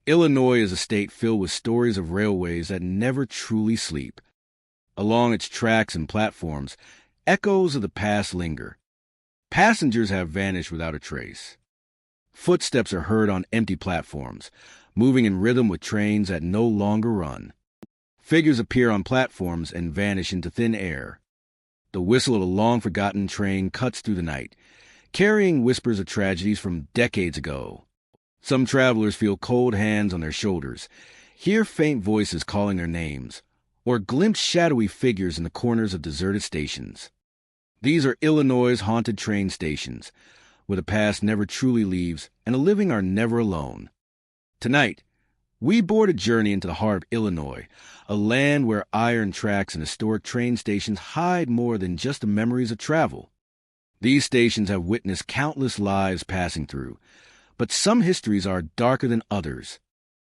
Illinois is a state filled with stories of railways that never truly sleep. Along its tracks and platforms, echoes of the past linger. Passengers have vanished without a trace. Footsteps are heard on empty platforms, moving in rhythm with trains that no longer run. Figures appear on platforms and vanish into thin air. The whistle of a long-forgotten train cuts through the night, carrying whispers of tragedies from decades ago. Some travelers feel cold hands on their shoulders, hear faint voices calling their names, or glimpse shadowy figures in the corners of deserted stations. These are Illinois' haunted train stations, where the past never truly leaves and the living are never alone. Tonight, we board a journey into the heart of Illinois, a land where iron tracks and historic train stations hide more than just the memories of travel. These stations have witnessed countless lives passing through, but some histories are darker than others.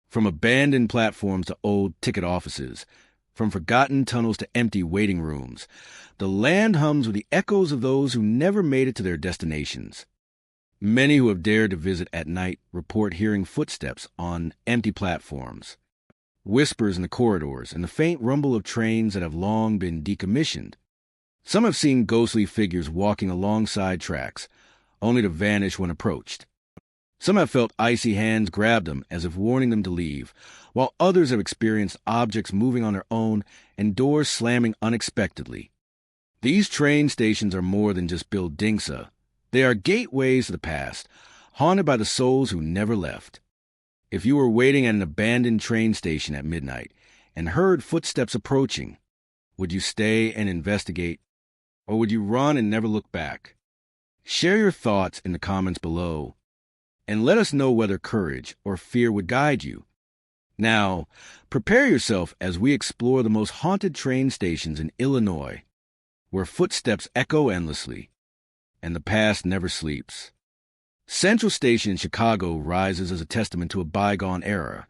From abandoned platforms to old ticket offices, from forgotten tunnels to empty waiting rooms, the land hums with the echoes of those who never made it to their destinations. Many who have dared to visit at night report hearing footsteps on empty platforms, whispers in the corridors, and the faint rumble of trains that have long been decommissioned. Some have seen ghostly figures walking alongside tracks, only to vanish when approached. Some have felt icy hands grab them as if warning them to leave, while others have experienced objects moving on their own and doors slamming unexpectedly. These train stations are more than just buildingsa. They are gateways to the past, haunted by the souls who never left. If you were waiting at an abandoned train station at midnight and heard footsteps approaching, would you stay and investigate, or would you run and never look back? Share your thoughts in the comments below, and let us know whether courage or fear would guide you. Now, prepare yourself as we explore the most haunted train stations in Illinois, where footsteps echo endlessly, and the past never sleeps. Central Station in Chicago rises as a testament to a bygone era,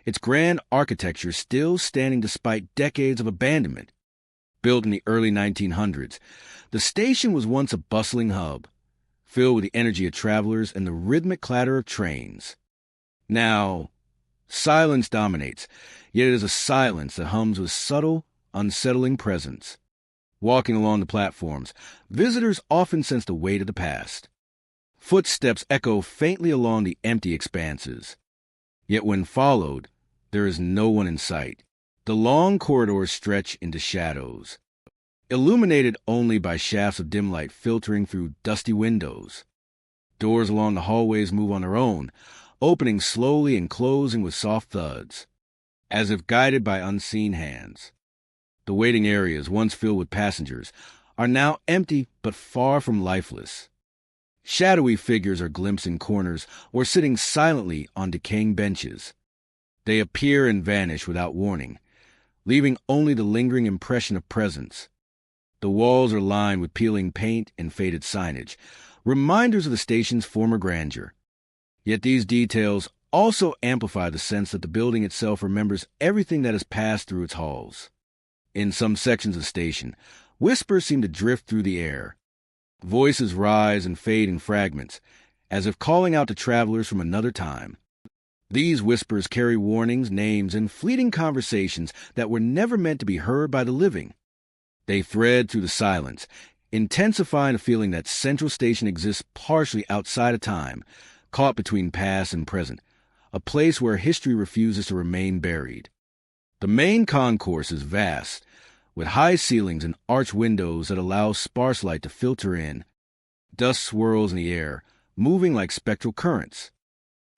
its grand architecture still standing despite decades of abandonment. Built in the early 1900s, the station was once a bustling hub, filled with the energy of travelers and the rhythmic clatter of trains. Now, silence dominates, yet it is a silence that hums with subtle, unsettling presence. Walking along the platforms, visitors often sense the weight of the past. Footsteps echo faintly along the empty expanses. Yet when followed, there is no one in sight. The long corridors stretch into shadows, illuminated only by shafts of dim light filtering through dusty windows. Doors along the hallways move on their own, opening slowly and closing with soft thuds, as if guided by unseen hands. The waiting areas, once filled with passengers, are now empty but far from lifeless. Shadowy figures are glimpsed in corners or sitting silently on decaying benches. They appear and vanish without warning, leaving only the lingering impression of presence. The walls are lined with peeling paint and faded signage, reminders of the station's former grandeur. Yet these details also amplify the sense that the building itself remembers everything that has passed through its halls. In some sections of the station, whispers seem to drift through the air. Voices rise and fade in fragments, as if calling out to travelers from another time. These whispers carry warnings, names, and fleeting conversations that were never meant to be heard by the living. They thread through the silence, intensifying the feeling that Central Station exists partially outside of time, caught between past and present, a place where history refuses to remain buried. The main concourse is vast, with high ceilings and arched windows that allow sparse light to filter in. Dust swirls in the air, moving like spectral currents.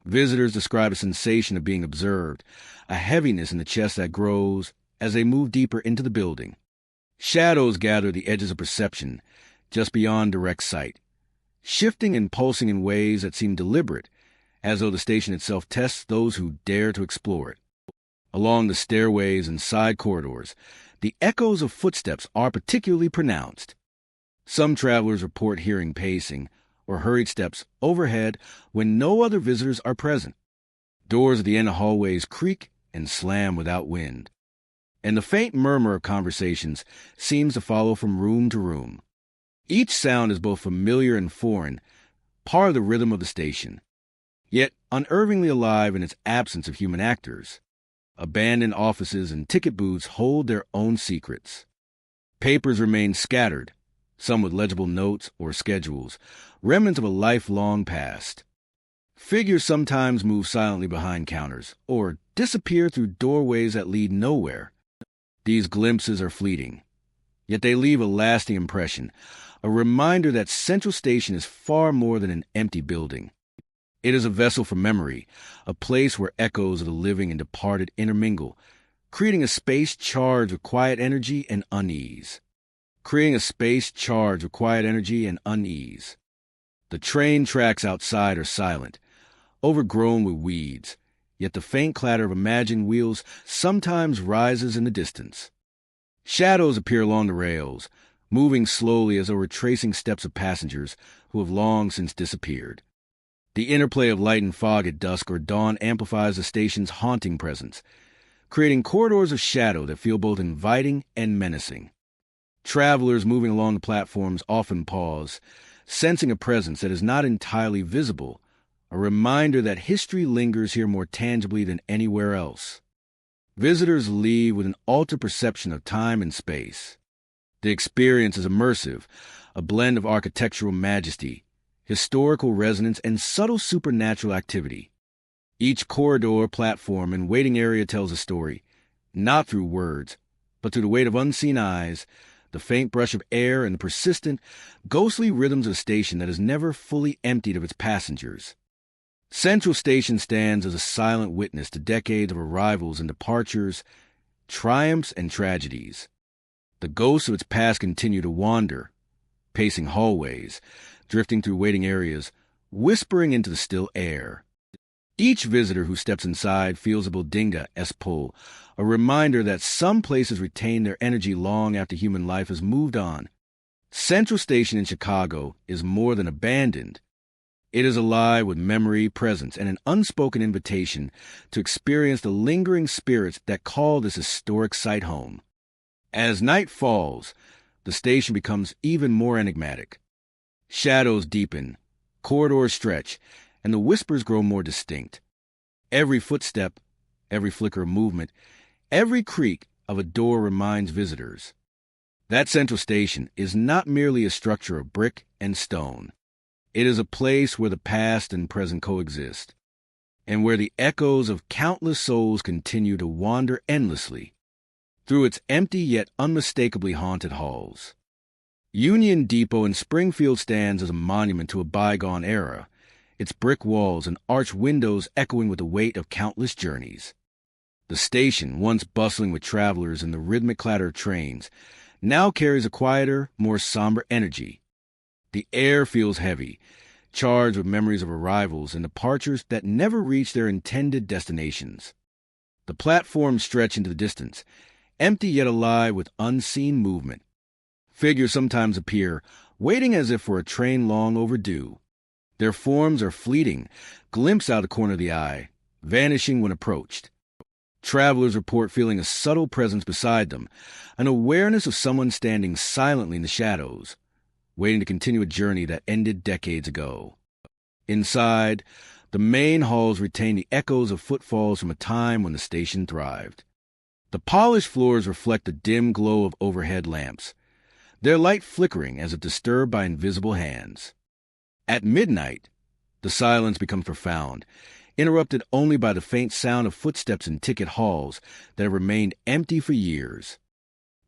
Visitors describe a sensation of being observed, a heaviness in the chest that grows as they move deeper into the building. Shadows gather at the edges of perception, just beyond direct sight, shifting and pulsing in ways that seem deliberate, as though the station itself tests those who dare to explore it. Along the stairways and side corridors, the echoes of footsteps are particularly pronounced. Some travelers report hearing pacing or hurried steps overhead when no other visitors are present. Doors at the end of hallways creak and slam without wind, and the faint murmur of conversations seems to follow from room to room. Each sound is both familiar and foreign, part of the rhythm of the station. Yet unnervingly alive in its absence of human actors. Abandoned offices and ticket booths hold their own secrets. Papers remain scattered, some with legible notes or schedules, remnants of a lifelong past. Figures sometimes move silently behind counters, or disappear through doorways that lead nowhere. These glimpses are fleeting, yet they leave a lasting impression, a reminder that Central Station is far more than an empty building. It is a vessel for memory, a place where echoes of the living and departed intermingle, creating a space charged with quiet energy and unease. The train tracks outside are silent, overgrown with weeds, yet the faint clatter of imagined wheels sometimes rises in the distance. Shadows appear along the rails, moving slowly as though retracing steps of passengers who have long since disappeared. The interplay of light and fog at dusk or dawn amplifies the station's haunting presence, creating corridors of shadow that feel both inviting and menacing. Travelers moving along the platforms often pause, sensing a presence that is not entirely visible, a reminder that history lingers here more tangibly than anywhere else. Visitors leave with an altered perception of time and space. The experience is immersive, a blend of architectural majesty, historical resonance, and subtle supernatural activity. Each corridor, platform, and waiting area tells a story, not through words, but through the weight of unseen eyes, the faint brush of air, and the persistent, ghostly rhythms of a station that is never fully emptied of its passengers. Central Station stands as a silent witness to decades of arrivals and departures, triumphs and tragedies. The ghosts of its past continue to wander, pacing hallways, drifting through waiting areas, whispering into the still air. Each visitor who steps inside feels a bodinga-esque pull, a reminder that some places retain their energy long after human life has moved on. Central Station in Chicago is more than abandoned. It is alive with memory, presence, and an unspoken invitation to experience the lingering spirits that call this historic site home. As night falls, the station becomes even more enigmatic. Shadows deepen, corridors stretch, and the whispers grow more distinct. Every footstep, every flicker of movement, every creak of a door reminds visitors that Central Station is not merely a structure of brick and stone. It is a place where the past and present coexist, and where the echoes of countless souls continue to wander endlessly through its empty yet unmistakably haunted halls. Union Depot in Springfield stands as a monument to a bygone era, its brick walls and arched windows echoing with the weight of countless journeys. The station, once bustling with travelers and the rhythmic clatter of trains, now carries a quieter, more somber energy. The air feels heavy, charged with memories of arrivals and departures that never reach their intended destinations. The platforms stretch into the distance, empty yet alive with unseen movement. Figures sometimes appear, waiting as if for a train long overdue. Their forms are fleeting, glimpsed out of the corner of the eye, vanishing when approached. Travelers report feeling a subtle presence beside them, an awareness of someone standing silently in the shadows, waiting to continue a journey that ended decades ago. Inside, the main halls retain the echoes of footfalls from a time when the station thrived. The polished floors reflect the dim glow of overhead lamps, their light flickering as if disturbed by invisible hands. At midnight, the silence becomes profound, interrupted only by the faint sound of footsteps in ticket halls that have remained empty for years.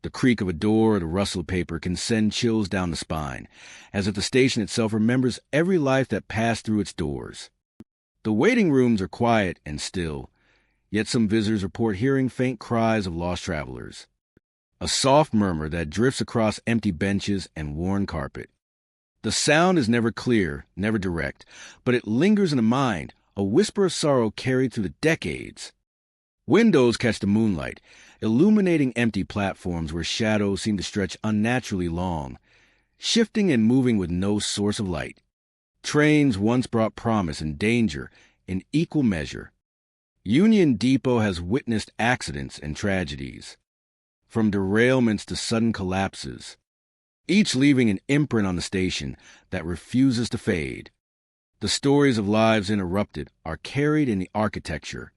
The creak of a door or the rustle of paper can send chills down the spine, as if the station itself remembers every life that passed through its doors. The waiting rooms are quiet and still, yet some visitors report hearing faint cries of lost travelers. A soft murmur that drifts across empty benches and worn carpet. The sound is never clear, never direct, but it lingers in the mind, a whisper of sorrow carried through the decades. Windows catch the moonlight, illuminating empty platforms where shadows seem to stretch unnaturally long, shifting and moving with no source of light. Trains once brought promise and danger in equal measure. Union Depot has witnessed accidents and tragedies, from derailments to sudden collapses, each leaving an imprint on the station that refuses to fade. The stories of lives interrupted are carried in the architecture,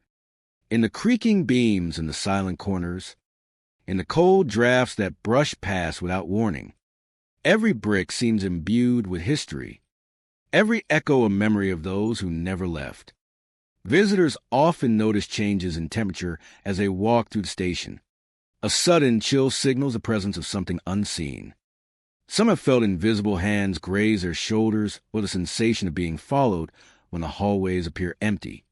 in the creaking beams in the silent corners, in the cold drafts that brush past without warning. Every brick seems imbued with history, every echo a memory of those who never left. Visitors often notice changes in temperature as they walk through the station. A sudden chill signals the presence of something unseen. Some have felt invisible hands graze their shoulders or the sensation of being followed when the hallways appear empty.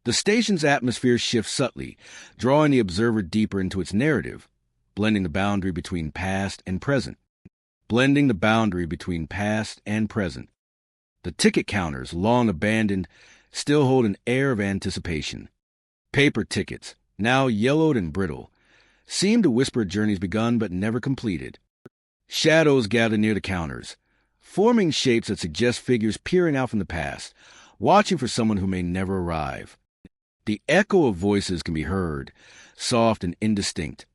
The station's atmosphere shifts subtly, drawing the observer deeper into its narrative, blending the boundary between past and present. The ticket counters, long abandoned, still hold an air of anticipation. Paper tickets, now yellowed and brittle, seem to whisper journeys begun but never completed. Shadows gather near the counters, forming shapes that suggest figures peering out from the past, watching for someone who may never arrive. The echo of voices can be heard, soft and indistinct,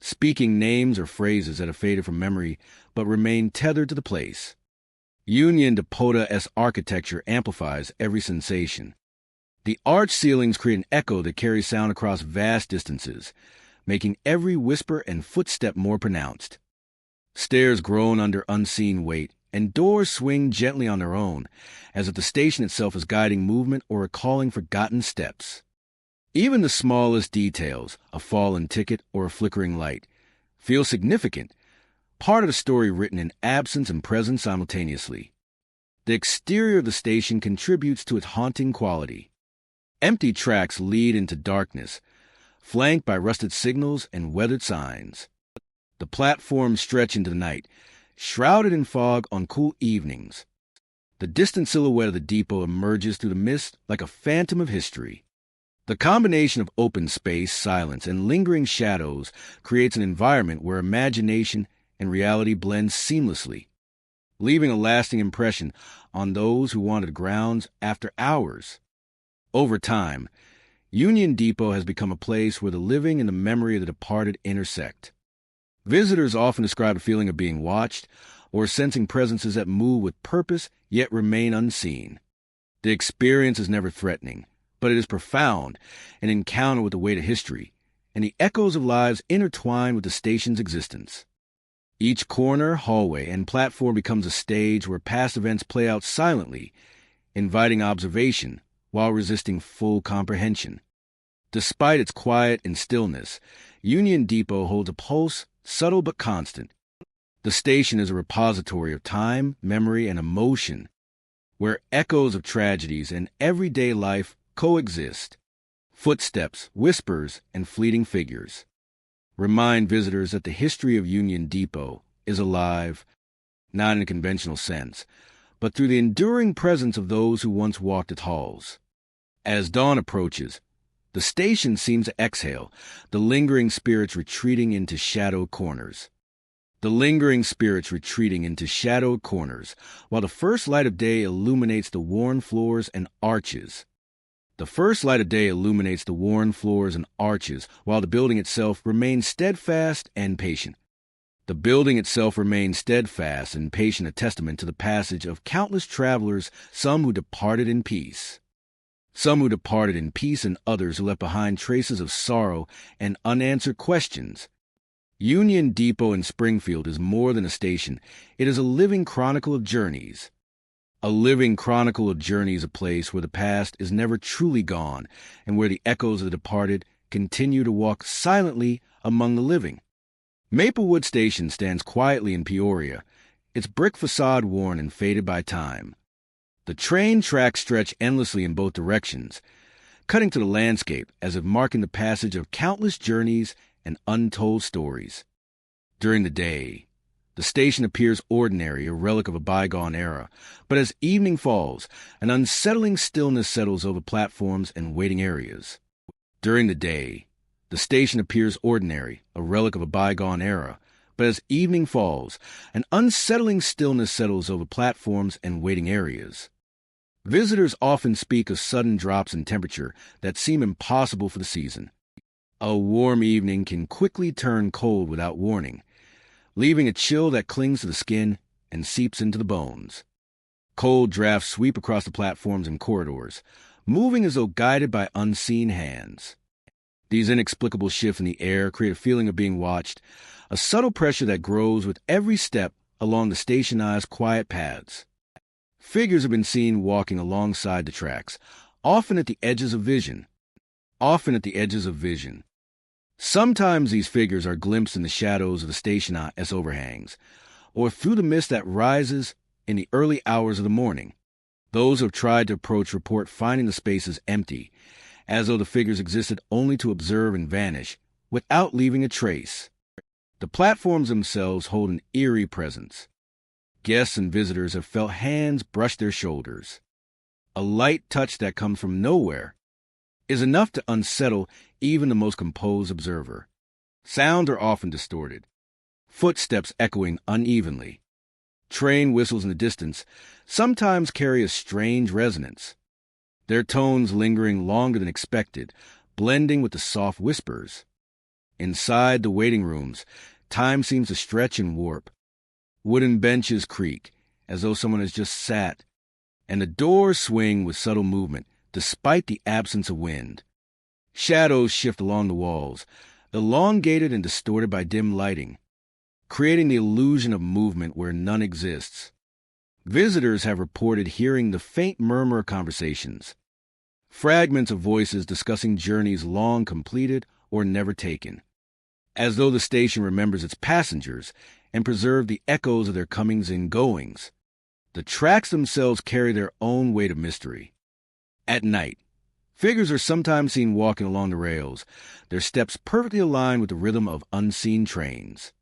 speaking names or phrases that have faded from memory but remain tethered to the place. Union Depot-esque architecture amplifies every sensation. The arched ceilings create an echo that carries sound across vast distances, making every whisper and footstep more pronounced. Stairs groan under unseen weight, and doors swing gently on their own, as if the station itself is guiding movement or recalling forgotten steps. Even the smallest details, a fallen ticket or a flickering light, feel significant, part of the story written in absence and presence simultaneously. The exterior of the station contributes to its haunting quality. Empty tracks lead into darkness, flanked by rusted signals and weathered signs. The platforms stretch into the night, shrouded in fog on cool evenings. The distant silhouette of the depot emerges through the mist like a phantom of history. The combination of open space, silence, and lingering shadows creates an environment where imagination and reality blend seamlessly, leaving a lasting impression on those who wander the grounds after hours. Over time, Union Depot has become a place where the living and the memory of the departed intersect. Visitors often describe a feeling of being watched or sensing presences that move with purpose yet remain unseen. The experience is never threatening, but it is profound, an encounter with the weight of history, and the echoes of lives intertwined with the station's existence. Each corner, hallway, and platform becomes a stage where past events play out silently, inviting observation while resisting full comprehension. Despite its quiet and stillness, Union Depot holds a pulse, subtle but constant. The station is a repository of time, memory, and emotion, where echoes of tragedies and everyday life coexist. Footsteps, whispers, and fleeting figures remind visitors that the history of Union Depot is alive, not in a conventional sense, but through the enduring presence of those who once walked its halls. As dawn approaches, the station seems to exhale, the lingering spirits retreating into shadowed corners. While the first light of day illuminates the worn floors and arches. While the building itself remains steadfast and patient. A testament to the passage of countless travelers, some who departed in peace. And others who left behind traces of sorrow and unanswered questions. Union Depot in Springfield is more than a station. It is a living chronicle of journeys. A place where the past is never truly gone and where the echoes of the departed continue to walk silently among the living. Maplewood Station stands quietly in Peoria, its brick facade worn and faded by time. The train tracks stretch endlessly in both directions, cutting to the landscape as if marking the passage of countless journeys and untold stories. During the day, the station appears ordinary, a relic of a bygone era, but as evening falls, an unsettling stillness settles over platforms and waiting areas. The station appears ordinary, a relic of a bygone era, but as evening falls, an unsettling stillness settles over platforms and waiting areas. Visitors often speak of sudden drops in temperature that seem impossible for the season. A warm evening can quickly turn cold without warning, leaving a chill that clings to the skin and seeps into the bones. Cold drafts sweep across the platforms and corridors, moving as though guided by unseen hands. These inexplicable shifts in the air create a feeling of being watched, a subtle pressure that grows with every step along the stationized quiet paths. Figures have been seen walking alongside the tracks, often at the edges of vision. Sometimes these figures are glimpsed in the shadows of the station as overhangs, or through the mist that rises in the early hours of the morning. Those who have tried to approach report finding the spaces empty, as though the figures existed only to observe and vanish, without leaving a trace. The platforms themselves hold an eerie presence. Guests and visitors have felt hands brush their shoulders. A light touch that comes from nowhere is enough to unsettle even the most composed observer. Sounds are often distorted, footsteps echoing unevenly. Train whistles in the distance sometimes carry a strange resonance, their tones lingering longer than expected, blending with the soft whispers. Inside the waiting rooms, time seems to stretch and warp. Wooden benches creak, as though someone has just sat, and the doors swing with subtle movement, despite the absence of wind. Shadows shift along the walls, elongated and distorted by dim lighting, creating the illusion of movement where none exists. Visitors have reported hearing the faint murmur of conversations, fragments of voices discussing journeys long completed or never taken, as though the station remembers its passengers and preserved the echoes of their comings and goings. The tracks themselves carry their own weight of mystery. At night, figures are sometimes seen walking along the rails, their steps perfectly aligned with the rhythm of unseen trains.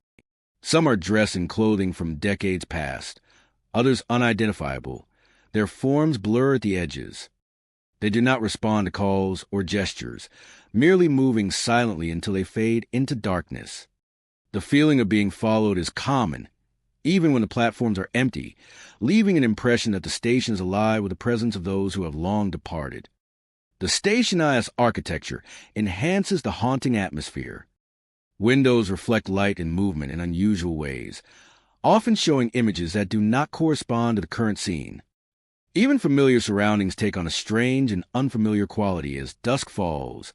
Some are dressed in clothing from decades past, others unidentifiable, their forms blur at the edges. They do not respond to calls or gestures, merely moving silently until they fade into darkness. The feeling of being followed is common, even when the platforms are empty, leaving an impression that the station is alive with the presence of those who have long departed. The stationized architecture enhances the haunting atmosphere. Windows reflect light and movement in unusual ways, often showing images that do not correspond to the current scene. Even familiar surroundings take on a strange and unfamiliar quality as dusk falls,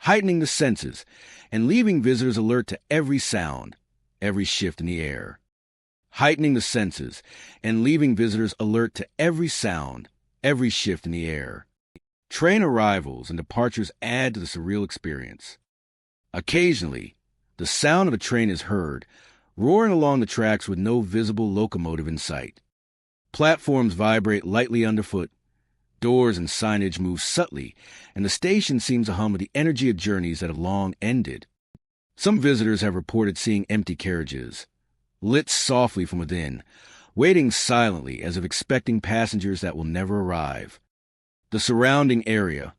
heightening the senses and leaving visitors alert to every sound, every shift in the air. Heightening the senses and leaving visitors alert to every sound, every shift in the air. Train arrivals and departures add to the surreal experience. Occasionally, the sound of a train is heard, roaring along the tracks with no visible locomotive in sight. Platforms vibrate lightly underfoot, doors and signage move subtly, and the station seems to hum with the energy of journeys that have long ended. Some visitors have reported seeing empty carriages, lit softly from within, waiting silently as if expecting passengers that will never arrive. The surrounding area,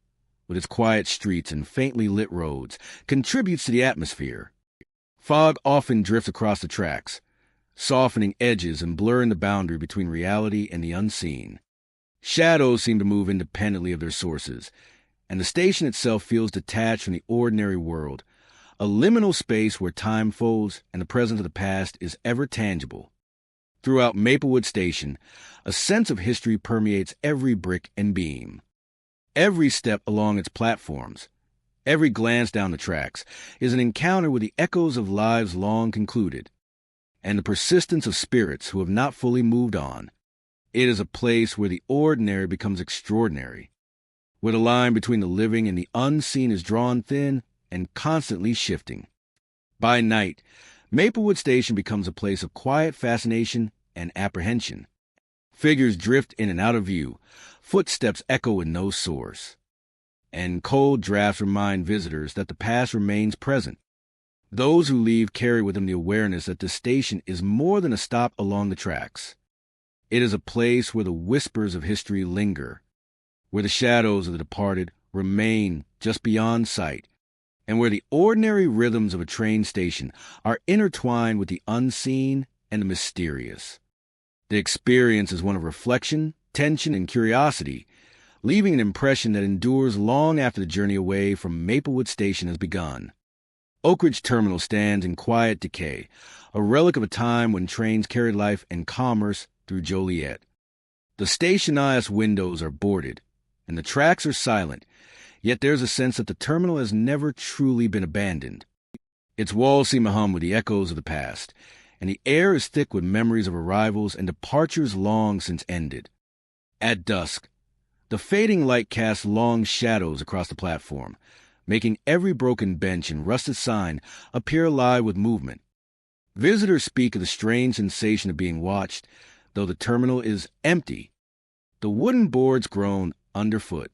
with its quiet streets and faintly lit roads, contributes to the atmosphere. Fog often drifts across the tracks, softening edges and blurring the boundary between reality and the unseen. Shadows seem to move independently of their sources, and the station itself feels detached from the ordinary world, a liminal space where time folds and the presence of the past is ever tangible. Throughout Maplewood Station, a sense of history permeates every brick and beam. Every step along its platforms, every glance down the tracks, is an encounter with the echoes of lives long concluded, and the persistence of spirits who have not fully moved on. It is a place where the ordinary becomes extraordinary, where the line between the living and the unseen is drawn thin and constantly shifting. By night, Maplewood Station becomes a place of quiet fascination and apprehension. Figures drift in and out of view, footsteps echo with no source, and cold drafts remind visitors that the past remains present. Those who leave carry with them the awareness that the station is more than a stop along the tracks. It is a place where the whispers of history linger, where the shadows of the departed remain just beyond sight, and where the ordinary rhythms of a train station are intertwined with the unseen and the mysterious. The experience is one of reflection, tension, and curiosity, leaving an impression that endures long after the journey away from Maplewood Station has begun. Oak Ridge Terminal stands in quiet decay, a relic of a time when trains carried life and commerce through Joliet. The stationized windows are boarded, and the tracks are silent, yet there's a sense that the terminal has never truly been abandoned. Its walls seem to hum with the echoes of the past, and the air is thick with memories of arrivals and departures long since ended. At dusk, the fading light casts long shadows across the platform, making every broken bench and rusted sign appear alive with movement. Visitors speak of the strange sensation of being watched, though the terminal is empty. The wooden boards groan underfoot,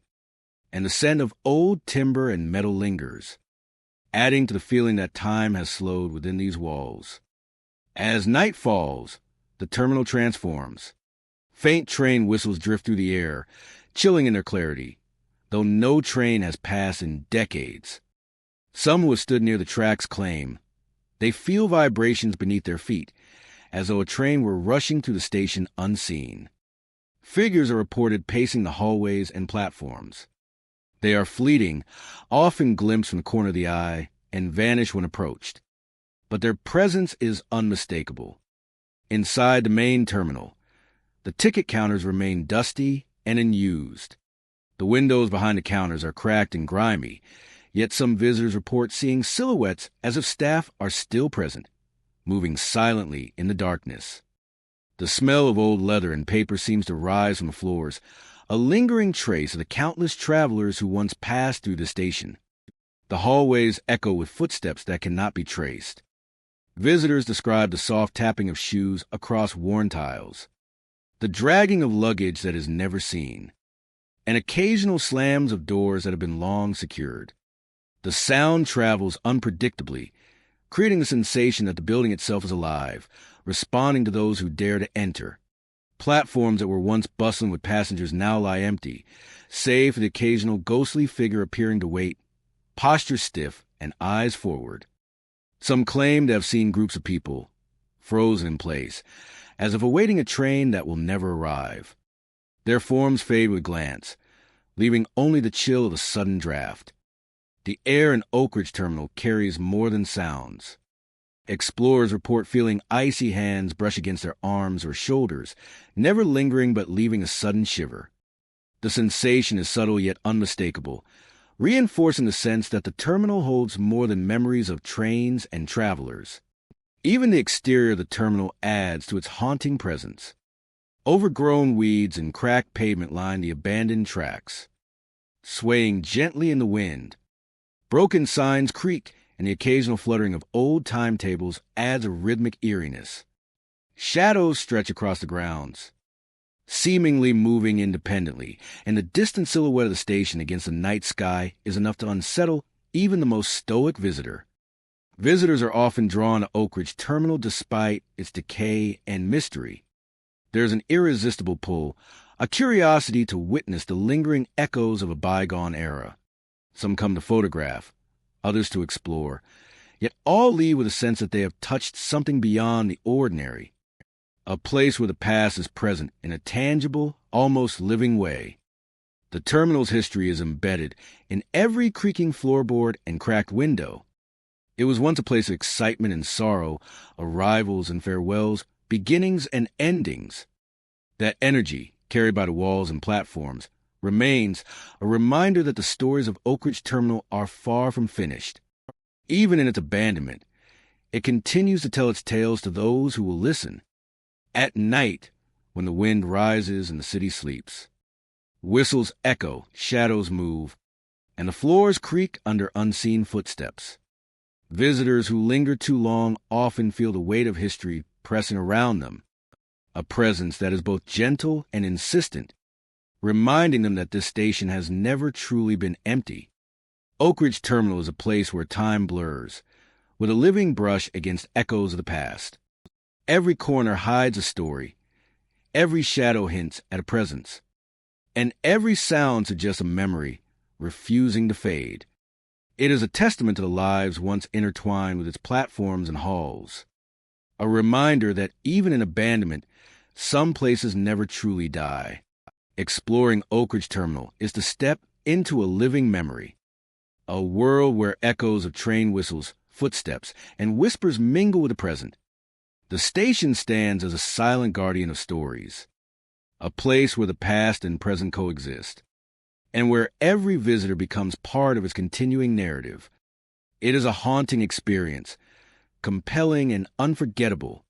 and the scent of old timber and metal lingers, adding to the feeling that time has slowed within these walls. As night falls, the terminal transforms. Faint train whistles drift through the air, chilling in their clarity, though no train has passed in decades. Some who have stood near the tracks claim they feel vibrations beneath their feet, as though a train were rushing through the station unseen. Figures are reported pacing the hallways and platforms. They are fleeting, often glimpsed from the corner of the eye, and vanish when approached. But their presence is unmistakable. Inside the main terminal, the ticket counters remain dusty and unused. The windows behind the counters are cracked and grimy, yet some visitors report seeing silhouettes as if staff are still present, moving silently in the darkness. The smell of old leather and paper seems to rise from the floors, a lingering trace of the countless travelers who once passed through the station. The hallways echo with footsteps that cannot be traced. Visitors describe the soft tapping of shoes across worn tiles, the dragging of luggage that is never seen, and occasional slams of doors that have been long secured. The sound travels unpredictably, creating the sensation that the building itself is alive, responding to those who dare to enter. Platforms that were once bustling with passengers now lie empty, save for the occasional ghostly figure appearing to wait, posture stiff and eyes forward. Some claim to have seen groups of people, frozen in place, as if awaiting a train that will never arrive. Their forms fade with glance, leaving only the chill of a sudden draft. The air in Oak Ridge Terminal carries more than sounds. Explorers report feeling icy hands brush against their arms or shoulders, never lingering but leaving a sudden shiver. The sensation is subtle yet unmistakable, reinforcing the sense that the terminal holds more than memories of trains and travelers. Even the exterior of the terminal adds to its haunting presence. Overgrown weeds and cracked pavement line the abandoned tracks. Swaying gently in the wind, broken signs creak, and the occasional fluttering of old timetables adds a rhythmic eeriness. Shadows stretch across the grounds, seemingly moving independently, and the distant silhouette of the station against the night sky is enough to unsettle even the most stoic visitor. Visitors are often drawn to Oak Ridge Terminal despite its decay and mystery. There's an irresistible pull, a curiosity to witness the lingering echoes of a bygone era. Some come to photograph, others to explore, yet all leave with a sense that they have touched something beyond the ordinary, a place where the past is present in a tangible, almost living way. The terminal's history is embedded in every creaking floorboard and cracked window. It was once a place of excitement and sorrow, arrivals and farewells, beginnings and endings. That energy, carried by the walls and platforms, remains a reminder that the stories of Oak Ridge Terminal are far from finished. Even in its abandonment, it continues to tell its tales to those who will listen. At night, when the wind rises and the city sleeps, whistles echo, shadows move, and the floors creak under unseen footsteps. Visitors who linger too long often feel the weight of history pressing around them, a presence that is both gentle and insistent, reminding them that this station has never truly been empty. Oak Ridge Terminal is a place where time blurs, with a living brush against echoes of the past. Every corner hides a story, every shadow hints at a presence, and every sound suggests a memory refusing to fade. It is a testament to the lives once intertwined with its platforms and halls, a reminder that even in abandonment, some places never truly die. Exploring Oak Ridge Terminal is to step into a living memory, a world where echoes of train whistles, footsteps, and whispers mingle with the present. The station stands as a silent guardian of stories, a place where the past and present coexist, and where every visitor becomes part of its continuing narrative. It is a haunting experience, compelling and unforgettable,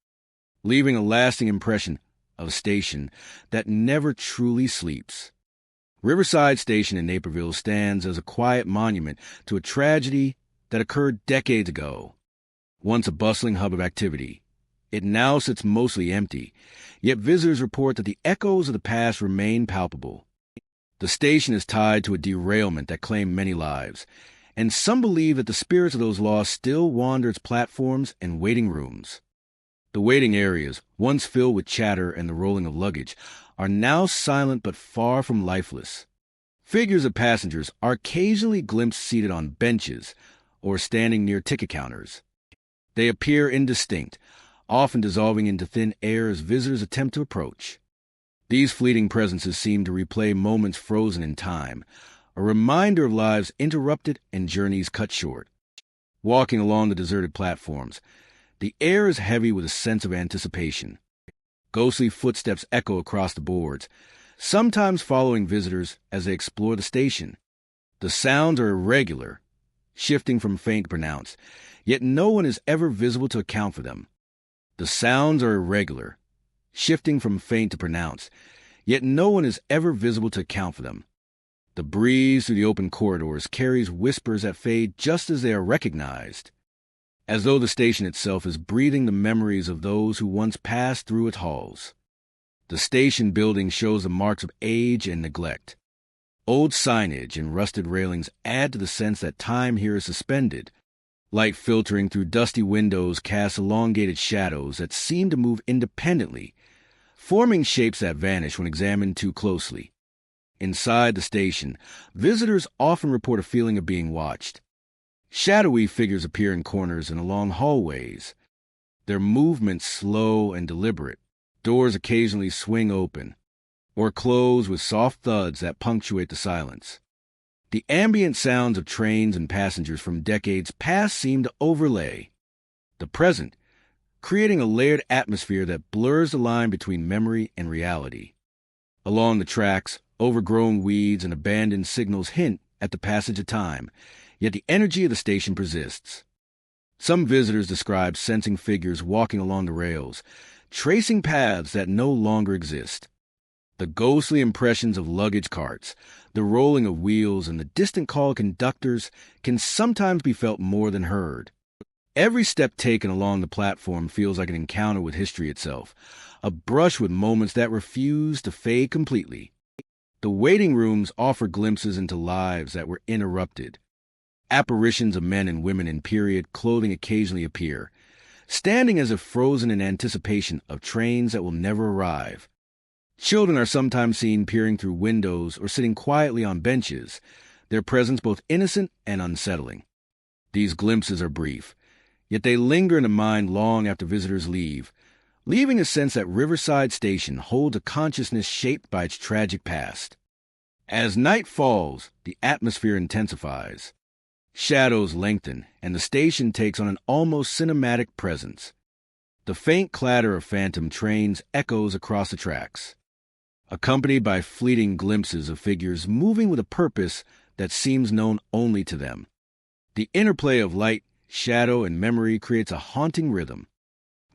leaving a lasting impression of a station that never truly sleeps. Riverside Station in Naperville stands as a quiet monument to a tragedy that occurred decades ago. Once a bustling hub of activity, it now sits mostly empty, yet visitors report that the echoes of the past remain palpable. The station is tied to a derailment that claimed many lives, and some believe that the spirits of those lost still wander its platforms and waiting rooms. The waiting areas, once filled with chatter and the rolling of luggage, are now silent but far from lifeless. Figures of passengers are occasionally glimpsed seated on benches or standing near ticket counters. They appear indistinct, often dissolving into thin air as visitors attempt to approach. These fleeting presences seem to replay moments frozen in time, a reminder of lives interrupted and journeys cut short. Walking along the deserted platforms, the air is heavy with a sense of anticipation. Ghostly footsteps echo across the boards, sometimes following visitors as they explore the station. The sounds are irregular, shifting from faint to pronounced, yet no one is ever visible to account for them. The sounds are irregular, shifting from faint to pronounced, yet no one is ever visible to account for them. The breeze through the open corridors carries whispers that fade just as they are recognized, as though the station itself is breathing the memories of those who once passed through its halls. The station building shows the marks of age and neglect. Old signage and rusted railings add to the sense that time here is suspended. Light filtering through dusty windows casts elongated shadows that seem to move independently, forming shapes that vanish when examined too closely. Inside the station, visitors often report a feeling of being watched. Shadowy figures appear in corners and along hallways, their movements slow and deliberate. Doors occasionally swing open, or close with soft thuds that punctuate the silence. The ambient sounds of trains and passengers from decades past seem to overlay the present, creating a layered atmosphere that blurs the line between memory and reality. Along the tracks, overgrown weeds and abandoned signals hint at the passage of time, yet the energy of the station persists. Some visitors describe sensing figures walking along the rails, tracing paths that no longer exist. The ghostly impressions of luggage carts, the rolling of wheels, and the distant call of conductors can sometimes be felt more than heard. Every step taken along the platform feels like an encounter with history itself, a brush with moments that refuse to fade completely. The waiting rooms offer glimpses into lives that were interrupted. Apparitions of men and women in period clothing occasionally appear, standing as if frozen in anticipation of trains that will never arrive. Children are sometimes seen peering through windows or sitting quietly on benches, their presence both innocent and unsettling. These glimpses are brief, yet they linger in the mind long after visitors leave, leaving a sense that Riverside Station holds a consciousness shaped by its tragic past. As night falls, the atmosphere intensifies. Shadows lengthen, and the station takes on an almost cinematic presence. The faint clatter of phantom trains echoes across the tracks, accompanied by fleeting glimpses of figures moving with a purpose that seems known only to them. The interplay of light, shadow, and memory creates a haunting rhythm,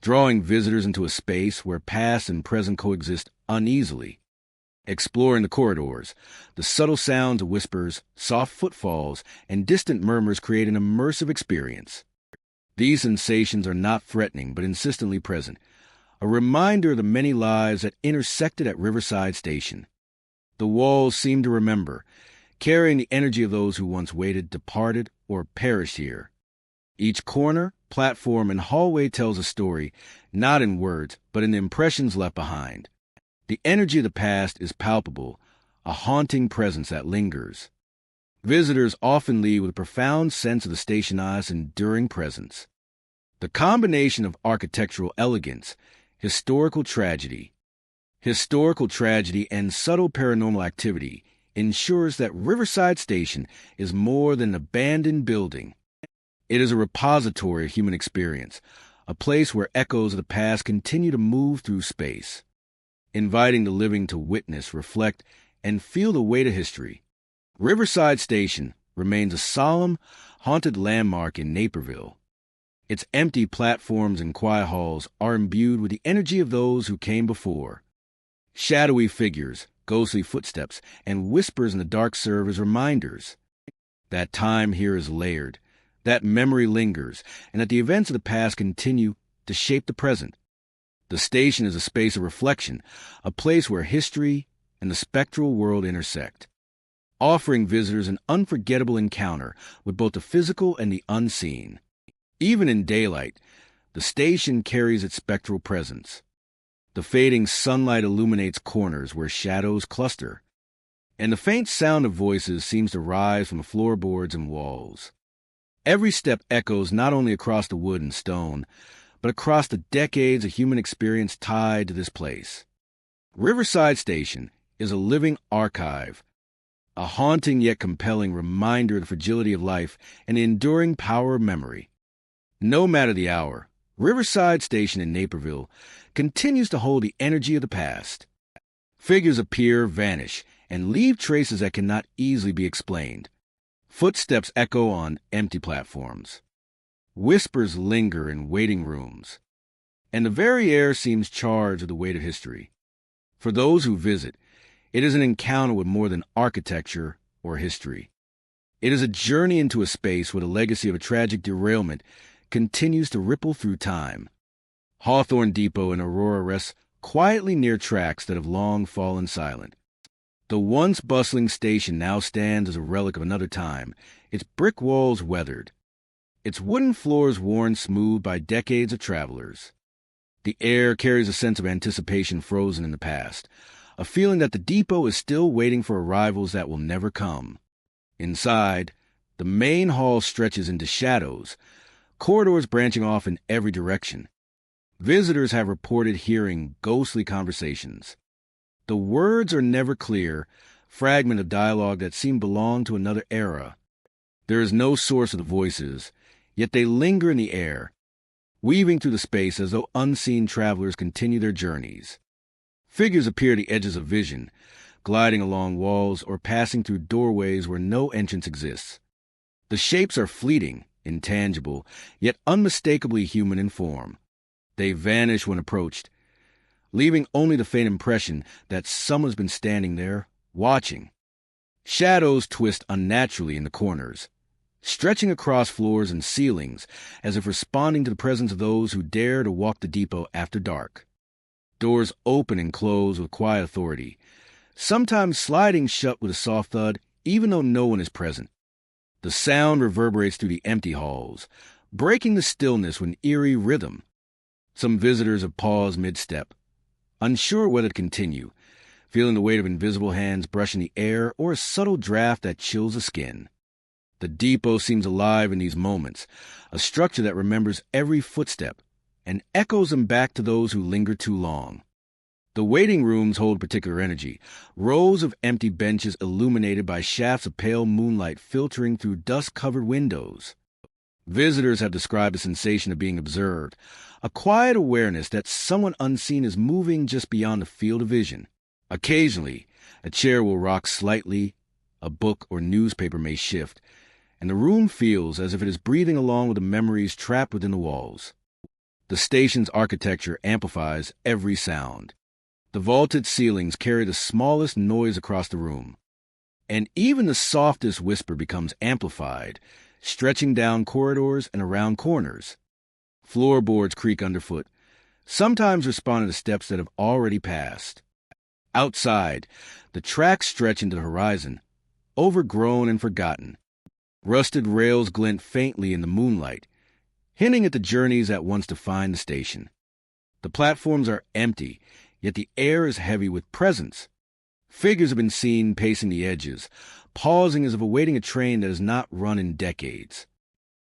drawing visitors into a space where past and present coexist uneasily. Exploring the corridors, the subtle sounds of whispers, soft footfalls, and distant murmurs create an immersive experience. These sensations are not threatening but insistently present, a reminder of the many lives that intersected at Riverside Station. The walls seem to remember, carrying the energy of those who once waited, departed, or perished here. Each corner, platform, and hallway tells a story, not in words, but in the impressions left behind. The energy of the past is palpable, a haunting presence that lingers. Visitors often leave with a profound sense of the station's enduring presence. The combination of architectural elegance, historical tragedy, and subtle paranormal activity ensures that Riverside Station is more than an abandoned building. It is a repository of human experience, a place where echoes of the past continue to move through space. inviting the living to witness, reflect, and feel the weight of history. Riverside Station remains a solemn, haunted landmark in Naperville. Its empty platforms and quiet halls are imbued with the energy of those who came before. Shadowy figures, ghostly footsteps, and whispers in the dark serve as reminders that time here is layered, that memory lingers, and that the events of the past continue to shape the present. The station is a space of reflection, a place where history and the spectral world intersect, offering visitors an unforgettable encounter with both the physical and the unseen. Even in daylight, the station carries its spectral presence. The fading sunlight illuminates corners where shadows cluster, and the faint sound of voices seems to rise from the floorboards and walls. Every step echoes not only across the wood and stone, but across the decades of human experience tied to this place. Riverside Station is a living archive, a haunting yet compelling reminder of the fragility of life and the enduring power of memory. No matter the hour, Riverside Station in Naperville continues to hold the energy of the past. Figures appear, vanish, and leave traces that cannot easily be explained. Footsteps echo on empty platforms. Whispers linger in waiting rooms, and the very air seems charged with the weight of history. For those who visit, it is an encounter with more than architecture or history. It is a journey into a space where the legacy of a tragic derailment continues to ripple through time. Hawthorne Depot in Aurora rests quietly near tracks that have long fallen silent. The once bustling station now stands as a relic of another time, its brick walls weathered, its wooden floors worn smooth by decades of travelers. The air carries a sense of anticipation frozen in the past, a feeling that the depot is still waiting for arrivals that will never come. Inside, the main hall stretches into shadows, corridors branching off in every direction. Visitors have reported hearing ghostly conversations. The words are never clear, fragments of dialogue that seem to belong to another era. There is no source of the voices, yet they linger in the air, weaving through the space as though unseen travelers continue their journeys. Figures appear at the edges of vision, gliding along walls or passing through doorways where no entrance exists. The shapes are fleeting, intangible, yet unmistakably human in form. They vanish when approached, leaving only the faint impression that someone's been standing there, watching. Shadows twist unnaturally in the corners, stretching across floors and ceilings as if responding to the presence of those who dare to walk the depot after dark. Doors open and close with quiet authority, sometimes sliding shut with a soft thud, even though no one is present. The sound reverberates through the empty halls, breaking the stillness with an eerie rhythm. Some visitors have paused mid-step, unsure whether to continue, feeling the weight of invisible hands brushing the air or a subtle draft that chills the skin. The depot seems alive in these moments, a structure that remembers every footstep and echoes them back to those who linger too long. The waiting rooms hold particular energy, rows of empty benches illuminated by shafts of pale moonlight filtering through dust-covered windows. Visitors have described the sensation of being observed, a quiet awareness that someone unseen is moving just beyond the field of vision. Occasionally, a chair will rock slightly, a book or newspaper may shift, and the room feels as if it is breathing along with the memories trapped within the walls. The station's architecture amplifies every sound. The vaulted ceilings carry the smallest noise across the room, and even the softest whisper becomes amplified, stretching down corridors and around corners. Floorboards creak underfoot, sometimes responding to steps that have already passed. Outside, the tracks stretch into the horizon, overgrown and forgotten. Rusted rails glint faintly in the moonlight, hinting at the journeys that once defined the station. The platforms are empty, yet the air is heavy with presence. Figures have been seen pacing the edges, pausing as if awaiting a train that has not run in decades.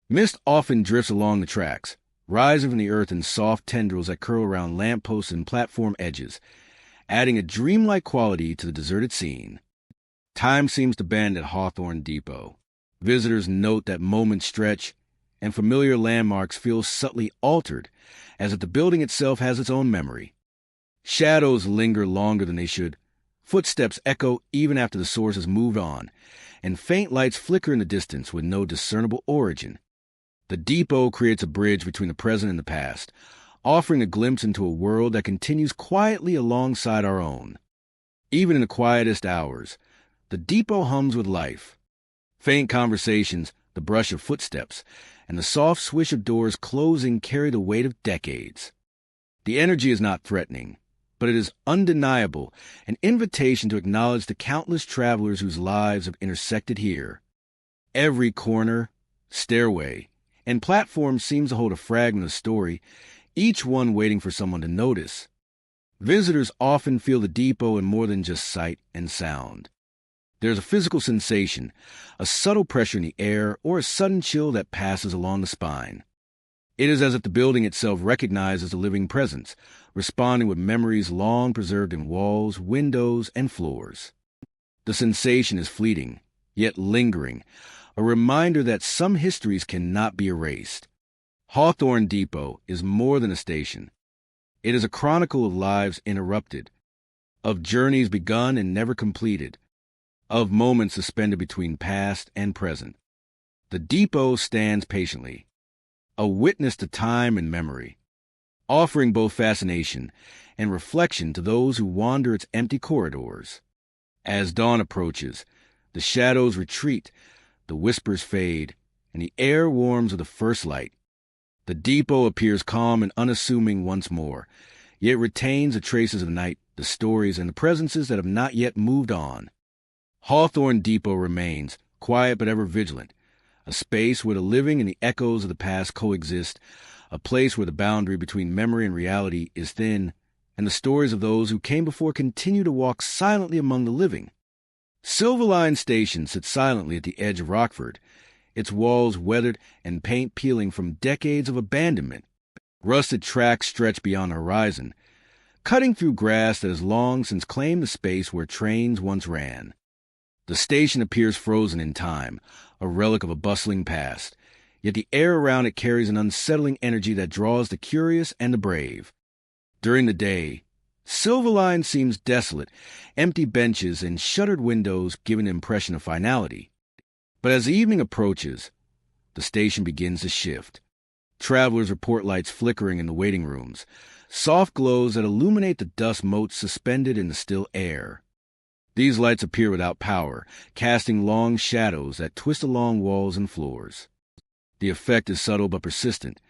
Mist often drifts along the tracks, rising from the earth in soft tendrils that curl around lampposts and platform edges, adding a dreamlike quality to the deserted scene. Time seems to bend at Hawthorne Depot. Visitors note that moments stretch, and familiar landmarks feel subtly altered, as if the building itself has its own memory. Shadows linger longer than they should. Footsteps echo even after the source has moved on, and faint lights flicker in the distance with no discernible origin. The depot creates a bridge between the present and the past, offering a glimpse into a world that continues quietly alongside our own. Even in the quietest hours, the depot hums with life. Faint conversations, the brush of footsteps, and the soft swish of doors closing carry the weight of decades. The energy is not threatening, but it is undeniable, an invitation to acknowledge the countless travelers whose lives have intersected here. Every corner, stairway, and platform seems to hold a fragment of story, each one waiting for someone to notice. Visitors often feel the depot in more than just sight and sound. There's a physical sensation, a subtle pressure in the air, or a sudden chill that passes along the spine. It is as if the building itself recognizes a living presence, responding with memories long preserved in walls, windows, and floors. The sensation is fleeting, yet lingering, a reminder that some histories cannot be erased. Hawthorne Depot is more than a station. It is a chronicle of lives interrupted, of journeys begun and never completed, of moments suspended between past and present. The depot stands patiently, a witness to time and memory, offering both fascination and reflection to those who wander its empty corridors. As dawn approaches, the shadows retreat, the whispers fade, and the air warms with the first light. The depot appears calm and unassuming once more, yet retains the traces of the night, the stories, and the presences that have not yet moved on. Hawthorne Depot remains, quiet but ever vigilant, a space where the living and the echoes of the past coexist, a place where the boundary between memory and reality is thin, and the stories of those who came before continue to walk silently among the living. Silverline Station sits silently at the edge of Rockford, its walls weathered and paint peeling from decades of abandonment. Rusted tracks stretch beyond the horizon, cutting through grass that has long since claimed the space where trains once ran. The station appears frozen in time, a relic of a bustling past, yet the air around it carries an unsettling energy that draws the curious and the brave. During the day, Silverline seems desolate, empty benches and shuttered windows give an impression of finality. But as evening approaches, the station begins to shift. Travelers report lights flickering in the waiting rooms, soft glows that illuminate the dust motes suspended in the still air. These lights appear without power, casting long shadows that twist along walls and floors. The effect is subtle but persistent,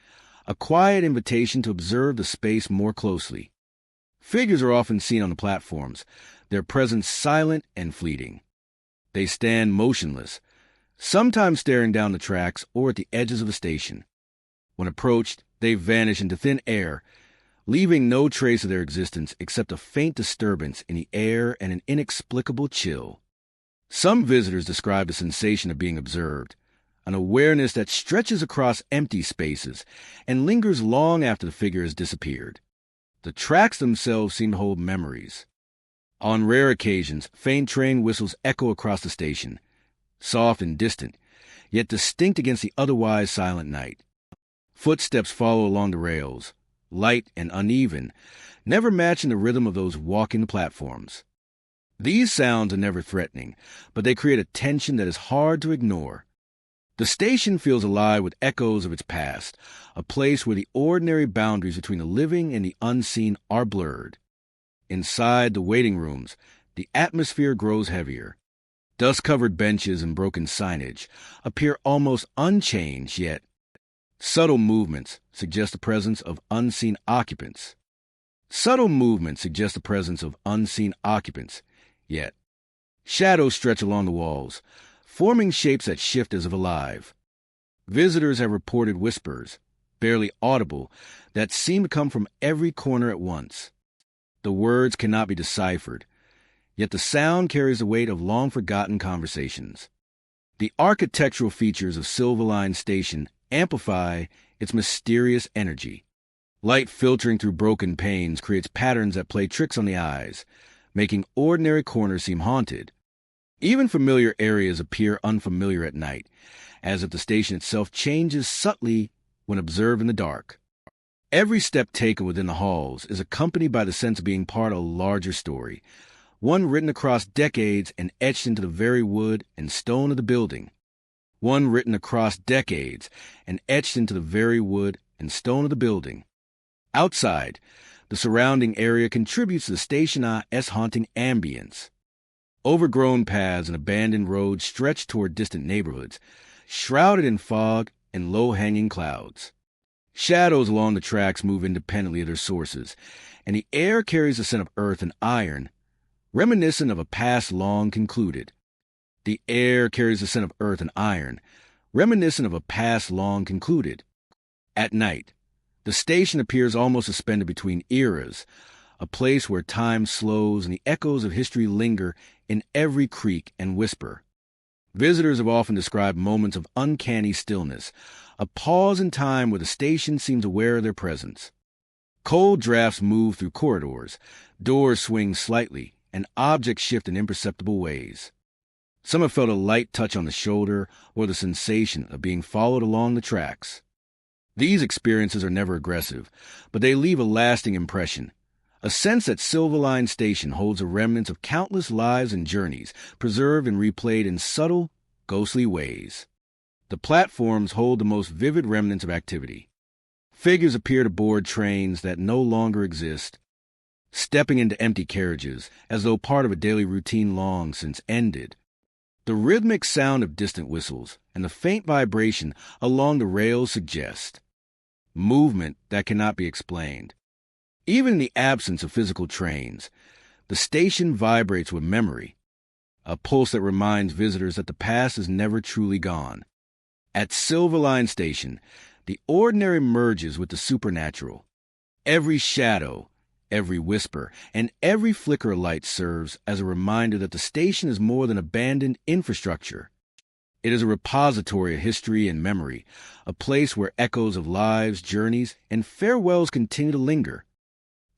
a quiet invitation to observe the space more closely. Figures are often seen on the platforms, their presence silent and fleeting. They stand motionless, sometimes staring down the tracks or at the edges of the station. When approached, they vanish into thin air, leaving no trace of their existence except a faint disturbance in the air and an inexplicable chill. Some visitors describe the sensation of being observed, an awareness that stretches across empty spaces and lingers long after the figure has disappeared. The tracks themselves seem to hold memories. On rare occasions, faint train whistles echo across the station, soft and distant, yet distinct against the otherwise silent night. Footsteps follow along the rails, light and uneven, never matching the rhythm of those walking the platforms. These sounds are never threatening, but they create a tension that is hard to ignore. The station feels alive with echoes of its past, a place where the ordinary boundaries between the living and the unseen are blurred. Inside the waiting rooms, the atmosphere grows heavier. Dust-covered benches and broken signage appear almost unchanged, yet subtle movements suggest the presence of unseen occupants. Yet shadows stretch along the walls, forming shapes that shift as if alive. Visitors have reported whispers, barely audible, that seem to come from every corner at once. The words cannot be deciphered, yet the sound carries the weight of long-forgotten conversations. The architectural features of Silverline Station amplify its mysterious energy. Light filtering through broken panes creates patterns that play tricks on the eyes, making ordinary corners seem haunted. Even familiar areas appear unfamiliar at night, as if the station itself changes subtly when observed in the dark. Every step taken within the halls is accompanied by the sense of being part of a larger story, one written across decades and etched into the very wood and stone of the building. One written across decades and etched into the very wood and stone of the building. Outside, the surrounding area contributes to the Station I's haunting ambience. Overgrown paths and abandoned roads stretch toward distant neighborhoods, shrouded in fog and low-hanging clouds. Shadows along the tracks move independently of their sources, and the air carries a scent of earth and iron, reminiscent of a past long concluded. The air carries a scent of earth and iron, reminiscent of a past long concluded. At night, the station appears almost suspended between eras, a place where time slows and the echoes of history linger in every creak and whisper. Visitors have often described moments of uncanny stillness, a pause in time where the station seems aware of their presence. Cold drafts move through corridors, doors swing slightly, and objects shift in imperceptible ways. Some have felt a light touch on the shoulder or the sensation of being followed along the tracks. These experiences are never aggressive, but they leave a lasting impression, a sense that Silverline Station holds the remnants of countless lives and journeys, preserved and replayed in subtle, ghostly ways. The platforms hold the most vivid remnants of activity. Figures appear to board trains that no longer exist, stepping into empty carriages as though part of a daily routine long since ended. The rhythmic sound of distant whistles and the faint vibration along the rails suggest movement that cannot be explained. Even in the absence of physical trains, the station vibrates with memory, a pulse that reminds visitors that the past is never truly gone. At Silverline Station, the ordinary merges with the supernatural. Every shadow, every whisper, and every flicker of light serves as a reminder that the station is more than abandoned infrastructure. It is a repository of history and memory, a place where echoes of lives, journeys, and farewells continue to linger.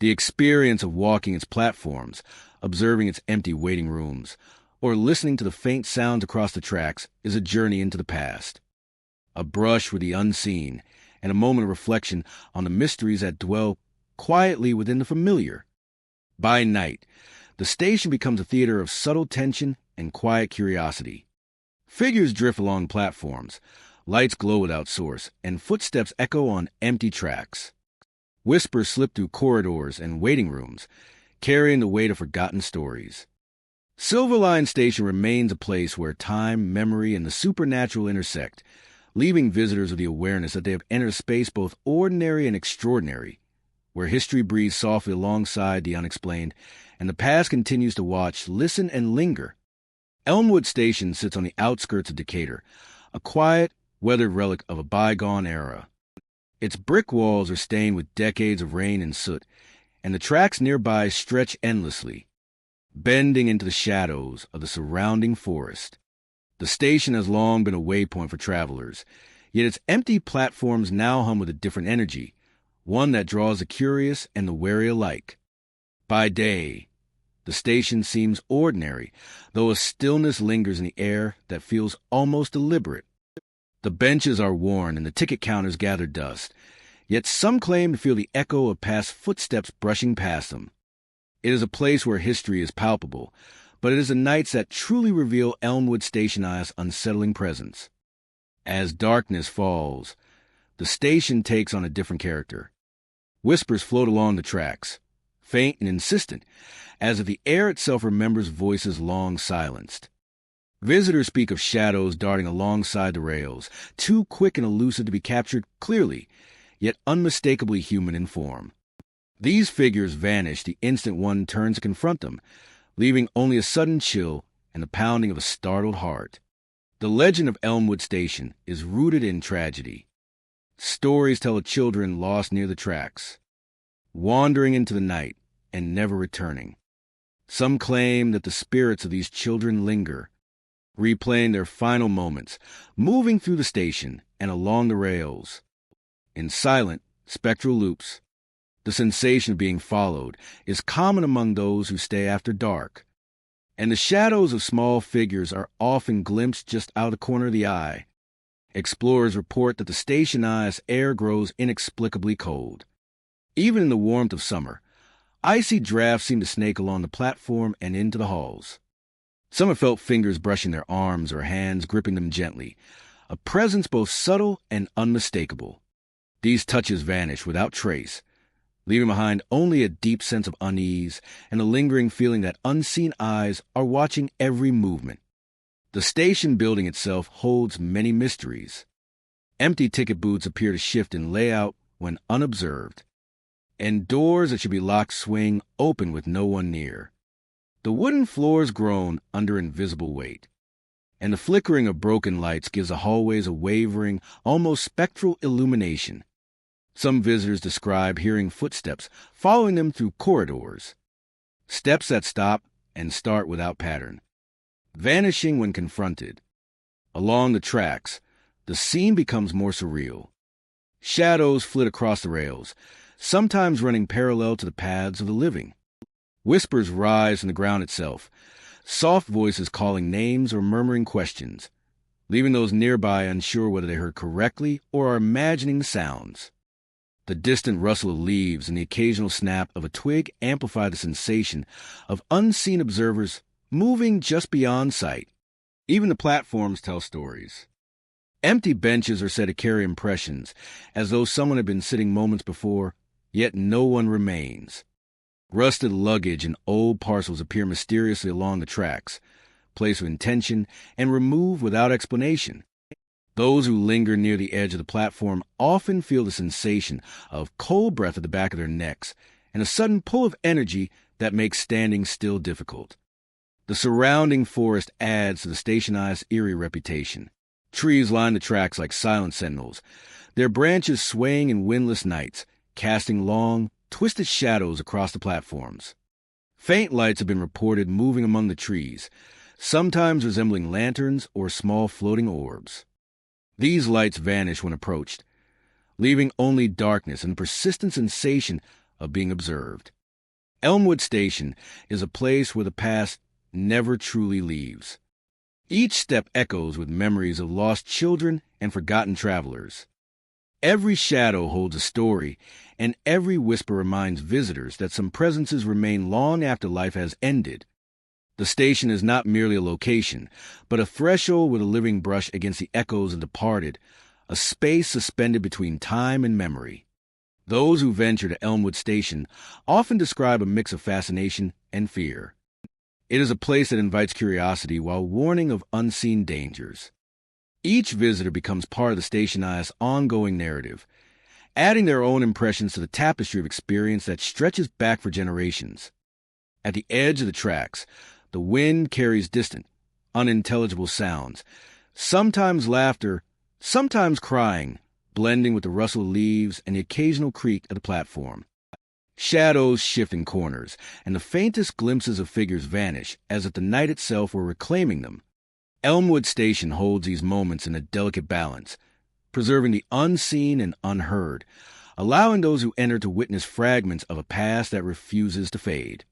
The experience of walking its platforms, observing its empty waiting rooms, or listening to the faint sounds across the tracks is a journey into the past. A brush with the unseen, and a moment of reflection on the mysteries that dwell quietly within the familiar. By night, the station becomes a theater of subtle tension and quiet curiosity. Figures drift along platforms, lights glow without source, and footsteps echo on empty tracks. Whispers slip through corridors and waiting rooms, carrying the weight of forgotten stories. Silverline Station remains a place where time, memory, and the supernatural intersect, leaving visitors with the awareness that they have entered a space both ordinary and extraordinary, where history breathes softly alongside the unexplained, and the past continues to watch, listen, and linger. Elmwood Station sits on the outskirts of Decatur, a quiet, weathered relic of a bygone era. Its brick walls are stained with decades of rain and soot, and the tracks nearby stretch endlessly, bending into the shadows of the surrounding forest. The station has long been a waypoint for travelers, yet its empty platforms now hum with a different energy, one that draws the curious and the wary alike. By day, the station seems ordinary, though a stillness lingers in the air that feels almost deliberate. The benches are worn and the ticket counters gather dust, yet some claim to feel the echo of past footsteps brushing past them. It is a place where history is palpable, but it is the nights that truly reveal Elmwood Station's unsettling presence. As darkness falls, the station takes on a different character. Whispers float along the tracks, faint and insistent, as if the air itself remembers voices long silenced. Visitors speak of shadows darting alongside the rails, too quick and elusive to be captured clearly, yet unmistakably human in form. These figures vanish the instant one turns to confront them, leaving only a sudden chill and the pounding of a startled heart. The legend of Elmwood Station is rooted in tragedy. Stories tell of children lost near the tracks, wandering into the night and never returning. Some claim that the spirits of these children linger, replaying their final moments, moving through the station and along the rails. In silent, spectral loops, the sensation of being followed is common among those who stay after dark, and the shadows of small figures are often glimpsed just out of the corner of the eye. Explorers report that the Station I's air grows inexplicably cold. Even in the warmth of summer, icy drafts seem to snake along the platform and into the halls. Some have felt fingers brushing their arms or hands gripping them gently, a presence both subtle and unmistakable. These touches vanish without trace, leaving behind only a deep sense of unease and a lingering feeling that unseen eyes are watching every movement. The station building itself holds many mysteries. Empty ticket booths appear to shift in layout when unobserved, and doors that should be locked swing open with no one near. The wooden floors groan under invisible weight, and the flickering of broken lights gives the hallways a wavering, almost spectral illumination. Some visitors describe hearing footsteps following them through corridors, steps that stop and start without pattern, vanishing when confronted. Along the tracks, the scene becomes more surreal. Shadows flit across the rails, sometimes running parallel to the paths of the living. Whispers rise from the ground itself, soft voices calling names or murmuring questions, leaving those nearby unsure whether they heard correctly or are imagining the sounds. The distant rustle of leaves and the occasional snap of a twig amplify the sensation of unseen observers moving just beyond sight. Even the platforms tell stories. Empty benches are said to carry impressions, as though someone had been sitting moments before, yet no one remains. Rusted luggage and old parcels appear mysteriously along the tracks, placed with intention and removed without explanation. Those who linger near the edge of the platform often feel the sensation of cold breath at the back of their necks and a sudden pull of energy that makes standing still difficult. The surrounding forest adds to the stationized eerie reputation. Trees line the tracks like silent sentinels, their branches swaying in windless nights, casting long, twisted shadows across the platforms. Faint lights have been reported moving among the trees, sometimes resembling lanterns or small floating orbs. These lights vanish when approached, leaving only darkness and the persistent sensation of being observed. Elmwood Station is a place where the past never truly leaves. Each step echoes with memories of lost children and forgotten travelers. Every shadow holds a story, and every whisper reminds visitors that some presences remain long after life has ended. The station is not merely a location, but a threshold with a living brush against the echoes of the departed, a space suspended between time and memory. Those who venture to Elmwood Station often describe a mix of fascination and fear. It is a place that invites curiosity while warning of unseen dangers. Each visitor becomes part of the stationized ongoing narrative, adding their own impressions to the tapestry of experience that stretches back for generations. At the edge of the tracks, the wind carries distant, unintelligible sounds, sometimes laughter, sometimes crying, blending with the rustle of leaves and the occasional creak of the platform. Shadows shift in corners, and the faintest glimpses of figures vanish as if the night itself were reclaiming them. Elmwood Station holds these moments in a delicate balance, preserving the unseen and unheard, allowing those who enter to witness fragments of a past that refuses to fade.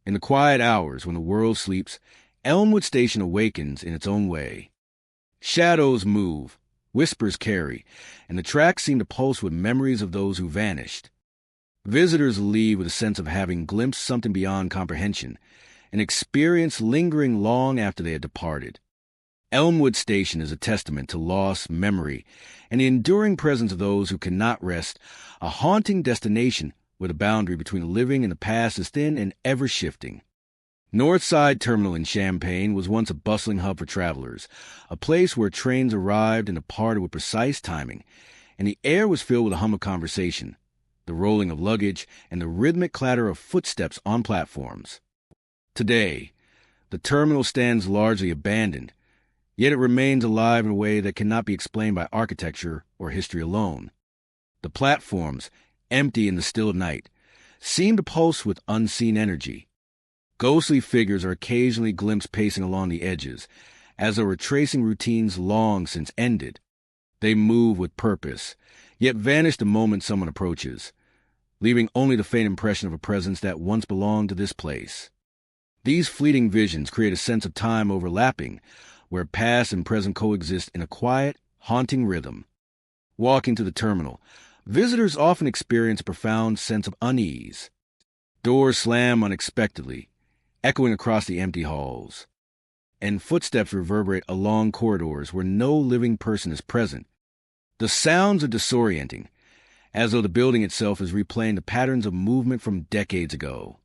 In the quiet hours when the world sleeps, Elmwood Station awakens in its own way. Shadows move, whispers carry, and the tracks seem to pulse with memories of those who vanished. Visitors leave with a sense of having glimpsed something beyond comprehension, an experience lingering long after they had departed. Elmwood Station is a testament to loss, memory, and the enduring presence of those who cannot rest, a haunting destination where the boundary between the living and the past is thin and ever-shifting. Northside Terminal in Champaign was once a bustling hub for travelers, a place where trains arrived and departed with precise timing, and the air was filled with a hum of conversation, the rolling of luggage, and the rhythmic clatter of footsteps on platforms. Today, the terminal stands largely abandoned, yet it remains alive in a way that cannot be explained by architecture or history alone. The platforms, empty in the still of night, seem to pulse with unseen energy. Ghostly figures are occasionally glimpsed pacing along the edges, as though retracing routines long since ended. They move with purpose, yet vanish the moment someone approaches, leaving only the faint impression of a presence that once belonged to this place. These fleeting visions create a sense of time overlapping, where past and present coexist in a quiet, haunting rhythm. Walking to the terminal, visitors often experience a profound sense of unease. Doors slam unexpectedly, echoing across the empty halls, and footsteps reverberate along corridors where no living person is present. The sounds are disorienting, as though the building itself is replaying the patterns of movement from decades ago.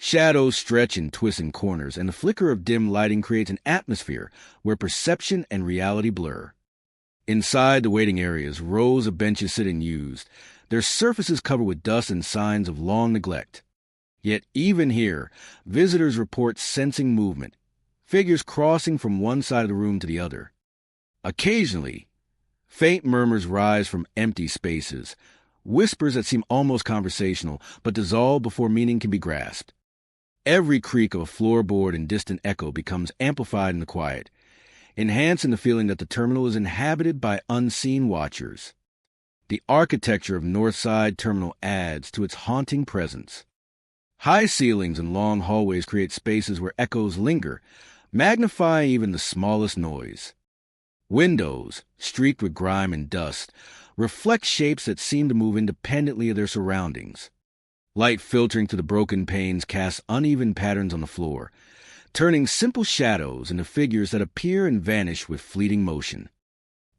Shadows stretch and twist in corners, and the flicker of dim lighting creates an atmosphere where perception and reality blur. Inside the waiting areas, rows of benches sit unused, their surfaces covered with dust and signs of long neglect. Yet even here, visitors report sensing movement, figures crossing from one side of the room to the other. Occasionally, faint murmurs rise from empty spaces, whispers that seem almost conversational, but dissolve before meaning can be grasped. Every creak of a floorboard and distant echo becomes amplified in the quiet, enhancing the feeling that the terminal is inhabited by unseen watchers. The architecture of Northside Terminal adds to its haunting presence. High ceilings and long hallways create spaces where echoes linger, magnifying even the smallest noise. Windows, streaked with grime and dust, reflect shapes that seem to move independently of their surroundings. Light filtering through the broken panes casts uneven patterns on the floor, turning simple shadows into figures that appear and vanish with fleeting motion.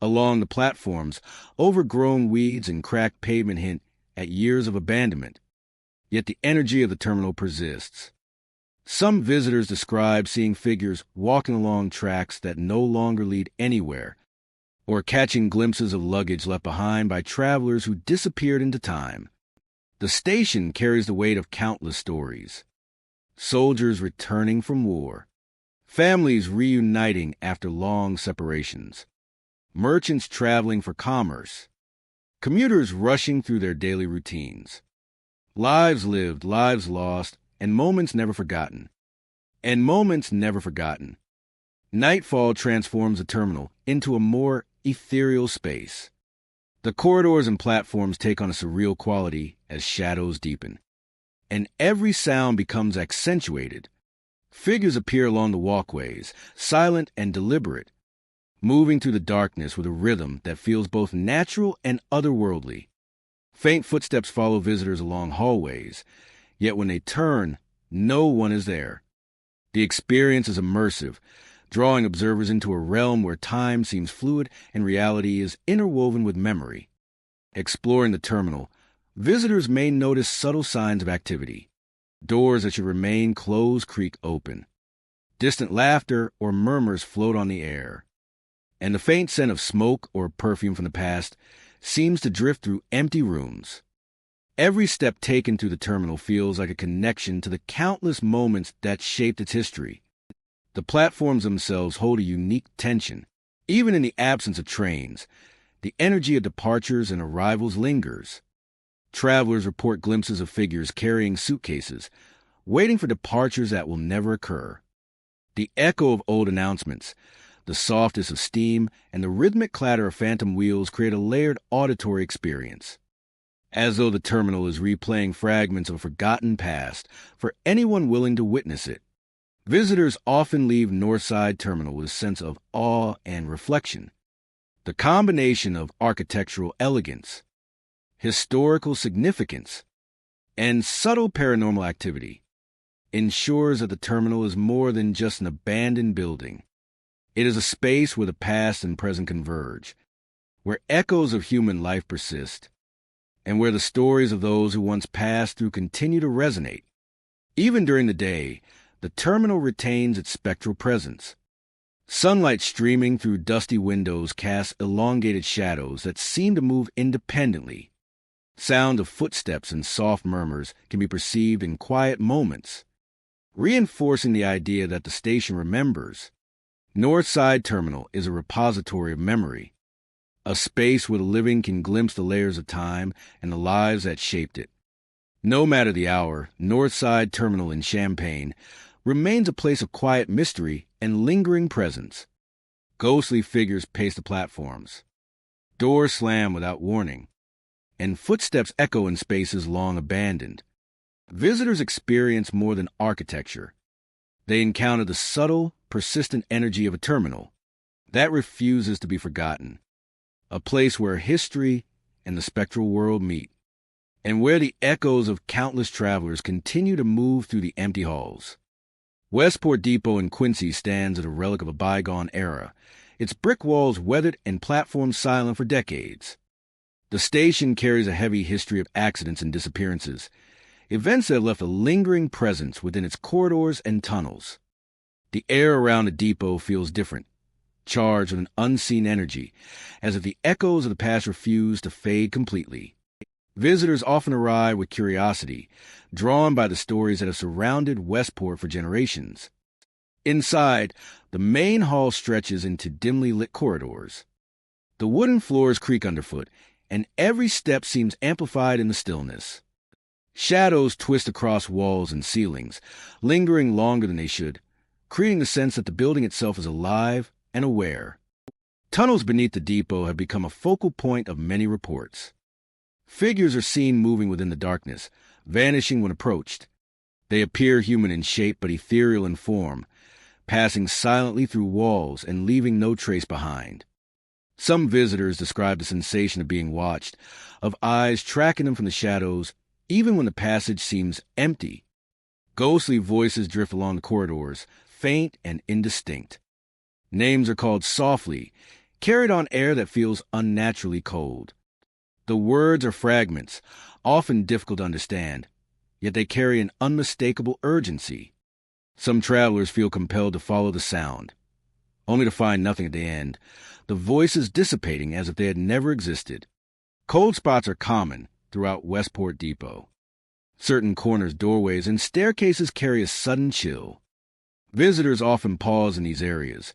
Along the platforms, overgrown weeds and cracked pavement hint at years of abandonment. Yet the energy of the terminal persists. Some visitors describe seeing figures walking along tracks that no longer lead anywhere, or catching glimpses of luggage left behind by travelers who disappeared into time. The station carries the weight of countless stories. Soldiers returning from war, families reuniting after long separations, merchants traveling for commerce, commuters rushing through their daily routines. Lives lived, lives lost, and moments never forgotten. Nightfall transforms the terminal into a more ethereal space. The corridors and platforms take on a surreal quality as shadows deepen, and every sound becomes accentuated. Figures appear along the walkways, silent and deliberate, moving through the darkness with a rhythm that feels both natural and otherworldly. Faint footsteps follow visitors along hallways, yet when they turn, no one is there. The experience is immersive, drawing observers into a realm where time seems fluid and reality is interwoven with memory. Exploring the terminal, visitors may notice subtle signs of activity. Doors that should remain closed creak open. Distant laughter or murmurs float on the air. And the faint scent of smoke or perfume from the past seems to drift through empty rooms. Every step taken through the terminal feels like a connection to the countless moments that shaped its history. The platforms themselves hold a unique tension. Even in the absence of trains, the energy of departures and arrivals lingers. Travelers report glimpses of figures carrying suitcases, waiting for departures that will never occur. The echo of old announcements, the softness of steam, and the rhythmic clatter of phantom wheels create a layered auditory experience. As though the terminal is replaying fragments of a forgotten past for anyone willing to witness it. Visitors often leave Northside Terminal with a sense of awe and reflection. The combination of architectural elegance, historical significance, and subtle paranormal activity ensures that the terminal is more than just an abandoned building. It is a space where the past and present converge, where echoes of human life persist, and where the stories of those who once passed through continue to resonate. Even during the day, the terminal retains its spectral presence. Sunlight streaming through dusty windows casts elongated shadows that seem to move independently. Sound of footsteps and soft murmurs can be perceived in quiet moments, reinforcing the idea that the station remembers. Northside Terminal is a repository of memory, a space where the living can glimpse the layers of time and the lives that shaped it. No matter the hour, Northside Terminal in Champaign remains a place of quiet mystery and lingering presence. Ghostly figures pace the platforms. Doors slam without warning, and footsteps echo in spaces long abandoned. Visitors experience more than architecture. They encounter the subtle, persistent energy of a terminal that refuses to be forgotten. A place where history and the spectral world meet, and where the echoes of countless travelers continue to move through the empty halls. Westport Depot in Quincy stands as a relic of a bygone era, its brick walls weathered and platforms silent for decades. The station carries a heavy history of accidents and disappearances, events that have left a lingering presence within its corridors and tunnels. The air around the depot feels different, charged with an unseen energy, as if the echoes of the past refuse to fade completely. Visitors often arrive with curiosity, drawn by the stories that have surrounded Westport for generations. Inside, the main hall stretches into dimly lit corridors. The wooden floors creak underfoot, and every step seems amplified in the stillness. Shadows twist across walls and ceilings, lingering longer than they should, creating the sense that the building itself is alive and aware. Tunnels beneath the depot have become a focal point of many reports. Figures are seen moving within the darkness, vanishing when approached. They appear human in shape but ethereal in form, passing silently through walls and leaving no trace behind. Some visitors describe the sensation of being watched, of eyes tracking them from the shadows, even when the passage seems empty. Ghostly voices drift along the corridors, faint and indistinct. Names are called softly, carried on air that feels unnaturally cold. The words are fragments, often difficult to understand, yet they carry an unmistakable urgency. Some travelers feel compelled to follow the sound, only to find nothing at the end, the voices dissipating as if they had never existed. Cold spots are common throughout Westport Depot. Certain corners, doorways, and staircases carry a sudden chill. Visitors often pause in these areas,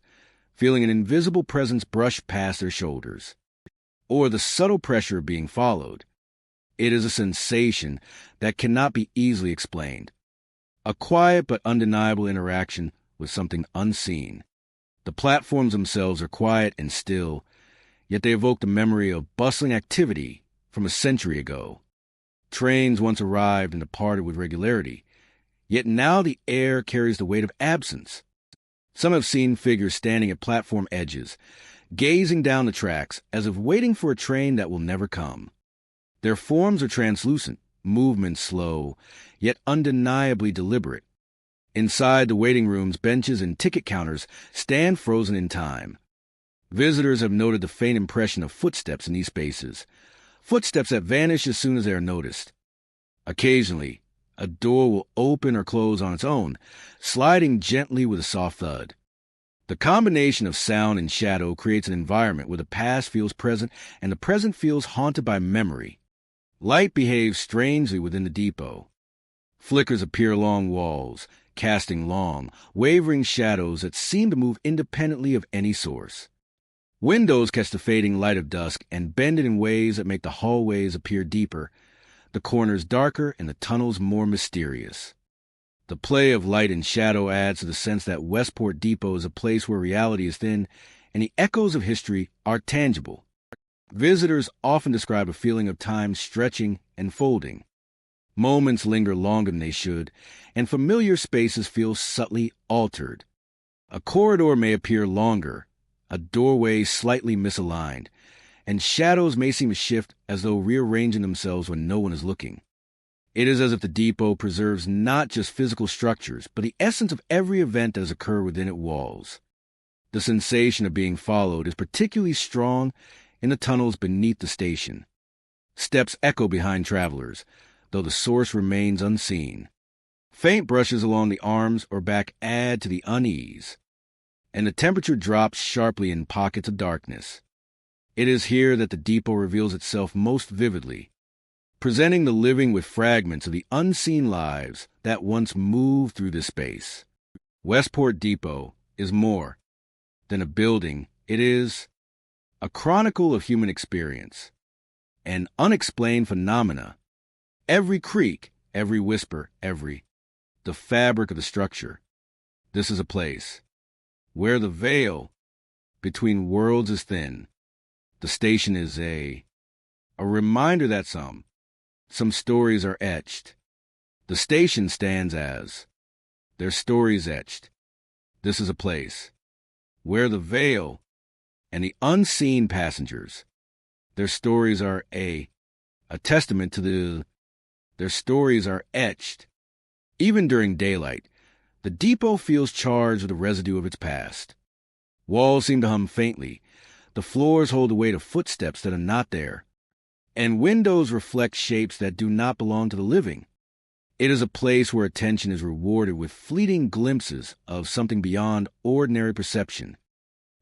feeling an invisible presence brush past their shoulders, or the subtle pressure of being followed. It is a sensation that cannot be easily explained, a quiet but undeniable interaction with something unseen. The platforms themselves are quiet and still, yet they evoke the memory of bustling activity from a century ago. Trains once arrived and departed with regularity, yet now the air carries the weight of absence. Some have seen figures standing at platform edges, gazing down the tracks as if waiting for a train that will never come. Their forms are translucent, movements slow, yet undeniably deliberate. Inside the waiting rooms, benches and ticket counters stand frozen in time. Visitors have noted the faint impression of footsteps in these spaces, footsteps that vanish as soon as they are noticed. Occasionally, a door will open or close on its own, sliding gently with a soft thud. The combination of sound and shadow creates an environment where the past feels present and the present feels haunted by memory. Light behaves strangely within the depot. Flickers appear along walls, casting long, wavering shadows that seem to move independently of any source. Windows catch the fading light of dusk and bend it in ways that make the hallways appear deeper, the corners darker, and the tunnels more mysterious. The play of light and shadow adds to the sense that Westport Depot is a place where reality is thin and the echoes of history are tangible. Visitors often describe a feeling of time stretching and folding. Moments linger longer than they should, and familiar spaces feel subtly altered. A corridor may appear longer, a doorway slightly misaligned, and shadows may seem to shift as though rearranging themselves when no one is looking. It is as if the depot preserves not just physical structures, but the essence of every event that has occurred within its walls. The sensation of being followed is particularly strong in the tunnels beneath the station. Steps echo behind travelers, though the source remains unseen. Faint brushes along the arms or back add to the unease, and the temperature drops sharply in pockets of darkness. It is here that the depot reveals itself most vividly, presenting the living with fragments of the unseen lives that once moved through this space. Westport Depot is more than a building. It is a chronicle of human experience, an unexplained phenomena. Every creak, every whisper, the fabric of the structure. This is a place where the veil between worlds is thin. The station is a reminder that some stories are etched. The station stands as their stories etched. This is a place where the veil and the unseen passengers Their stories are a testament to their stories are etched. Even during daylight, the depot feels charged with the residue of its past. Walls seem to hum faintly. The floors hold the weight of footsteps that are not there. And windows reflect shapes that do not belong to the living. It is a place where attention is rewarded with fleeting glimpses of something beyond ordinary perception.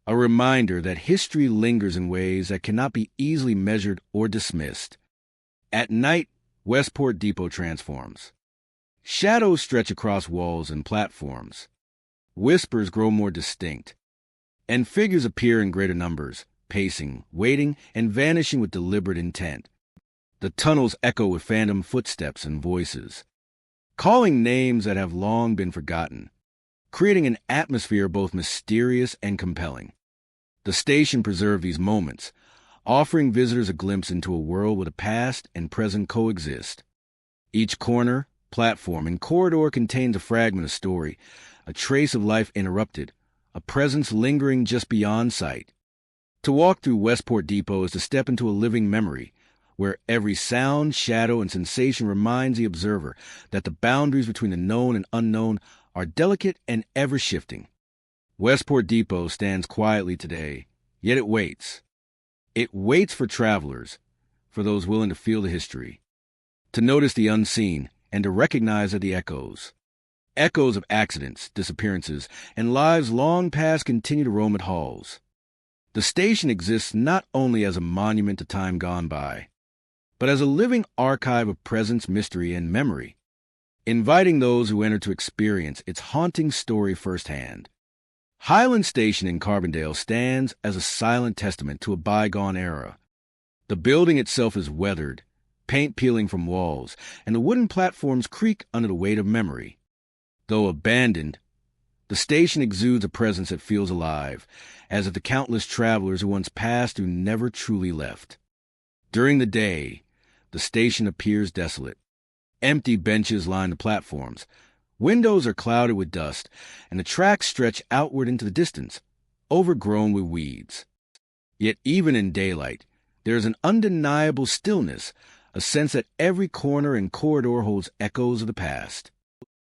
A reminder that history lingers in ways that cannot be easily measured or dismissed. At night, Westport Depot transforms. Shadows stretch across walls and platforms. Whispers grow more distinct. And figures appear in greater numbers, pacing, waiting, and vanishing with deliberate intent. The tunnels echo with phantom footsteps and voices, calling names that have long been forgotten, creating an atmosphere both mysterious and compelling. The station preserved these moments, offering visitors a glimpse into a world where the past and present coexist. Each corner, platform, and corridor contains a fragment of story, a trace of life interrupted, a presence lingering just beyond sight. To walk through Westport Depot is to step into a living memory, where every sound, shadow, and sensation reminds the observer that the boundaries between the known and unknown are delicate and ever-shifting. Westport Depot stands quietly today, yet it waits. It waits for travelers, for those willing to feel the history, to notice the unseen, and to recognize the echoes. Echoes of accidents, disappearances, and lives long past continue to roam its halls. The station exists not only as a monument to time gone by, but as a living archive of presence, mystery, and memory, inviting those who enter to experience its haunting story firsthand. Highland Station in Carbondale stands as a silent testament to a bygone era. The building itself is weathered, paint peeling from walls, and the wooden platforms creak under the weight of memory. Though abandoned, the station exudes a presence that feels alive, as if the countless travelers who once passed through never truly left. During the day, the station appears desolate. Empty benches line the platforms. Windows are clouded with dust, and the tracks stretch outward into the distance, overgrown with weeds. Yet even in daylight, there is an undeniable stillness, a sense that every corner and corridor holds echoes of the past.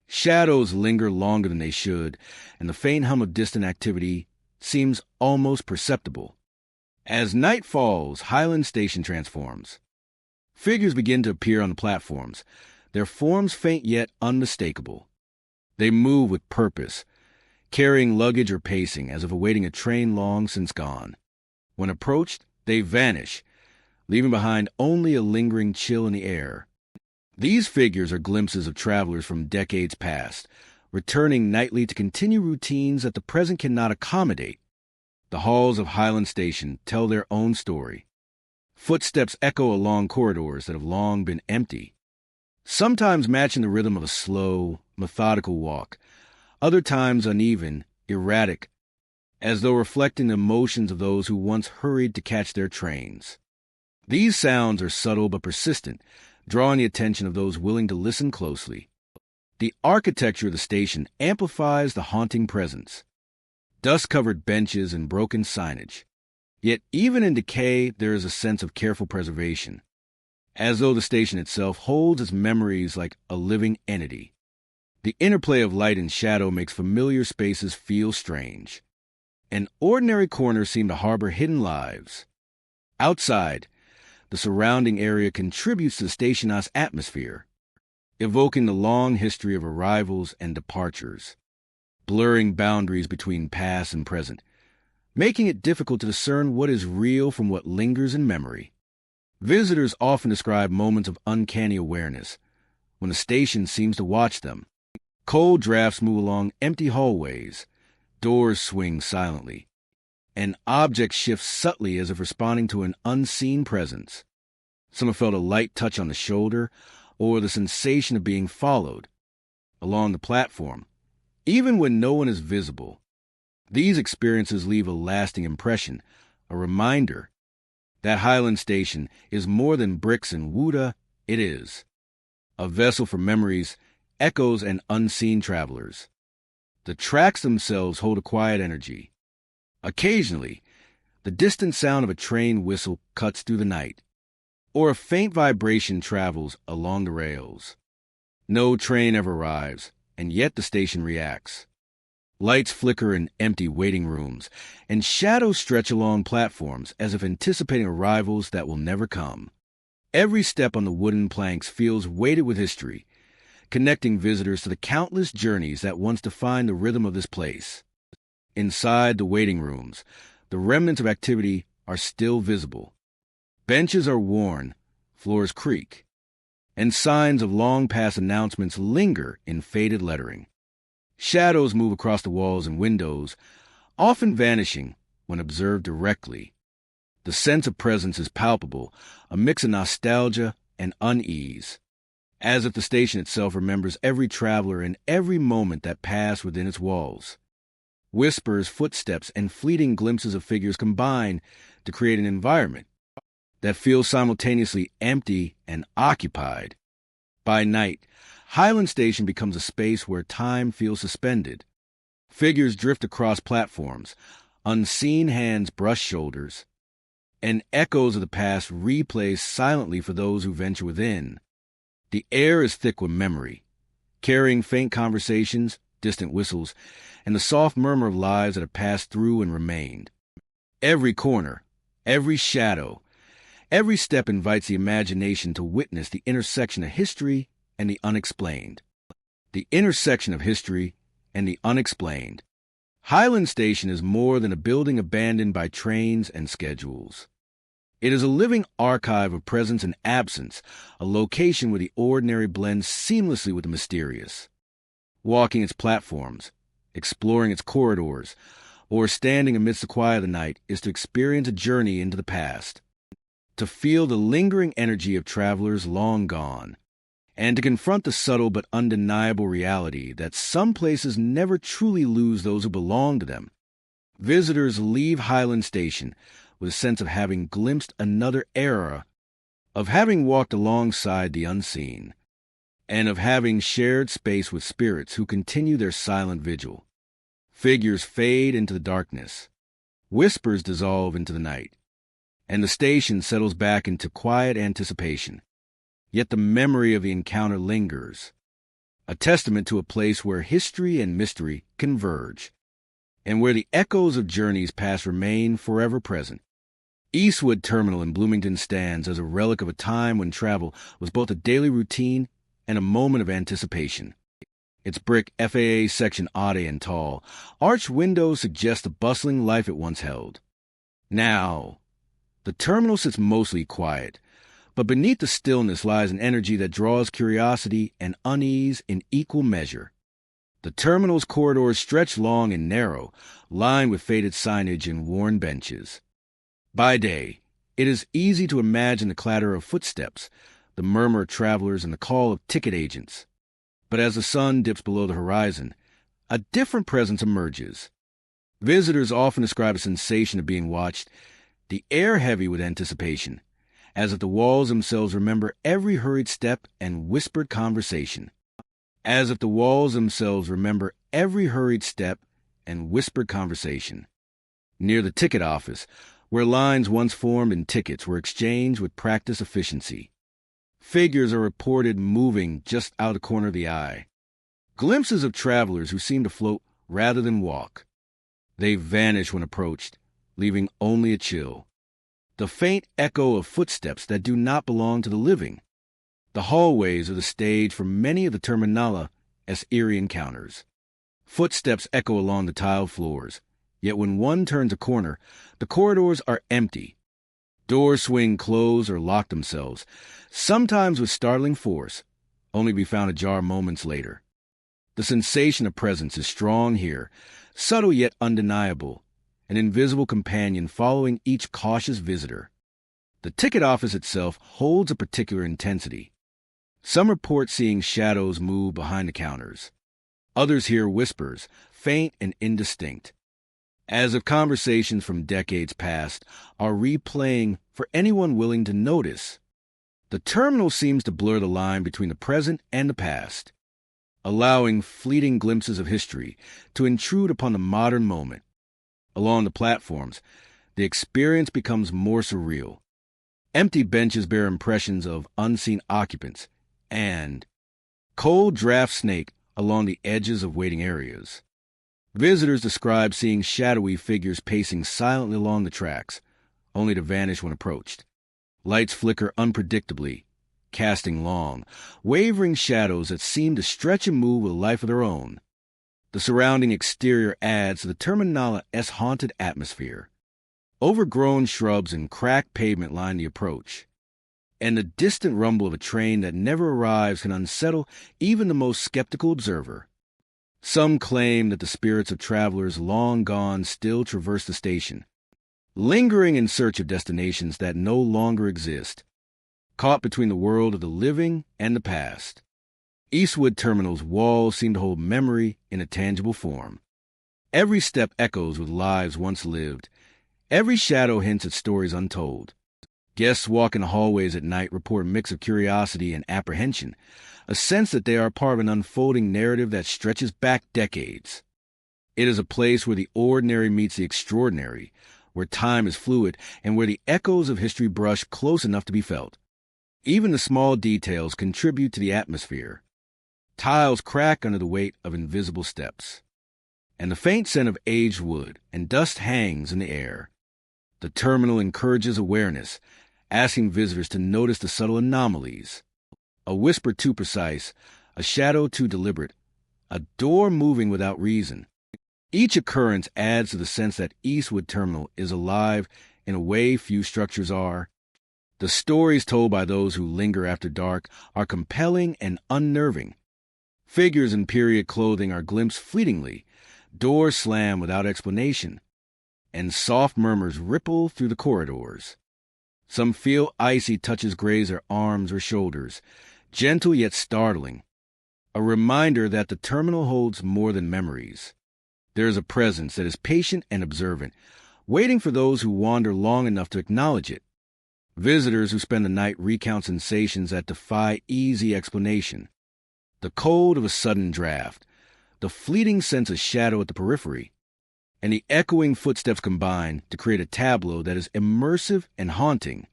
Shadows linger longer than they should, and the faint hum of distant activity seems almost perceptible. As night falls, Highland Station transforms. Figures begin to appear on the platforms, their forms faint yet unmistakable. They move with purpose, carrying luggage or pacing as if awaiting a train long since gone. When approached, they vanish, leaving behind only a lingering chill in the air. These figures are glimpses of travelers from decades past, returning nightly to continue routines that the present cannot accommodate. The halls of Highland Station tell their own story. Footsteps echo along corridors that have long been empty, sometimes matching the rhythm of a slow, methodical walk, other times uneven, erratic, as though reflecting the emotions of those who once hurried to catch their trains. These sounds are subtle but persistent, drawing the attention of those willing to listen closely. The architecture of the station amplifies the haunting presence. Dust-covered benches and broken signage. Yet even in decay, there is a sense of careful preservation, as though the station itself holds its memories like a living entity. The interplay of light and shadow makes familiar spaces feel strange. And ordinary corners seem to harbor hidden lives. Outside, the surrounding area contributes to the station's atmosphere, evoking the long history of arrivals and departures, blurring boundaries between past and present, making it difficult to discern what is real from what lingers in memory. Visitors often describe moments of uncanny awareness, when the station seems to watch them. Cold drafts move along empty hallways, doors swing silently, and objects shift subtly as if responding to an unseen presence. Some have felt a light touch on the shoulder, or the sensation of being followed along the platform, even when no one is visible. These experiences leave a lasting impression, a reminder that Highland Station is more than bricks and Wuda. It is a vessel for memories, echoes, and unseen travelers. The tracks themselves hold a quiet energy. Occasionally, The distant sound of a train whistle cuts through the night, or a faint vibration travels along the rails. No train ever arrives, and yet the station reacts. Lights flicker in empty waiting rooms, and shadows stretch along platforms as if anticipating arrivals that will never come. Every step on the wooden planks feels weighted with history, connecting visitors to the countless journeys that once defined the rhythm of this place. Inside the waiting rooms, the remnants of activity are still visible. Benches are worn, floors creak, and signs of long-past announcements linger in faded lettering. Shadows move across the walls and windows, often vanishing when observed directly. The sense of presence is palpable, a mix of nostalgia and unease, as if the station itself remembers every traveler and every moment that passed within its walls. Whispers, footsteps, and fleeting glimpses of figures combine to create an environment that feels simultaneously empty and occupied. By night, Highland Station becomes a space where time feels suspended. Figures drift across platforms, unseen hands brush shoulders, and echoes of the past replay silently for those who venture within. The air is thick with memory, carrying faint conversations, distant whistles, and the soft murmur of lives that have passed through and remained. Every corner, every shadow, every step invites the imagination to witness the intersection of history and the unexplained. The intersection of history and the unexplained. Highland Station is more than a building abandoned by trains and schedules. It is a living archive of presence and absence, a location where the ordinary blends seamlessly with the mysterious. Walking its platforms, exploring its corridors, or standing amidst the quiet of the night is to experience a journey into the past, to feel the lingering energy of travelers long gone, and to confront the subtle but undeniable reality that some places never truly lose those who belong to them. Visitors leave Highland Station with a sense of having glimpsed another era, of having walked alongside the unseen, and of having shared space with spirits who continue their silent vigil. Figures fade into the darkness, whispers dissolve into the night, and the station settles back into quiet anticipation. Yet the memory of the encounter lingers, a testament to a place where history and mystery converge, and where the echoes of journeys past remain forever present. Eastwood Terminal in Bloomington stands as a relic of a time when travel was both a daily routine and a moment of anticipation. Its brick FAA section odd and tall, arched windows suggest the bustling life it once held. Now, the terminal sits mostly quiet, but beneath the stillness lies an energy that draws curiosity and unease in equal measure. The terminal's corridors stretch long and narrow, lined with faded signage and worn benches. By day, it is easy to imagine the clatter of footsteps, the murmur of travelers, and the call of ticket agents. But as the sun dips below the horizon, a different presence emerges. Visitors often describe a sensation of being watched, the air heavy with anticipation, as if the walls themselves remember every hurried step and whispered conversation. As if the walls themselves remember every hurried step and whispered conversation. Near the ticket office, where lines once formed and tickets were exchanged with practiced efficiency, figures are reported moving just out the corner of the eye. Glimpses of travelers who seem to float rather than walk. They vanish when approached, leaving only a chill. The faint echo of footsteps that do not belong to the living. The hallways are the stage for many of the terminala as eerie encounters. Footsteps echo along the tiled floors, yet when one turns a corner, the corridors are empty. Doors swing closed or lock themselves, sometimes with startling force, only to be found ajar moments later. The sensation of presence is strong here, subtle yet undeniable, an invisible companion following each cautious visitor. The ticket office itself holds a particular intensity. Some report seeing shadows move behind the counters. Others hear whispers, faint and indistinct, as if conversations from decades past are replaying for anyone willing to notice. The terminal seems to blur the line between the present and the past, allowing fleeting glimpses of history to intrude upon the modern moment. Along the platforms, the experience becomes more surreal. Empty benches bear impressions of unseen occupants and cold draft snake along the edges of waiting areas. Visitors describe seeing shadowy figures pacing silently along the tracks, only to vanish when approached. Lights flicker unpredictably, casting long, wavering shadows that seem to stretch and move with a life of their own. The surrounding exterior adds to the Terminal's haunted atmosphere. Overgrown shrubs and cracked pavement line the approach, and the distant rumble of a train that never arrives can unsettle even the most skeptical observer. Some claim that the spirits of travelers long gone still traverse the station, lingering in search of destinations that no longer exist, caught between the world of the living and the past. Eastwood Terminal's walls seem to hold memory in a tangible form. Every step echoes with lives once lived. Every shadow hints at stories untold. Guests walking the hallways at night report a mix of curiosity and apprehension, a sense that they are part of an unfolding narrative that stretches back decades. It is a place where the ordinary meets the extraordinary, where time is fluid, and where the echoes of history brush close enough to be felt. Even the small details contribute to the atmosphere. Tiles crack under the weight of invisible steps, and the faint scent of aged wood and dust hangs in the air. The terminal encourages awareness, asking visitors to notice the subtle anomalies. A whisper too precise, a shadow too deliberate, a door moving without reason. Each occurrence adds to the sense that Eastwood Terminal is alive in a way few structures are. The stories told by those who linger after dark are compelling and unnerving. Figures in period clothing are glimpsed fleetingly, doors slam without explanation, and soft murmurs ripple through the corridors. Some feel icy touches graze their arms or shoulders, gentle yet startling, a reminder that the terminal holds more than memories. There is a presence that is patient and observant, waiting for those who wander long enough to acknowledge it. Visitors who spend the night recount sensations that defy easy explanation. The cold of a sudden draft, the fleeting sense of shadow at the periphery, and the echoing footsteps combine to create a tableau that is immersive and haunting.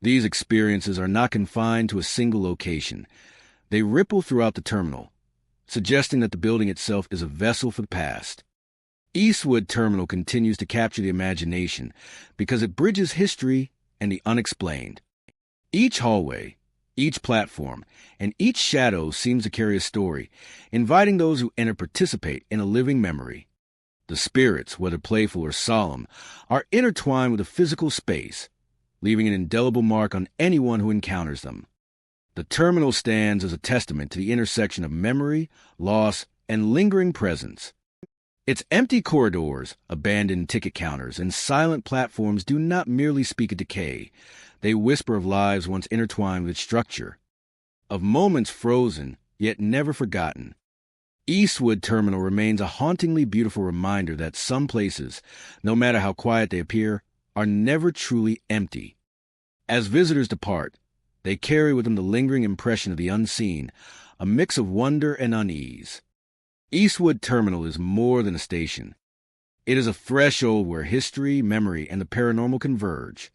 These experiences are not confined to a single location. They ripple throughout the terminal, suggesting that the building itself is a vessel for the past. Eastwood Terminal continues to capture the imagination because it bridges history and the unexplained. Each hallway, each platform, and each shadow seems to carry a story, inviting those who enter to participate in a living memory. The spirits, whether playful or solemn, are intertwined with the physical space, leaving an indelible mark on anyone who encounters them. The terminal stands as a testament to the intersection of memory, loss, and lingering presence. Its empty corridors, abandoned ticket counters, and silent platforms do not merely speak of decay. They whisper of lives once intertwined with its structure, of moments frozen, yet never forgotten. Eastwood Terminal remains a hauntingly beautiful reminder that some places, no matter how quiet they appear, are never truly empty. As visitors depart, they carry with them the lingering impression of the unseen, a mix of wonder and unease. Eastwood Terminal is more than a station. It is a threshold where history, memory, and the paranormal converge,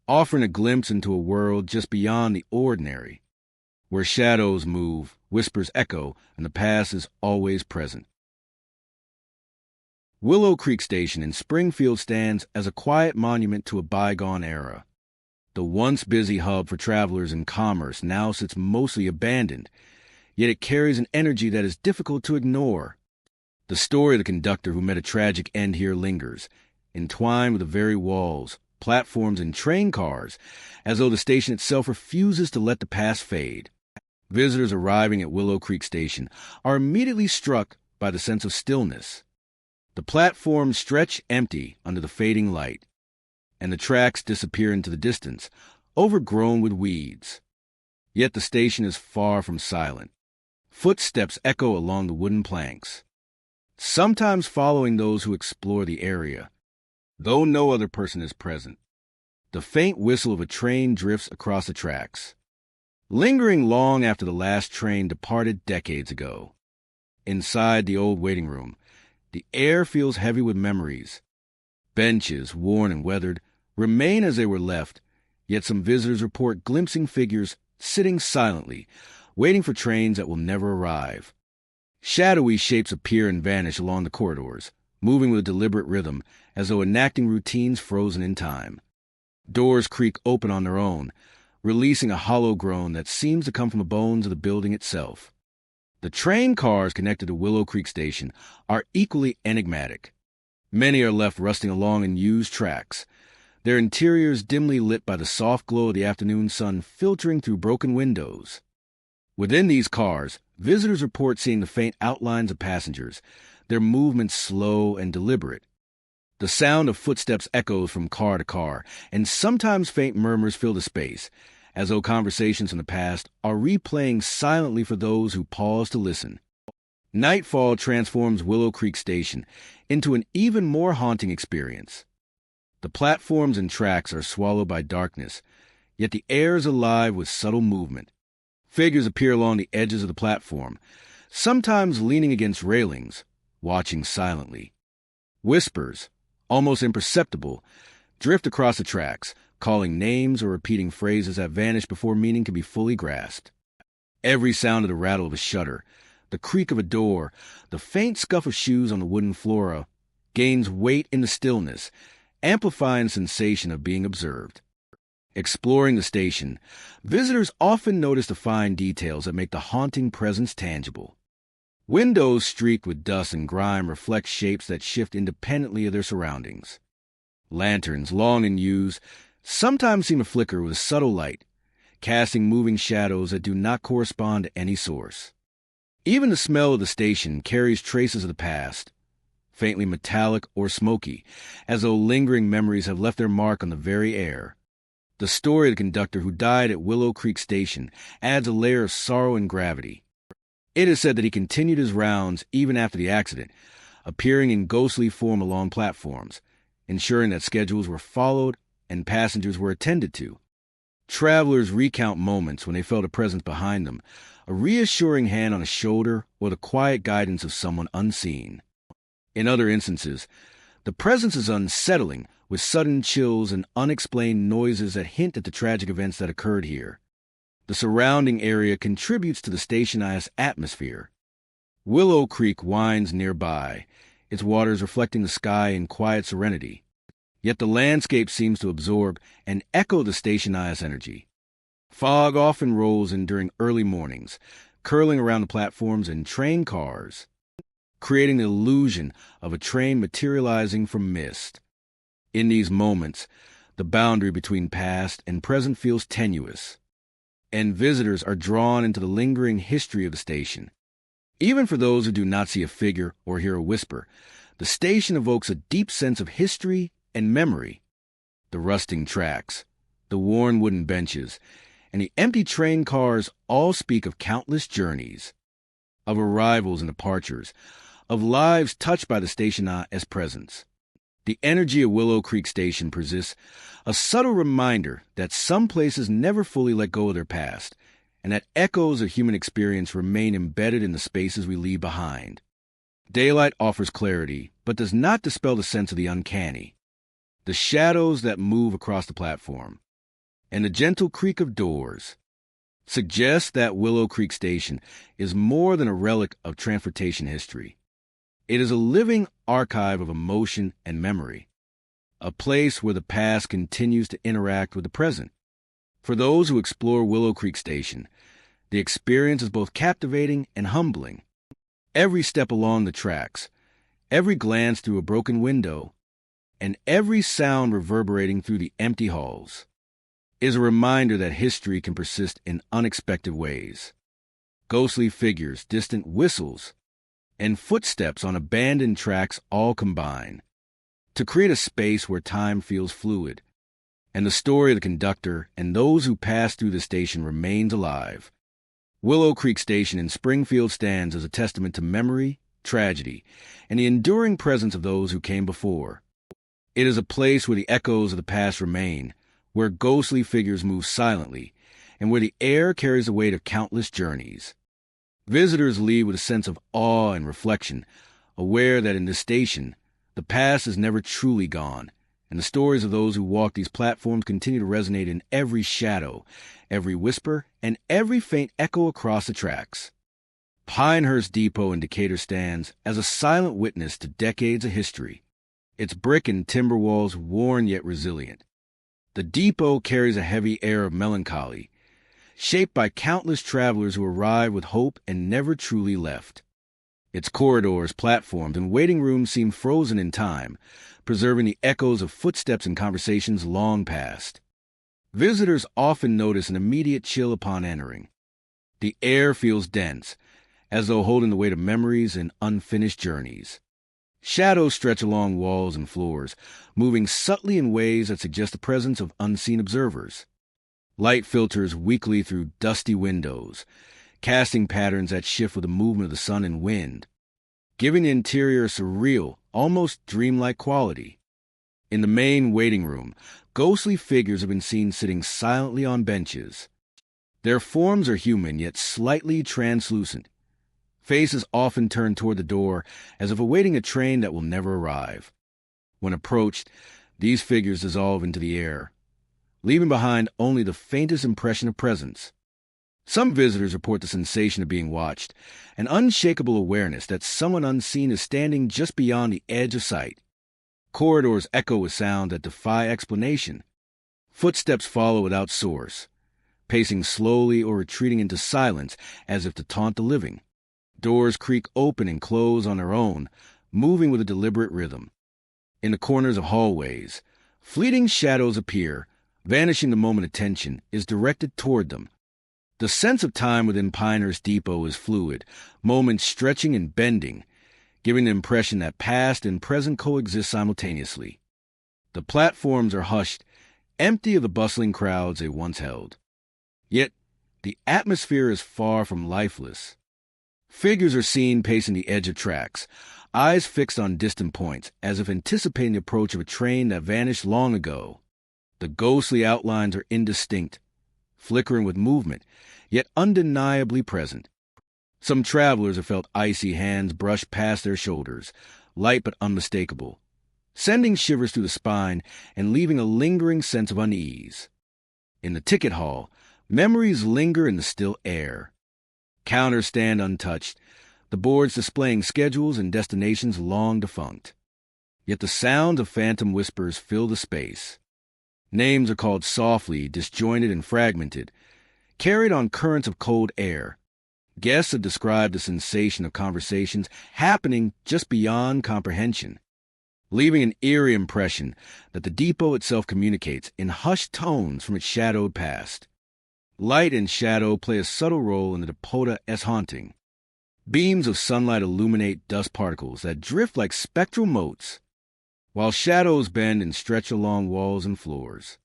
offering a glimpse into a world just beyond the ordinary, where shadows move, whispers echo, and the past is always present. Willow Creek Station in Springfield stands as a quiet monument to a bygone era. The once busy hub for travelers and commerce now sits mostly abandoned, yet it carries an energy that is difficult to ignore. The story of the conductor who met a tragic end here lingers, entwined with the very walls, platforms, and train cars, as though the station itself refuses to let the past fade. Visitors arriving at Willow Creek Station are immediately struck by the sense of stillness. The platforms stretch empty under the fading light, and the tracks disappear into the distance, overgrown with weeds. Yet the station is far from silent. Footsteps echo along the wooden planks, sometimes following those who explore the area. Though no other person is present, the faint whistle of a train drifts across the tracks, lingering long after the last train departed decades ago. Inside the old waiting room, the air feels heavy with memories. Benches, worn and weathered, remain as they were left, yet some visitors report glimpsing figures sitting silently, waiting for trains that will never arrive. Shadowy shapes appear and vanish along the corridors, moving with a deliberate rhythm, as though enacting routines frozen in time. Doors creak open on their own, releasing a hollow groan that seems to come from the bones of the building itself. The train cars connected to Willow Creek Station are equally enigmatic. Many are left rusting along unused tracks, their interiors dimly lit by the soft glow of the afternoon sun filtering through broken windows. Within these cars, visitors report seeing the faint outlines of passengers, their movements slow and deliberate. The sound of footsteps echoes from car to car, and sometimes faint murmurs fill the space, as though conversations from the past are replaying silently for those who pause to listen. Nightfall transforms Willow Creek Station into an even more haunting experience. The platforms and tracks are swallowed by darkness, yet the air is alive with subtle movement. Figures appear along the edges of the platform, sometimes leaning against railings, watching silently. Whispers, almost imperceptible, drift across the tracks, calling names or repeating phrases that vanish before meaning can be fully grasped. Every sound of the rattle of a shutter, the creak of a door, the faint scuff of shoes on the wooden floor gains weight in the stillness, amplifying the sensation of being observed. Exploring the station, visitors often notice the fine details that make the haunting presence tangible. Windows streaked with dust and grime reflect shapes that shift independently of their surroundings. Lanterns, long in use, sometimes seem to flicker with a subtle light, casting moving shadows that do not correspond to any source. Even the smell of the station carries traces of the past, faintly metallic or smoky, as though lingering memories have left their mark on the very air. The story of the conductor who died at Willow Creek Station adds a layer of sorrow and gravity. It is said that he continued his rounds even after the accident, appearing in ghostly form along platforms, ensuring that schedules were followed and passengers were attended to. Travelers recount moments when they felt a presence behind them, a reassuring hand on a shoulder, or the quiet guidance of someone unseen. In other instances, the presence is unsettling, with sudden chills and unexplained noises that hint at the tragic events that occurred here. The surrounding area contributes to the station's atmosphere. Willow Creek winds nearby, its waters reflecting the sky in quiet serenity. Yet the landscape seems to absorb and echo the station's energy. Fog often rolls in during early mornings, curling around the platforms and train cars, creating the illusion of a train materializing from mist. In these moments, the boundary between past and present feels tenuous, and visitors are drawn into the lingering history of the station. Even for those who do not see a figure or hear a whisper, the station evokes a deep sense of history and memory. The rusting tracks, the worn wooden benches, and the empty train cars all speak of countless journeys, of arrivals and departures, of lives touched by the station's presence. The energy of Willow Creek Station persists, a subtle reminder that some places never fully let go of their past, and that echoes of human experience remain embedded in the spaces we leave behind. Daylight offers clarity, but does not dispel the sense of the uncanny. The shadows that move across the platform, and the gentle creak of doors, suggest that Willow Creek Station is more than a relic of transportation history. It is a living archive of emotion and memory, a place where the past continues to interact with the present. For those who explore Willow Creek Station, the experience is both captivating and humbling. Every step along the tracks, every glance through a broken window, and every sound reverberating through the empty halls is a reminder that history can persist in unexpected ways. Ghostly figures, distant whistles, and footsteps on abandoned tracks all combine to create a space where time feels fluid, and the story of the conductor and those who pass through the station remains alive. Willow Creek Station in Springfield stands as a testament to memory, tragedy, and the enduring presence of those who came before. It is a place where the echoes of the past remain, where ghostly figures move silently, and where the air carries the weight of countless journeys. Visitors leave with a sense of awe and reflection, aware that in this station, The past is never truly gone, and the stories of those who walk these platforms continue to resonate in every shadow, every whisper, and every faint echo across the tracks. Pinehurst Depot in Decatur stands as a silent witness to decades of history, its brick and timber walls worn yet resilient. The depot carries a heavy air of melancholy, shaped by countless travelers who arrived with hope and never truly left. Its corridors, platforms, and waiting rooms seem frozen in time, preserving the echoes of footsteps and conversations long past. Visitors often notice an immediate chill upon entering. The air feels dense, as though holding the weight of memories and unfinished journeys. Shadows stretch along walls and floors, moving subtly in ways that suggest the presence of unseen observers. Light filters weakly through dusty windows, casting patterns that shift with the movement of the sun and wind, giving the interior a surreal, almost dreamlike quality. In the main waiting room, ghostly figures have been seen sitting silently on benches. Their forms are human, yet slightly translucent. Faces often turned toward the door, as if awaiting a train that will never arrive. When approached, these figures dissolve into the air, leaving behind only the faintest impression of presence. Some visitors report the sensation of being watched, an unshakable awareness that someone unseen is standing just beyond the edge of sight. Corridors echo with sounds that defy explanation. Footsteps follow without source, pacing slowly or retreating into silence as if to taunt the living. Doors creak open and close on their own, moving with a deliberate rhythm. In the corners of hallways, fleeting shadows appear, vanishing the moment attention is directed toward them. The sense of time within Pinehurst Depot is fluid, moments stretching and bending, giving the impression that past and present coexist simultaneously. The platforms are hushed, empty of the bustling crowds they once held. Yet, the atmosphere is far from lifeless. Figures are seen pacing the edge of tracks, eyes fixed on distant points, as if anticipating the approach of a train that vanished long ago. The ghostly outlines are indistinct, flickering with movement, yet undeniably present. Some travelers have felt icy hands brush past their shoulders, light but unmistakable, sending shivers through the spine and leaving a lingering sense of unease. In the ticket hall, memories linger in the still air. Counters stand untouched, the boards displaying schedules and destinations long defunct. Yet the sounds of phantom whispers fill the space. Names are called softly, disjointed and fragmented, carried on currents of cold air. Guests have described the sensation of conversations happening just beyond comprehension, leaving an eerie impression that the depot itself communicates in hushed tones from its shadowed past. Light and shadow play a subtle role in the depot's haunting. Beams of sunlight illuminate dust particles that drift like spectral motes, while shadows bend and stretch along walls and floors.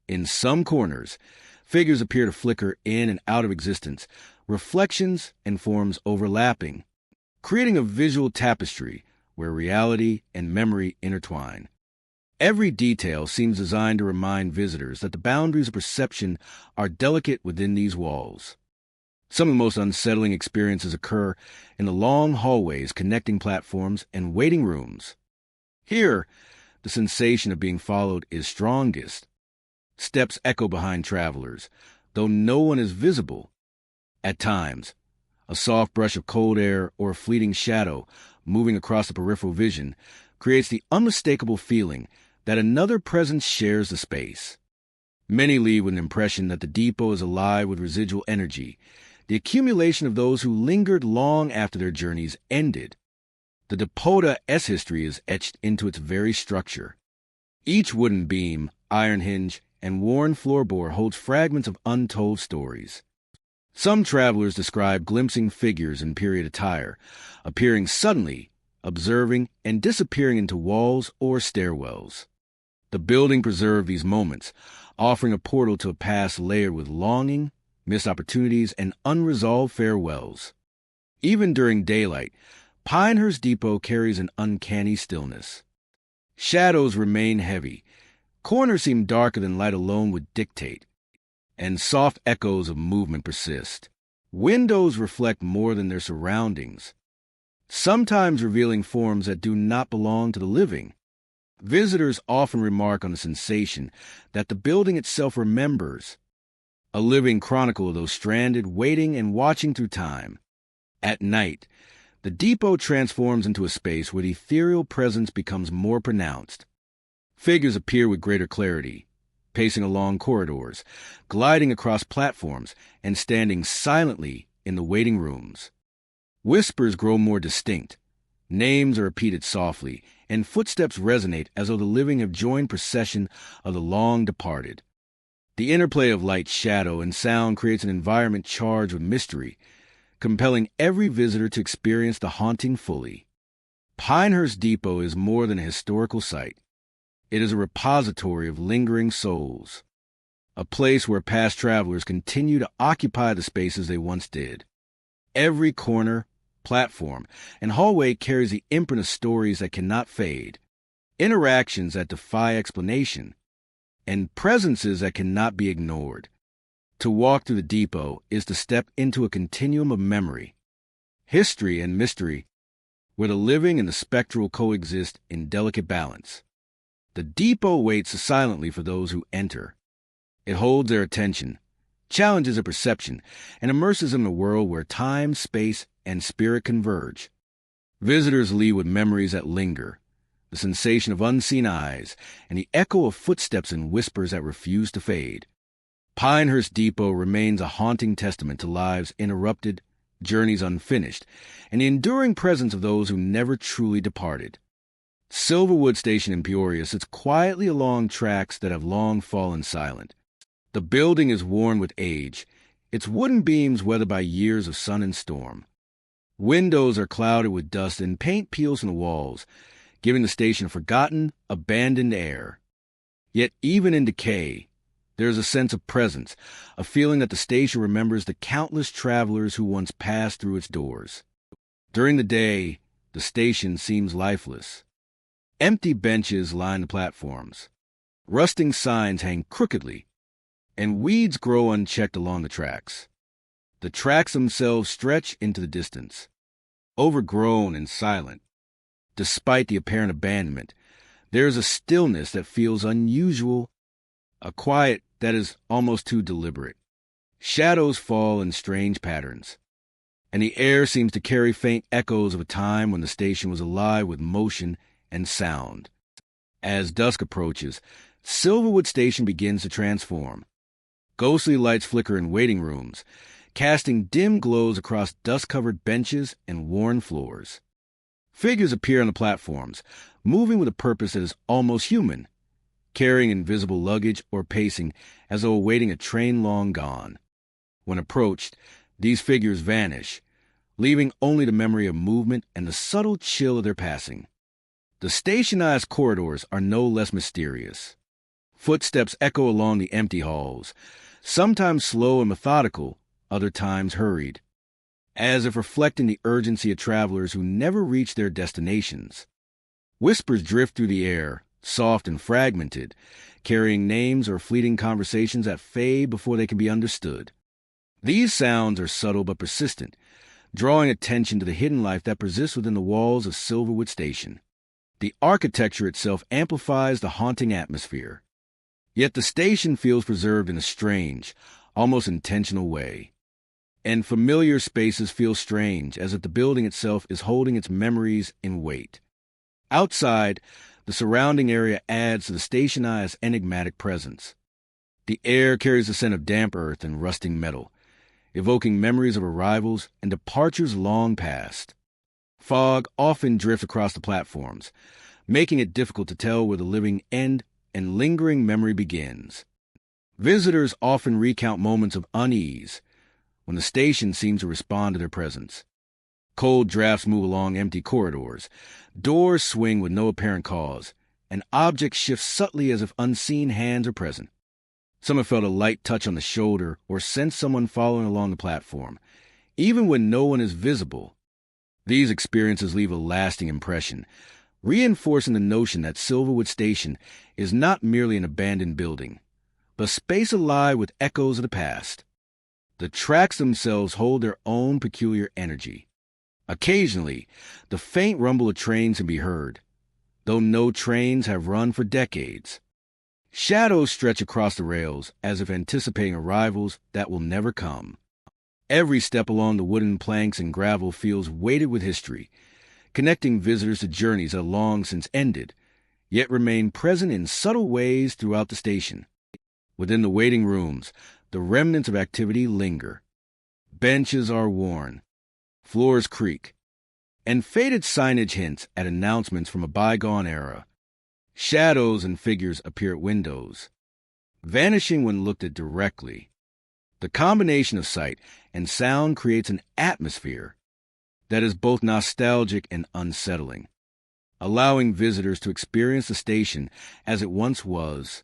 In some corners, figures appear to flicker in and out of existence, reflections and forms overlapping, creating a visual tapestry where reality and memory intertwine. Every detail seems designed to remind visitors that the boundaries of perception are delicate within these walls. Some of the most unsettling experiences occur in the long hallways connecting platforms and waiting rooms. Here, the sensation of being followed is strongest. Steps echo behind travelers, though no one is visible. At times, a soft brush of cold air or a fleeting shadow moving across the peripheral vision creates the unmistakable feeling that another presence shares the space. Many leave with an impression that the depot is alive with residual energy, the accumulation of those who lingered long after their journeys ended. The depot's history is etched into its very structure. Each wooden beam, iron hinge, and worn floorboard holds fragments of untold stories. Some travelers describe glimpsing figures in period attire, appearing suddenly, observing, and disappearing into walls or stairwells. The building preserved these moments, offering a portal to a past layered with longing, missed opportunities, and unresolved farewells. Even during daylight, Pinehurst Depot carries an uncanny stillness. Shadows remain heavy, corners seem darker than light alone would dictate, and soft echoes of movement persist. Windows reflect more than their surroundings. sometimes revealing forms that do not belong to the living. Visitors often remark on the sensation that the building itself remembers, a living chronicle of those stranded, waiting and watching through time. At night, the depot transforms into a space where the ethereal presence becomes more pronounced. Figures appear with greater clarity, pacing along corridors, gliding across platforms, and standing silently in the waiting rooms. Whispers grow more distinct. Names are repeated softly, and footsteps resonate as though the living have joined procession of the long departed. The interplay of light, shadow, and sound creates an environment charged with mystery, compelling every visitor to experience the haunting fully. Pinehurst Depot is more than a historical site. It is a repository of lingering souls, a place where past travelers continue to occupy the spaces they once did. Every corner, platform, and hallway carries the imprint of stories that cannot fade, interactions that defy explanation, and presences that cannot be ignored. To walk through the depot is to step into a continuum of memory, history, and mystery, where the living and the spectral coexist in delicate balance. The depot waits silently for those who enter. It holds their attention, challenges their perception, and immerses them in a world where time, space, and spirit converge. Visitors leave with memories that linger, the sensation of unseen eyes, and the echo of footsteps and whispers that refuse to fade. Pinehurst Depot remains a haunting testament to lives interrupted, journeys unfinished, and the enduring presence of those who never truly departed. Silverwood Station in Peoria sits quietly along tracks that have long fallen silent. The building is worn with age, its wooden beams weathered by years of sun and storm. Windows are clouded with dust and paint peels from the walls, giving the station a forgotten, abandoned air. Yet even in decay, there is a sense of presence, a feeling that the station remembers the countless travelers who once passed through its doors. During the day, the station seems lifeless. Empty benches line the platforms. Rusting signs hang crookedly, and weeds grow unchecked along the tracks. The tracks themselves stretch into the distance, overgrown and silent. Despite the apparent abandonment, there is a stillness that feels unusual, a quiet that is almost too deliberate. Shadows fall in strange patterns, and the air seems to carry faint echoes of a time when the station was alive with motion and sound. As dusk approaches, Silverwood Station begins to transform. Ghostly lights flicker in waiting rooms, casting dim glows across dust-covered benches and worn floors. Figures appear on the platforms, moving with a purpose that is almost human, carrying invisible luggage or pacing as though awaiting a train long gone. When approached, these figures vanish, leaving only the memory of movement and the subtle chill of their passing. The stationized corridors are no less mysterious. Footsteps echo along the empty halls, sometimes slow and methodical, other times hurried, as if reflecting the urgency of travelers who never reach their destinations. Whispers drift through the air, soft and fragmented, carrying names or fleeting conversations that fade before they can be understood. These sounds are subtle but persistent, drawing attention to the hidden life that persists within the walls of Silverwood Station. The architecture itself amplifies the haunting atmosphere. Yet the station feels preserved in a strange, almost intentional way. And familiar spaces feel strange, as if the building itself is holding its memories in wait. Outside, the surrounding area adds to the stationized enigmatic presence. The air carries the scent of damp earth and rusting metal, evoking memories of arrivals and departures long past. Fog often drifts across the platforms, making it difficult to tell where the living end and lingering memory begins. Visitors often recount moments of unease when the station seems to respond to their presence. Cold drafts move along empty corridors, doors swing with no apparent cause, and objects shift subtly as if unseen hands are present. Some have felt a light touch on the shoulder or sensed someone following along the platform, even when no one is visible. These experiences leave a lasting impression, reinforcing the notion that Silverwood Station is not merely an abandoned building, but a space alive with echoes of the past. The tracks themselves hold their own peculiar energy, Occasionally, the faint rumble of trains can be heard, though no trains have run for decades. Shadows stretch across the rails as if anticipating arrivals that will never come. Every step along the wooden planks and gravel feels weighted with history, connecting visitors to journeys that have long since ended, yet remain present in subtle ways throughout the station. Within the waiting rooms, the remnants of activity linger. Benches are worn, floors creak, and faded signage hints at announcements from a bygone era. Shadows and figures appear at windows, vanishing when looked at directly. The combination of sight and sound creates an atmosphere that is both nostalgic and unsettling, allowing visitors to experience the station as it once was,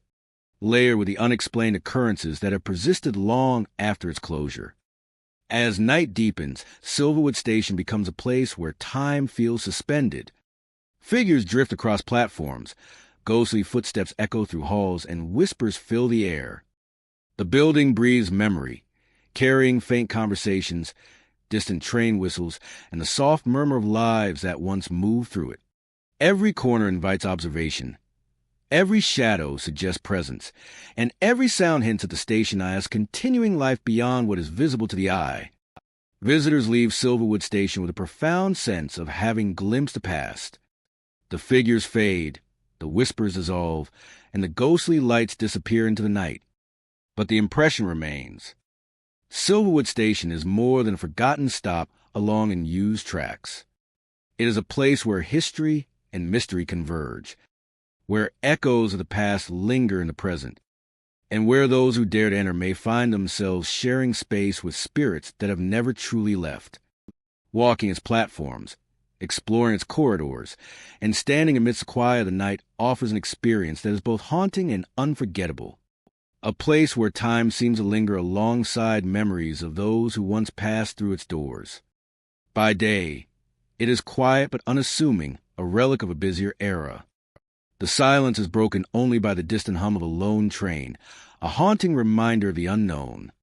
layered with the unexplained occurrences that have persisted long after its closure. As night deepens, Silverwood Station becomes a place where time feels suspended. Figures drift across platforms, ghostly footsteps echo through halls, and whispers fill the air. The building breathes memory, carrying faint conversations, distant train whistles, and the soft murmur of lives that once moved through it. Every corner invites observation. Every shadow suggests presence, and every sound hints at the station as continuing life beyond what is visible to the eye. Visitors leave Silverwood Station with a profound sense of having glimpsed the past. The figures fade, the whispers dissolve, and the ghostly lights disappear into the night. But the impression remains. Silverwood Station is more than a forgotten stop along unused tracks. It is a place where history and mystery converge, where echoes of the past linger in the present, and where those who dare to enter may find themselves sharing space with spirits that have never truly left. Walking its platforms, exploring its corridors, and standing amidst the quiet of the night offers an experience that is both haunting and unforgettable. A place where time seems to linger alongside memories of those who once passed through its doors. By day, it is quiet but unassuming, a relic of a busier era. The silence is broken only by the distant hum of a lone train, a haunting reminder of the unknown.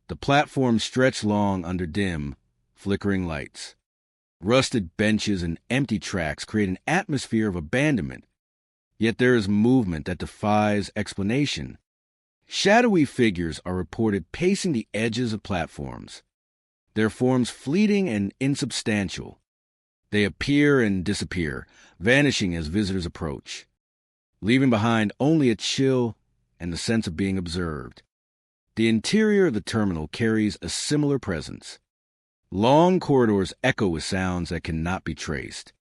The platforms stretch long under dim, flickering lights. Rusted benches and empty tracks create an atmosphere of abandonment, yet there is movement that defies explanation. Shadowy figures are reported pacing the edges of platforms, their forms fleeting and insubstantial. They appear and disappear, vanishing as visitors approach, leaving behind only a chill and the sense of being observed. The interior of the terminal carries a similar presence. Long corridors echo with sounds that cannot be traced.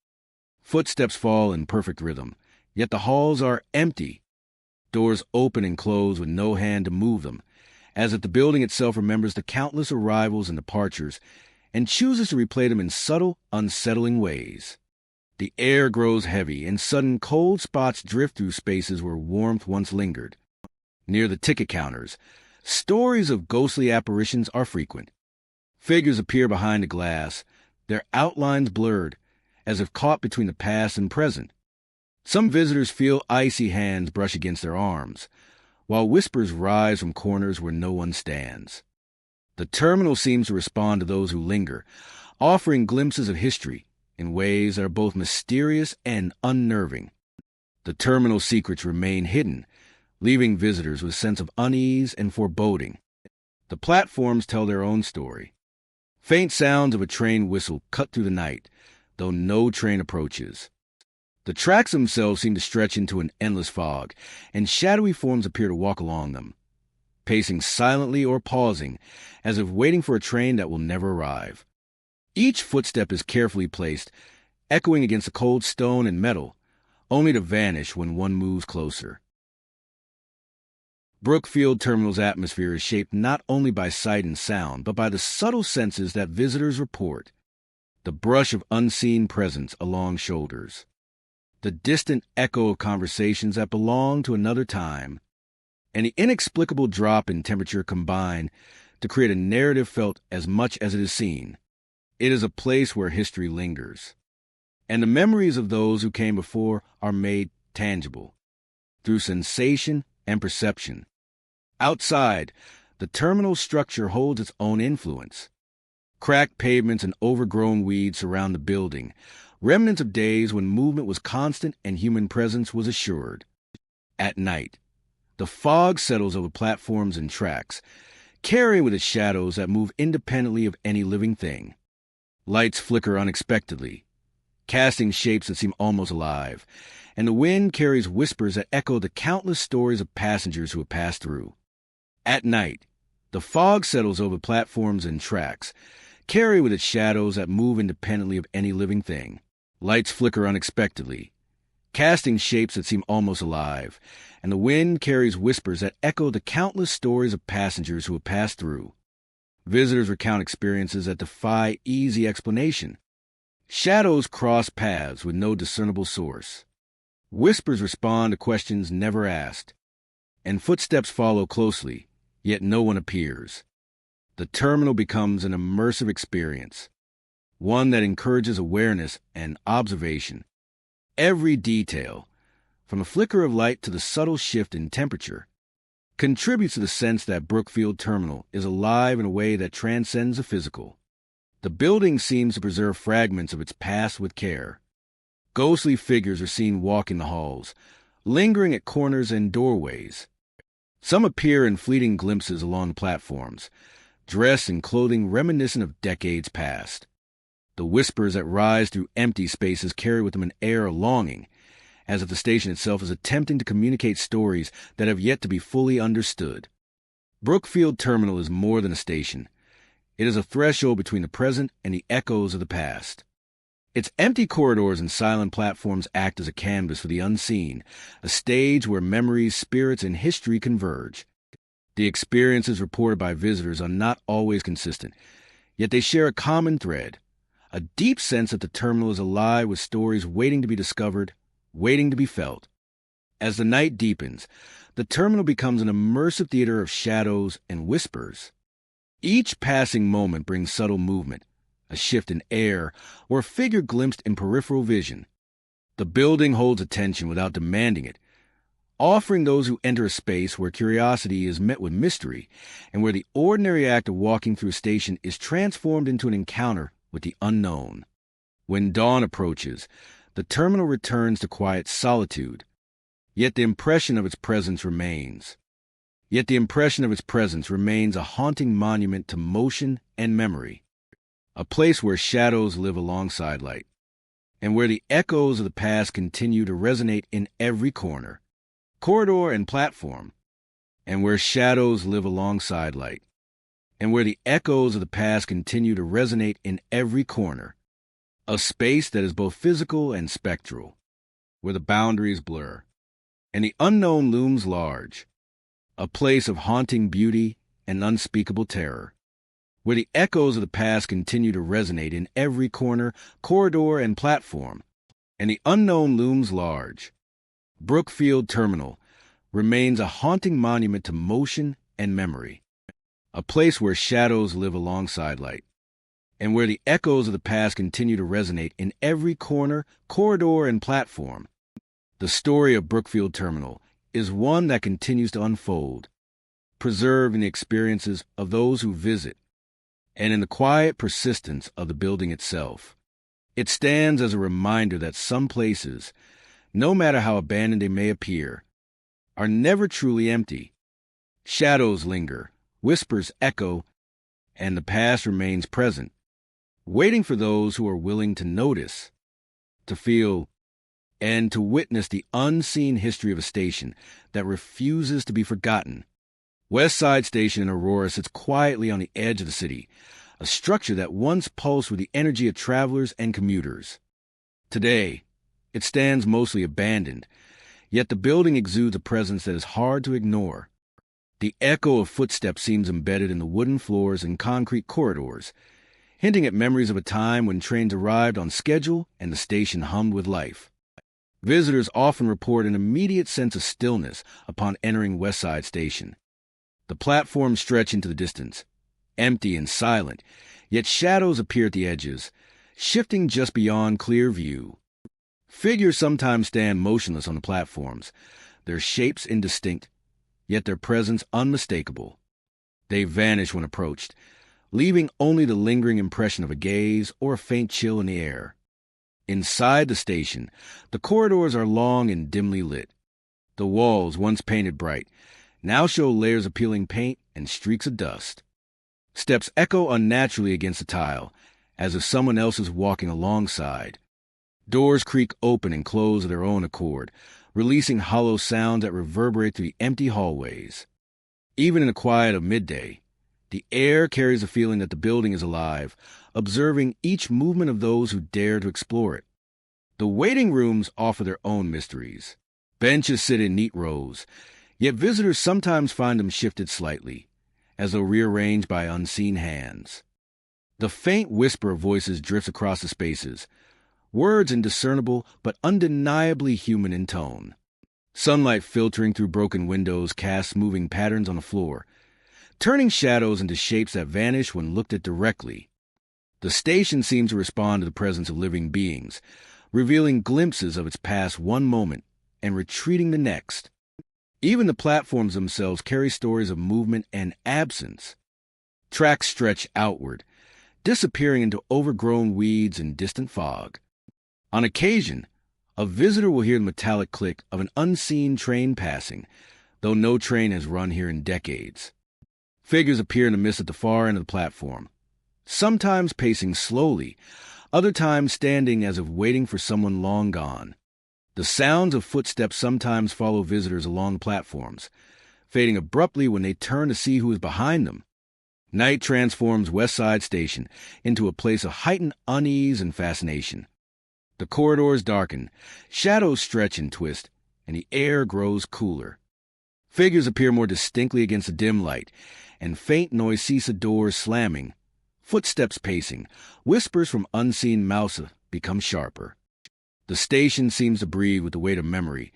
Footsteps fall in perfect rhythm, yet the halls are empty. Doors open and close with no hand to move them, as if the building itself remembers the countless arrivals and departures and chooses to replay them in subtle, unsettling ways. The air grows heavy, and sudden cold spots drift through spaces where warmth once lingered. Near the ticket counters, stories of ghostly apparitions are frequent. Figures appear behind the glass, their outlines blurred, as if caught between the past and present. Some visitors feel icy hands brush against their arms, while whispers rise from corners where no one stands. The terminal seems to respond to those who linger, offering glimpses of history in ways that are both mysterious and unnerving. The terminal secrets remain hidden, leaving visitors with a sense of unease and foreboding. The platforms tell their own story. Faint sounds of a train whistle cut through the night, though no train approaches. The tracks themselves seem to stretch into an endless fog, and shadowy forms appear to walk along them, pacing silently or pausing, as if waiting for a train that will never arrive. Each footstep is carefully placed, echoing against the cold stone and metal, only to vanish when one moves closer. Brookfield Terminal's atmosphere is shaped not only by sight and sound, but by the subtle senses that visitors report. The brush of unseen presence along shoulders, the distant echo of conversations that belong to another time, and the inexplicable drop in temperature combine to create a narrative felt as much as it is seen. It is a place where history lingers, and the memories of those who came before are made tangible through sensation and perception. Outside, the terminal structure holds its own influence. Cracked pavements and overgrown weeds surround the building, remnants of days when movement was constant and human presence was assured. At night, the fog settles over platforms and tracks, carrying with it shadows that move independently of any living thing. Lights flicker unexpectedly, casting shapes that seem almost alive, and the wind carries whispers that echo the countless stories of passengers who have passed through. At night, the fog settles over platforms and tracks, carrying with it shadows that move independently of any living thing. Lights flicker unexpectedly, casting shapes that seem almost alive, and the wind carries whispers that echo the countless stories of passengers who have passed through. Visitors recount experiences that defy easy explanation. Shadows cross paths with no discernible source. Whispers respond to questions never asked, and footsteps follow closely, yet no one appears. The terminal becomes an immersive experience, one that encourages awareness and observation. Every detail, from a flicker of light to the subtle shift in temperature, contributes to the sense that Brookfield Terminal is alive in a way that transcends the physical. The building seems to preserve fragments of its past with care. Ghostly figures are seen walking the halls, lingering at corners and doorways. Some appear in fleeting glimpses along the platforms, dressed in clothing reminiscent of decades past. The whispers that rise through empty spaces carry with them an air of longing, as if the station itself is attempting to communicate stories that have yet to be fully understood. Brookfield Terminal is more than a station. It is a threshold between the present and the echoes of the past. Its empty corridors and silent platforms act as a canvas for the unseen, a stage where memories, spirits, and history converge. The experiences reported by visitors are not always consistent, yet they share a common thread, a deep sense that the terminal is alive with stories waiting to be discovered, waiting to be felt. As the night deepens, the terminal becomes an immersive theater of shadows and whispers. Each passing moment brings subtle movement, a shift in air, or a figure glimpsed in peripheral vision. The building holds attention without demanding it, offering those who enter a space where curiosity is met with mystery, and where the ordinary act of walking through a station is transformed into an encounter with the unknown. When dawn approaches, the terminal returns to quiet solitude, yet the impression of its presence remains. A haunting monument to motion and memory, a place where shadows live alongside light, and where the echoes of the past continue to resonate in every corner, corridor, and platform, and where shadows live alongside light, and where the echoes of the past continue to resonate in every corner, a space that is both physical and spectral, where the boundaries blur, and the unknown looms large, a place of haunting beauty and unspeakable terror, where the echoes of the past continue to resonate in every corner, corridor, and platform, and the unknown looms large. Brookfield Terminal remains a haunting monument to motion and memory, a place where shadows live alongside light, and where the echoes of the past continue to resonate in every corner, corridor, and platform. The story of Brookfield Terminal is one that continues to unfold, preserved in the experiences of those who visit, and in the quiet persistence of the building itself. It stands as a reminder that some places, no matter how abandoned they may appear, are never truly empty. Shadows linger, whispers echo, and the past remains present, waiting for those who are willing to notice, to feel, and to witness the unseen history of a station that refuses to be forgotten. West Side Station in Aurora sits quietly on the edge of the city, a structure that once pulsed with the energy of travelers and commuters. Today, it stands mostly abandoned, yet the building exudes a presence that is hard to ignore. The echo of footsteps seems embedded in the wooden floors and concrete corridors, hinting at memories of a time when trains arrived on schedule and the station hummed with life. Visitors often report an immediate sense of stillness upon entering West Side Station. The platforms stretch into the distance, empty and silent, yet shadows appear at the edges, shifting just beyond clear view. Figures sometimes stand motionless on the platforms, their shapes indistinct, yet their presence unmistakable. They vanish when approached, leaving only the lingering impression of a gaze or a faint chill in the air. Inside the station, the corridors are long and dimly lit. The walls, once painted bright, now show layers of peeling paint and streaks of dust. Steps echo unnaturally against the tile, as if someone else is walking alongside. Doors creak open and close of their own accord, releasing hollow sounds that reverberate through the empty hallways. Even in the quiet of midday, the air carries a feeling that the building is alive, observing each movement of those who dare to explore it. The waiting rooms offer their own mysteries. Benches sit in neat rows, yet visitors sometimes find them shifted slightly, as though rearranged by unseen hands. The faint whisper of voices drifts across the spaces, words indiscernible but undeniably human in tone. Sunlight filtering through broken windows casts moving patterns on the floor, turning shadows into shapes that vanish when looked at directly. The station seems to respond to the presence of living beings, revealing glimpses of its past one moment and retreating the next. Even the platforms themselves carry stories of movement and absence. Tracks stretch outward, disappearing into overgrown weeds and distant fog. On occasion, a visitor will hear the metallic click of an unseen train passing, though no train has run here in decades. Figures appear in the mist at the far end of the platform, sometimes pacing slowly, other times standing as if waiting for someone long gone. The sounds of footsteps sometimes follow visitors along platforms, fading abruptly when they turn to see who is behind them. Night transforms West Side Station into a place of heightened unease and fascination. The corridors darken, shadows stretch and twist, and the air grows cooler. Figures appear more distinctly against the dim light, and faint noise ceases, doors slamming, footsteps pacing, whispers from unseen mouths become sharper. The station seems to breathe with the weight of memory,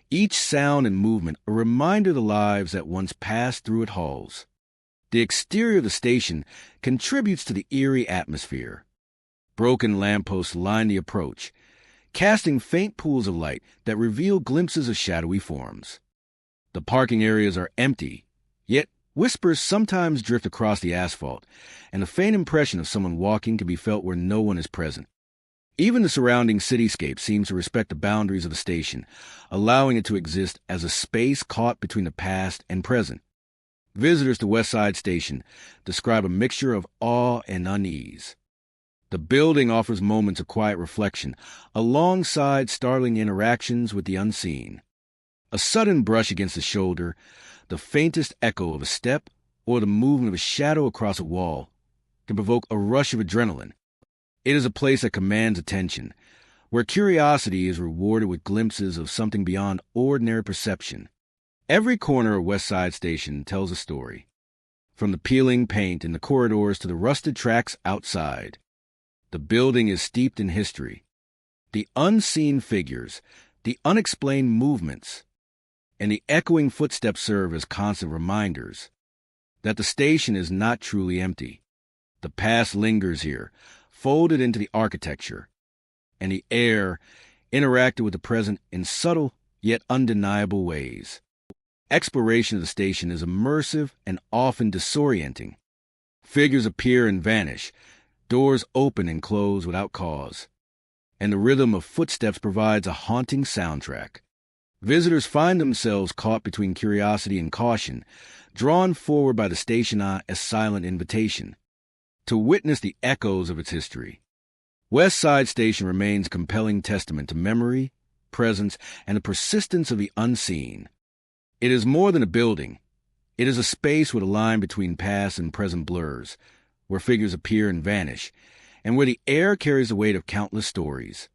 each sound and movement a reminder of the lives that once passed through its halls. The exterior of the station contributes to the eerie atmosphere. Broken lampposts line the approach, casting faint pools of light that reveal glimpses of shadowy forms. The parking areas are empty, yet whispers sometimes drift across the asphalt, and a faint impression of someone walking can be felt where no one is present. Even the surrounding cityscape seems to respect the boundaries of the station, allowing it to exist as a space caught between the past and present. Visitors to West Side Station describe a mixture of awe and unease. The building offers moments of quiet reflection, alongside startling interactions with the unseen. A sudden brush against the shoulder, the faintest echo of a step, or the movement of a shadow across a wall can provoke a rush of adrenaline. It is a place that commands attention, where curiosity is rewarded with glimpses of something beyond ordinary perception. Every corner of West Side Station tells a story, from the peeling paint in the corridors to the rusted tracks outside. The building is steeped in history. The unseen figures, the unexplained movements, and the echoing footsteps serve as constant reminders that the station is not truly empty. The past lingers here, folded into the architecture, and the air interacted with the present in subtle yet undeniable ways. Exploration of the station is immersive and often disorienting. Figures appear and vanish, doors open and close without cause, and the rhythm of footsteps provides a haunting soundtrack. Visitors find themselves caught between curiosity and caution, drawn forward by the station as a silent invitation to witness the echoes of its history. West Side Station remains a compelling testament to memory, presence, and the persistence of the unseen. It is more than a building. It is a space where the line between past and present blurs, where figures appear and vanish, and where the air carries the weight of countless stories.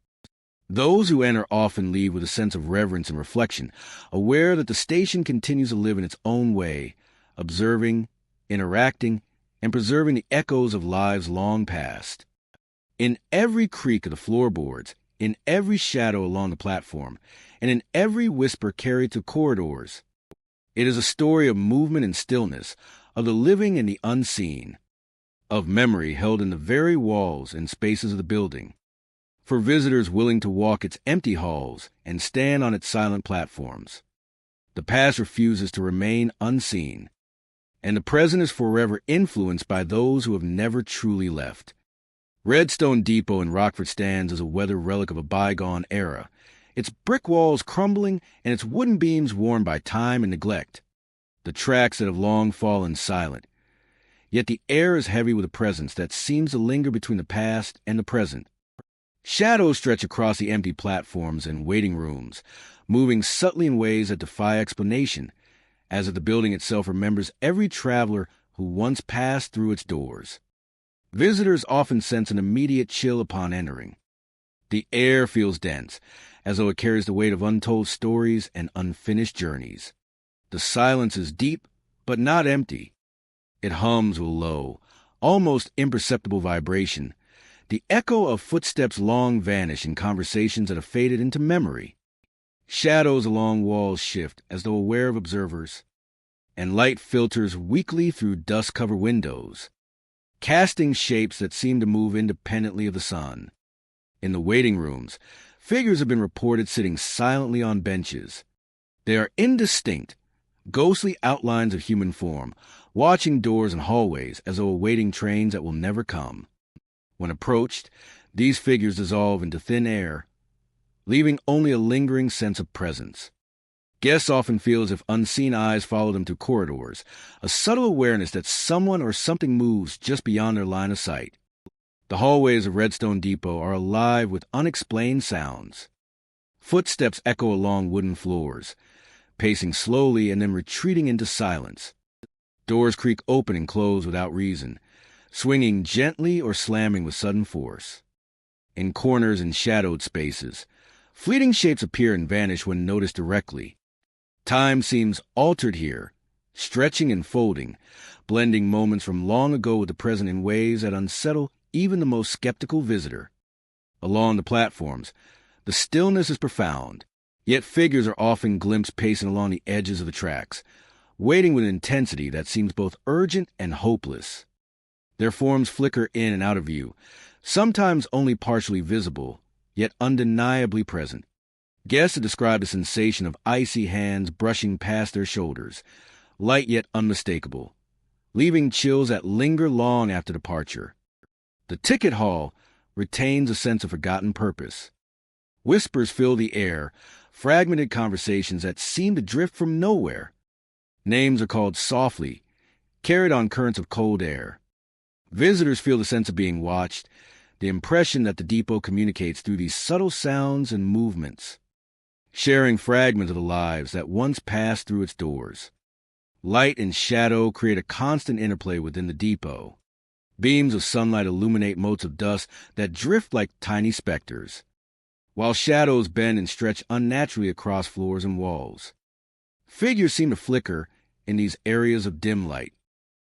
Those who enter often leave with a sense of reverence and reflection, aware that the station continues to live in its own way, observing, interacting, and preserving the echoes of lives long past. In every creak of the floorboards, in every shadow along the platform, and in every whisper carried through corridors, it is a story of movement and stillness, of the living and the unseen, of memory held in the very walls and spaces of the building, for visitors willing to walk its empty halls and stand on its silent platforms. The past refuses to remain unseen. and the present is forever influenced by those who have never truly left. Redstone Depot in Rockford stands as a weathered relic of a bygone era, its brick walls crumbling and its wooden beams worn by time and neglect, the tracks that have long fallen silent. Yet the air is heavy with a presence that seems to linger between the past and the present. Shadows stretch across the empty platforms and waiting rooms, moving subtly in ways that defy explanation, as if the building itself remembers every traveler who once passed through its doors. Visitors often sense an immediate chill upon entering. The air feels dense, as though it carries the weight of untold stories and unfinished journeys. The silence is deep, but not empty. It hums with low, almost imperceptible vibration, the echo of footsteps long vanished in conversations that have faded into memory. Shadows along walls shift as though aware of observers, and light filters weakly through dust-covered windows, casting shapes that seem to move independently of the sun. In the waiting rooms, figures have been reported sitting silently on benches. They are indistinct, ghostly outlines of human form, watching doors and hallways as though awaiting trains that will never come. When approached, these figures dissolve into thin air, leaving only a lingering sense of presence. Guests often feel as if unseen eyes follow them through corridors, a subtle awareness that someone or something moves just beyond their line of sight. The hallways of Redstone Depot are alive with unexplained sounds. Footsteps echo along wooden floors, pacing slowly and then retreating into silence. Doors creak open and close without reason, swinging gently or slamming with sudden force. In corners and shadowed spaces, fleeting shapes appear and vanish when noticed directly. Time seems altered here, stretching and folding, blending moments from long ago with the present in ways that unsettle even the most skeptical visitor. Along the platforms, the stillness is profound, yet figures are often glimpsed pacing along the edges of the tracks, waiting with intensity that seems both urgent and hopeless. Their forms flicker in and out of view, sometimes only partially visible, yet undeniably present. Guests have described the sensation of icy hands brushing past their shoulders, light yet unmistakable, leaving chills that linger long after departure. The ticket hall retains a sense of forgotten purpose. Whispers fill the air, fragmented conversations that seem to drift from nowhere. Names are called softly, carried on currents of cold air. Visitors feel the sense of being watched, the impression that the depot communicates through these subtle sounds and movements, sharing fragments of the lives that once passed through its doors. Light and shadow create a constant interplay within the depot. Beams of sunlight illuminate motes of dust that drift like tiny specters, while shadows bend and stretch unnaturally across floors and walls. Figures seem to flicker in these areas of dim light,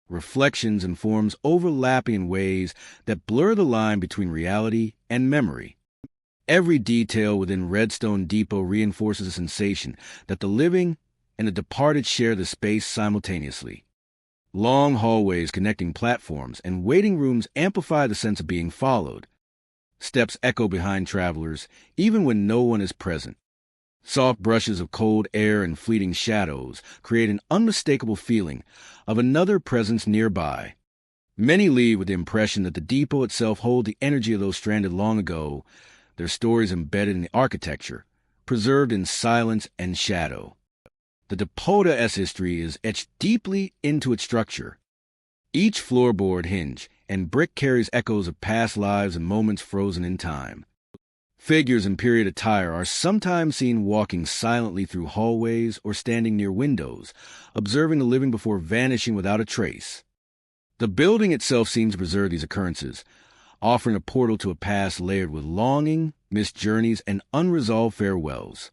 reflections and forms overlapping in ways that blur the line between reality and memory. Every detail within Redstone Depot reinforces the sensation that the living and the departed share the space simultaneously. Long hallways connecting platforms and waiting rooms amplify the sense of being followed. Steps echo behind travelers, even when no one is present. Soft brushes of cold air and fleeting shadows create an unmistakable feeling of another presence nearby. Many leave with the impression that the depot itself holds the energy of those stranded long ago, their stories embedded in the architecture, preserved in silence and shadow. The depot's history is etched deeply into its structure. Each floorboard, hinge, and brick carries echoes of past lives and moments frozen in time. Figures in period attire are sometimes seen walking silently through hallways or standing near windows, observing the living before vanishing without a trace. The building itself seems to preserve these occurrences, offering a portal to a past layered with longing, missed journeys, and unresolved farewells.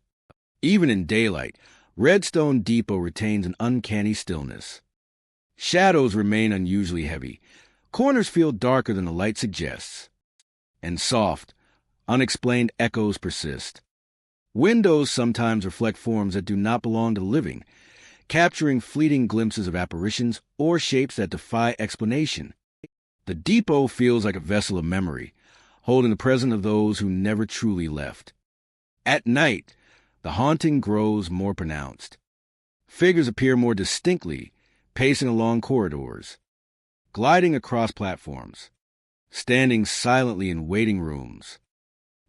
Even in daylight, Redstone Depot retains an uncanny stillness. Shadows remain unusually heavy. Corners feel darker than the light suggests. And soft, unexplained echoes persist. Windows sometimes reflect forms that do not belong to the living, capturing fleeting glimpses of apparitions or shapes that defy explanation. The depot feels like a vessel of memory, holding the presence of those who never truly left. At night, the haunting grows more pronounced. Figures appear more distinctly, pacing along corridors, gliding across platforms, standing silently in waiting rooms.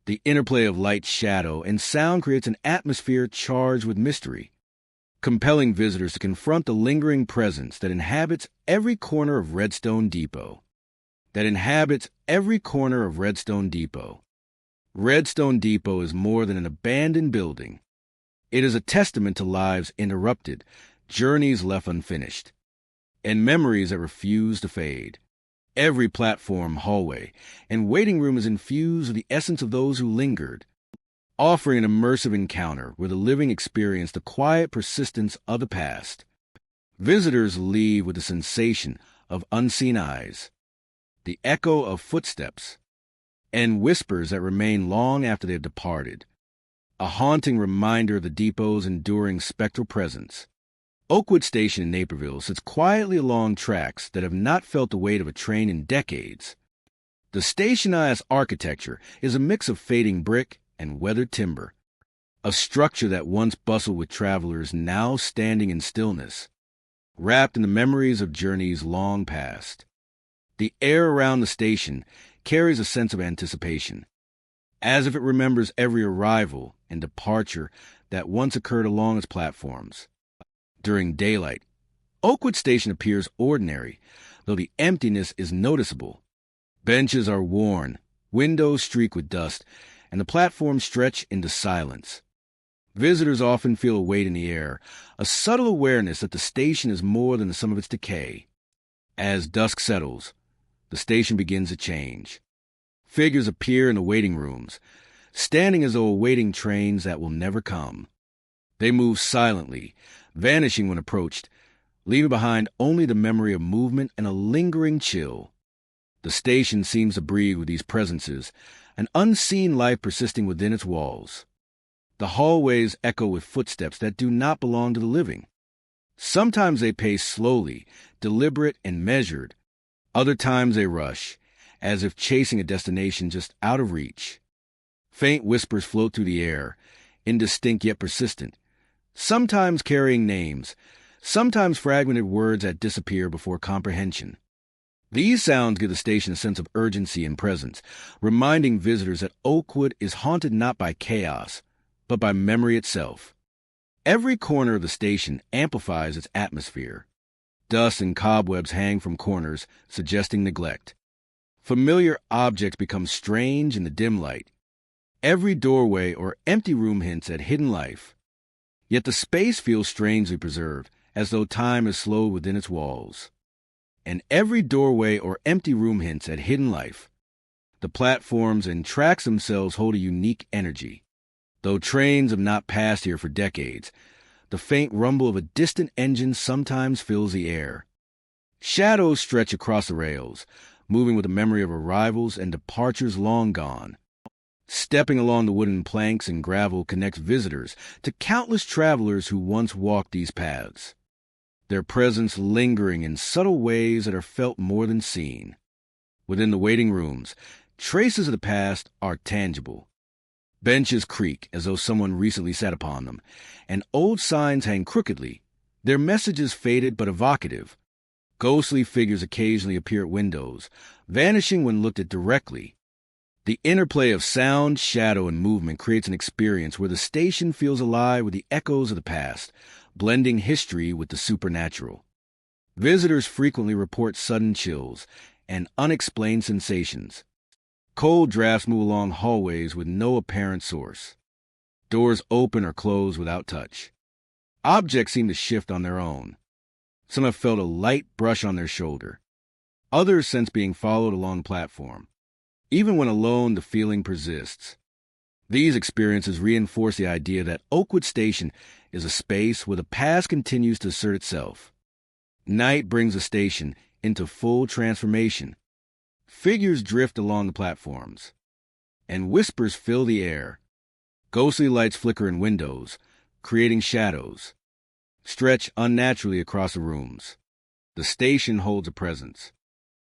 The interplay of light, shadow, and sound creates an atmosphere charged with mystery, compelling visitors to confront the lingering presence that inhabits every corner of Redstone Depot. Redstone Depot is more than an abandoned building. It is a testament to lives interrupted, journeys left unfinished, and memories that refuse to fade. Every platform, hallway, and waiting room is infused with the essence of those who lingered, offering an immersive encounter where the living experience the quiet persistence of the past. Visitors leave with the sensation of unseen eyes, the echo of footsteps, and whispers that remain long after they have departed, a haunting reminder of the depot's enduring spectral presence. Oakwood Station in Naperville sits quietly along tracks that have not felt the weight of a train in decades. The stationized architecture is a mix of fading brick and weathered timber, a structure that once bustled with travelers now standing in stillness, wrapped in the memories of journeys long past. The air around the station carries a sense of anticipation, as if it remembers every arrival and departure that once occurred along its platforms. During daylight, Oakwood Station appears ordinary, though the emptiness is noticeable. Benches are worn, windows streak with dust, and the platforms stretch into silence. Visitors often feel a weight in the air, a subtle awareness that the station is more than the sum of its decay. As dusk settles, the station begins to change. Figures appear in the waiting rooms, standing as though awaiting trains that will never come. They move silently, vanishing when approached, leaving behind only the memory of movement and a lingering chill. The station seems to breathe with these presences, an unseen life persisting within its walls. The hallways echo with footsteps that do not belong to the living. Sometimes they pace slowly, deliberate and measured. Other times they rush, as if chasing a destination just out of reach. Faint whispers float through the air, indistinct yet persistent, sometimes carrying names, sometimes fragmented words that disappear before comprehension. These sounds give the station a sense of urgency and presence, reminding visitors that Oakwood is haunted not by chaos, but by memory itself. Every corner of the station amplifies its atmosphere. Dust and cobwebs hang from corners, suggesting neglect. Familiar objects become strange in the dim light. Every doorway or empty room hints at hidden life. Yet the space feels strangely preserved, as though time is slowed within its walls. And every doorway or empty room hints at hidden life. The platforms and tracks themselves hold a unique energy. Though trains have not passed here for decades, the faint rumble of a distant engine sometimes fills the air. Shadows stretch across the rails, moving with the memory of arrivals and departures long gone. Stepping along the wooden planks and gravel connects visitors to countless travelers who once walked these paths, their presence lingering in subtle ways that are felt more than seen. Within the waiting rooms, traces of the past are tangible. Benches creak as though someone recently sat upon them, and old signs hang crookedly, their messages faded but evocative. Ghostly figures occasionally appear at windows, vanishing when looked at directly. The interplay of sound, shadow, and movement creates an experience where the station feels alive with the echoes of the past, blending history with the supernatural. Visitors frequently report sudden chills and unexplained sensations. Cold drafts move along hallways with no apparent source. Doors open or close without touch. Objects seem to shift on their own. Some have felt a light brush on their shoulder. Others sense being followed along the platform. Even when alone, the feeling persists. These experiences reinforce the idea that Oakwood Station is a space where the past continues to assert itself. Night brings the station into full transformation. Figures drift along the platforms, and whispers fill the air. Ghostly lights flicker in windows, creating shadows, stretch unnaturally across the rooms. The station holds a presence.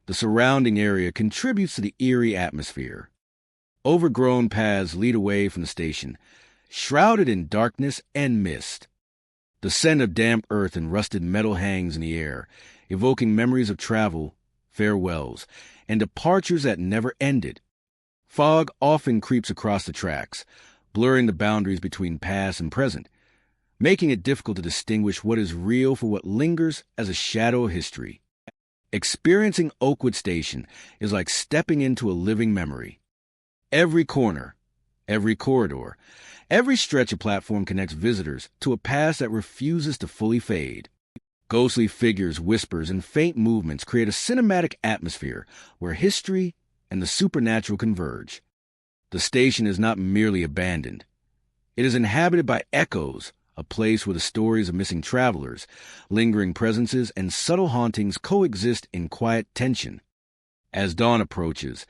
The surrounding area contributes to the eerie atmosphere. Overgrown paths lead away from the station, shrouded in darkness and mist. The scent of damp earth and rusted metal hangs in the air, evoking memories of travel, farewells, and departures that never ended. Fog often creeps across the tracks, blurring the boundaries between past and present, making it difficult to distinguish what is real from what lingers as a shadow of history. Experiencing Oakwood Station is like stepping into a living memory. Every corner, every corridor, every stretch of platform connects visitors to a past that refuses to fully fade. Ghostly figures, whispers, and faint movements create a cinematic atmosphere where history and the supernatural converge. The station is not merely abandoned. It is inhabited by echoes, a place where the stories of missing travelers, lingering presences, and subtle hauntings coexist in quiet tension. As dawn approaches,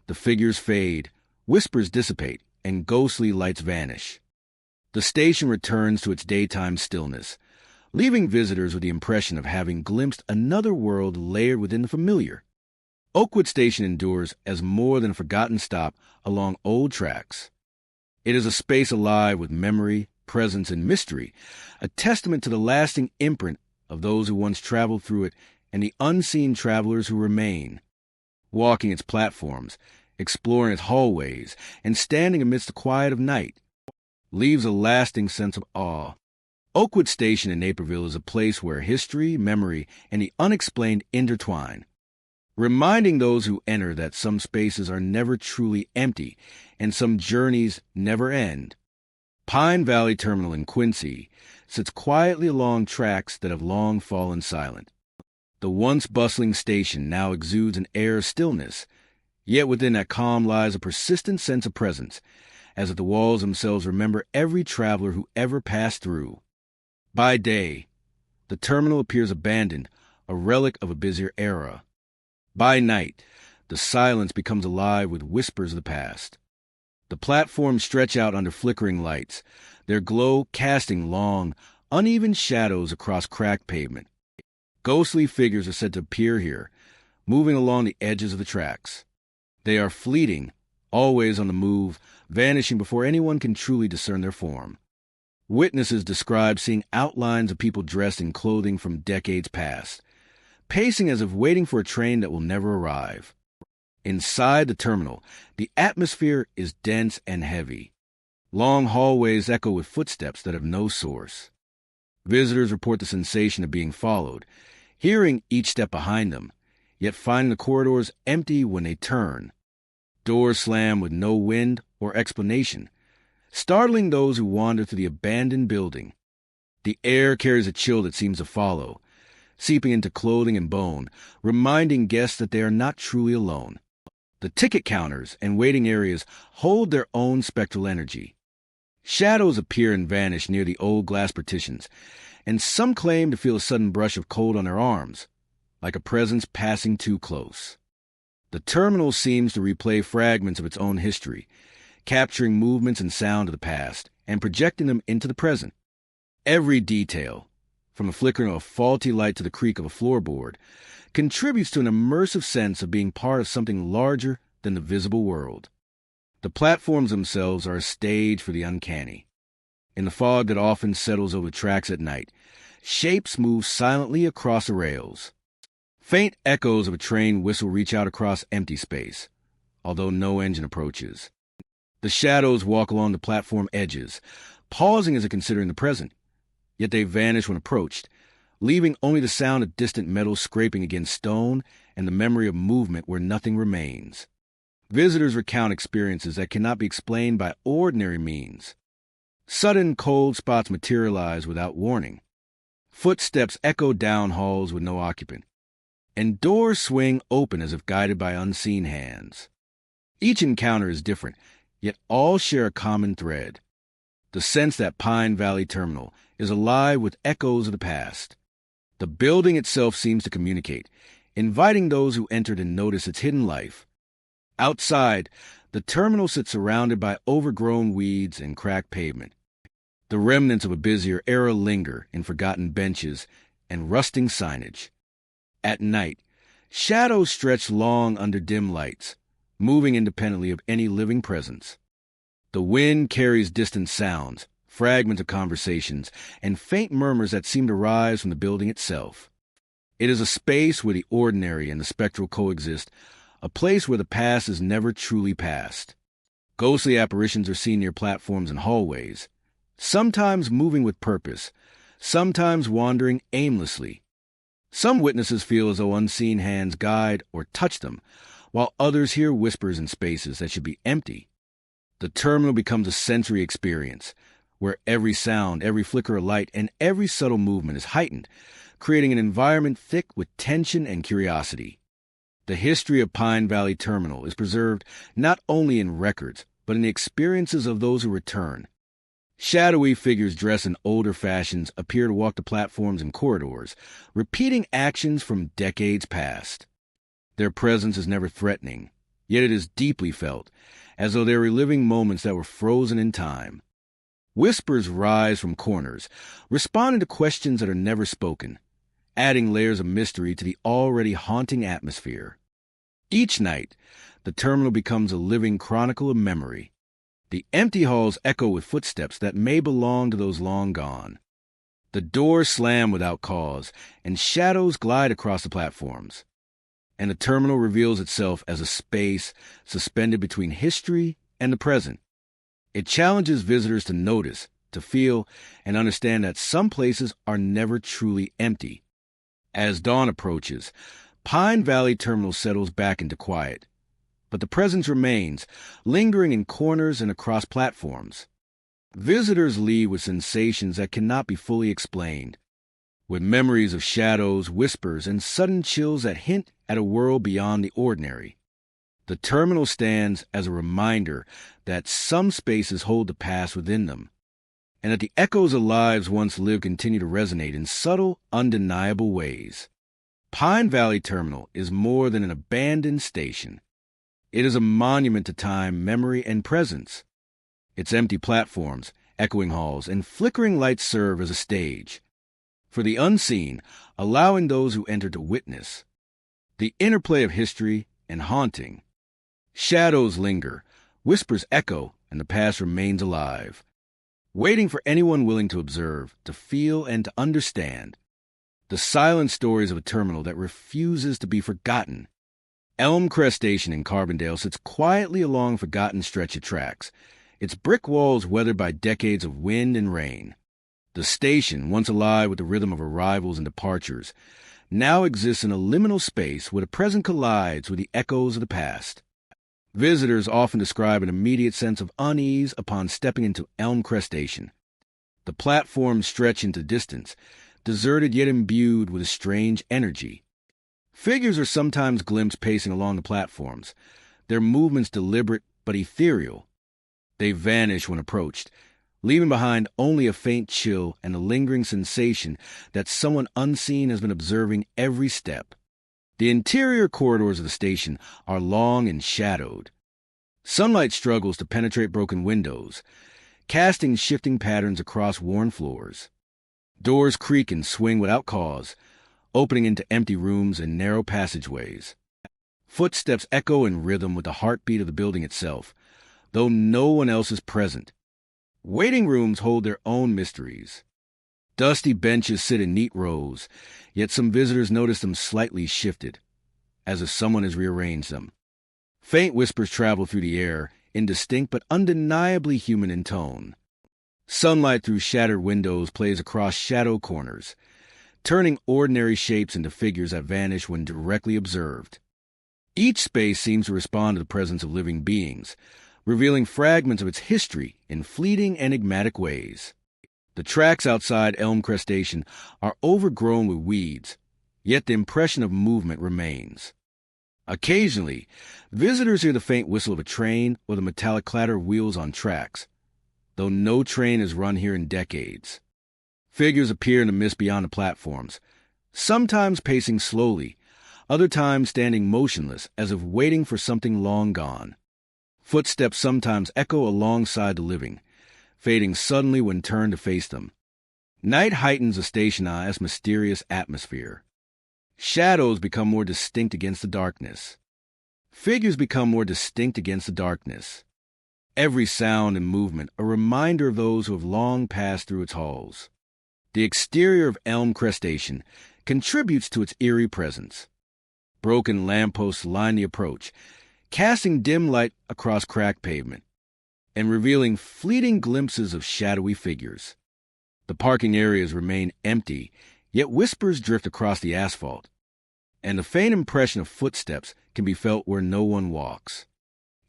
the figures fade, whispers dissipate, and ghostly lights vanish. The station returns to its daytime stillness, leaving visitors with the impression of having glimpsed another world layered within the familiar. Oakwood Station endures as more than a forgotten stop along old tracks. It is a space alive with memory, presence, and mystery, a testament to the lasting imprint of those who once traveled through it and the unseen travelers who remain. Walking its platforms, exploring its hallways, and standing amidst the quiet of night leaves a lasting sense of awe. Oakwood Station in Naperville is a place where history, memory, and the unexplained intertwine, reminding those who enter that some spaces are never truly empty and some journeys never end. Pine Valley Terminal in Quincy sits quietly along tracks that have long fallen silent. The once bustling station now exudes an air of stillness, yet within that calm lies a persistent sense of presence, as if the walls themselves remember every traveler who ever passed through. By day, the terminal appears abandoned, a relic of a busier era. By night, the silence becomes alive with whispers of the past. The platforms stretch out under flickering lights, their glow casting long, uneven shadows across cracked pavement. Ghostly figures are said to appear here, moving along the edges of the tracks. They are fleeting, always on the move, vanishing before anyone can truly discern their form. Witnesses describe seeing outlines of people dressed in clothing from decades past, pacing as if waiting for a train that will never arrive. Inside the terminal, the atmosphere is dense and heavy. Long hallways echo with footsteps that have no source. Visitors report the sensation of being followed, hearing each step behind them, yet finding the corridors empty when they turn. Doors slam with no wind or explanation, startling those who wander through the abandoned building. The air carries a chill that seems to follow, seeping into clothing and bone, reminding guests that they are not truly alone. The ticket counters and waiting areas hold their own spectral energy. Shadows appear and vanish near the old glass partitions, and some claim to feel a sudden brush of cold on their arms, like a presence passing too close. The terminal seems to replay fragments of its own history, capturing movements and sound of the past and projecting them into the present. Every detail, from the flickering of a faulty light to the creak of a floorboard, contributes to an immersive sense of being part of something larger than the visible world. The platforms themselves are a stage for the uncanny. In the fog that often settles over the tracks at night, shapes move silently across the rails. Faint echoes of a train whistle reach out across empty space, although no engine approaches. The shadows walk along the platform edges, pausing as if considering the present, yet they vanish when approached, leaving only the sound of distant metal scraping against stone and the memory of movement where nothing remains. Visitors recount experiences that cannot be explained by ordinary means. Sudden cold spots materialize without warning. Footsteps echo down halls with no occupant, and doors swing open as if guided by unseen hands. Each encounter is different, yet all share a common thread: the sense that Pine Valley Terminal is alive with echoes of the past. The building itself seems to communicate, inviting those who enter to notice its hidden life. Outside, the terminal sits surrounded by overgrown weeds and cracked pavement. The remnants of a busier era linger in forgotten benches and rusting signage. At night, shadows stretch long under dim lights, moving independently of any living presence. The wind carries distant sounds, fragments of conversations, and faint murmurs that seem to rise from the building itself. It is a space where the ordinary and the spectral coexist, a place where the past is never truly past. Ghostly apparitions are seen near platforms and hallways, sometimes moving with purpose, sometimes wandering aimlessly. Some witnesses feel as though unseen hands guide or touch them, while others hear whispers in spaces that should be empty. The terminal becomes a sensory experience, where every sound, every flicker of light, and every subtle movement is heightened, creating an environment thick with tension and curiosity. The history of Pine Valley Terminal is preserved not only in records, but in the experiences of those who return. Shadowy figures dressed in older fashions appear to walk the platforms and corridors, repeating actions from decades past. Their presence is never threatening, yet it is deeply felt, as though they're reliving moments that were frozen in time. Whispers rise from corners, responding to questions that are never spoken, adding layers of mystery to the already haunting atmosphere. Each night, the terminal becomes a living chronicle of memory. The empty halls echo with footsteps that may belong to those long gone. The doors slam without cause, and shadows glide across the platforms. And the terminal reveals itself as a space suspended between history and the present. It challenges visitors to notice, to feel, and understand that some places are never truly empty. As dawn approaches, Pine Valley Terminal settles back into quiet, but the presence remains, lingering in corners and across platforms. Visitors leave with sensations that cannot be fully explained, with memories of shadows, whispers, and sudden chills that hint at a world beyond the ordinary. The terminal stands as a reminder that some spaces hold the past within them, and that the echoes of lives once lived continue to resonate in subtle, undeniable ways. Pine Valley Terminal is more than an abandoned station. It is a monument to time, memory, and presence. Its empty platforms, echoing halls, and flickering lights serve as a stage for the unseen, allowing those who enter to witness the interplay of history and haunting. Shadows linger, whispers echo, and the past remains alive, waiting for anyone willing to observe, to feel, and to understand. The silent stories of a terminal that refuses to be forgotten. Elm Crest Station in Carbondale sits quietly along a forgotten stretch of tracks, its brick walls weathered by decades of wind and rain. The station, once alive with the rhythm of arrivals and departures, now exists in a liminal space where the present collides with the echoes of the past. Visitors often describe an immediate sense of unease upon stepping into Elm Crest Station. The platforms stretch into distance, deserted yet imbued with a strange energy. Figures are sometimes glimpsed pacing along the platforms, their movements deliberate but ethereal. They vanish when approached, leaving behind only a faint chill and a lingering sensation that someone unseen has been observing every step. The interior corridors of the station are long and shadowed. Sunlight struggles to penetrate broken windows, casting shifting patterns across worn floors. Doors creak and swing without cause, opening into empty rooms and narrow passageways. Footsteps echo in rhythm with the heartbeat of the building itself, though no one else is present. Waiting rooms hold their own mysteries. Dusty benches sit in neat rows, yet some visitors notice them slightly shifted, as if someone has rearranged them. Faint whispers travel through the air, indistinct but undeniably human in tone. Sunlight through shattered windows plays across shadow corners, turning ordinary shapes into figures that vanish when directly observed. Each space seems to respond to the presence of living beings, revealing fragments of its history in fleeting, enigmatic ways. The tracks outside Elm Crest Station are overgrown with weeds, yet the impression of movement remains. Occasionally, visitors hear the faint whistle of a train or the metallic clatter of wheels on tracks, though no train has run here in decades. Figures appear in the mist beyond the platforms, sometimes pacing slowly, other times standing motionless as if waiting for something long gone. Footsteps sometimes echo alongside the living, fading suddenly when turned to face them. Night heightens the station's mysterious atmosphere. Shadows become more distinct against the darkness. Figures become more distinct against the darkness. every sound and movement a reminder of those who have long passed through its halls. The exterior of Elm Crest Station contributes to its eerie presence. Broken lampposts line the approach, casting dim light across cracked pavement and revealing fleeting glimpses of shadowy figures. The parking areas remain empty, yet whispers drift across the asphalt, and the faint impression of footsteps can be felt where no one walks.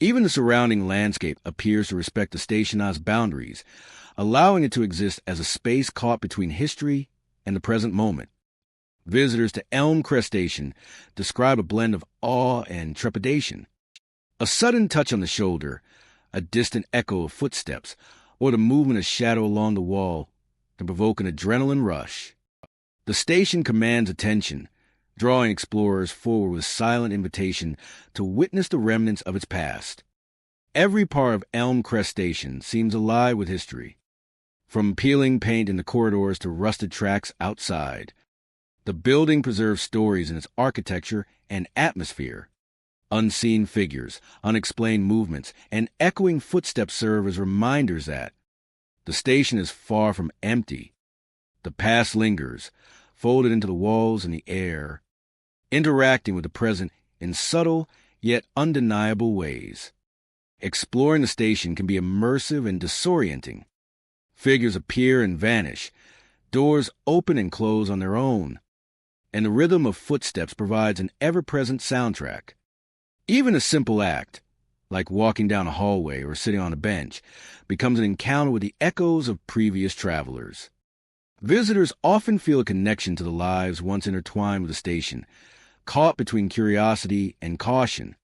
Even the surrounding landscape appears to respect the station's boundaries, allowing it to exist as a space caught between history and the present moment. Visitors to Elm Crest Station describe a blend of awe and trepidation. A sudden touch on the shoulder, a distant echo of footsteps, or the movement of shadow along the wall can provoke an adrenaline rush. The station commands attention, drawing explorers forward with a silent invitation to witness the remnants of its past. Every part of Elm Crest Station seems alive with history, from peeling paint in the corridors to rusted tracks outside. The building preserves stories in its architecture and atmosphere. Unseen figures, unexplained movements, and echoing footsteps serve as reminders that the station is far from empty. The past lingers, folded into the walls and the air, interacting with the present in subtle yet undeniable ways. Exploring the station can be immersive and disorienting. Figures appear and vanish, doors open and close on their own, and the rhythm of footsteps provides an ever-present soundtrack. Even a simple act, like walking down a hallway or sitting on a bench, becomes an encounter with the echoes of previous travelers. Visitors often feel a connection to the lives once intertwined with the station, caught between curiosity and caution.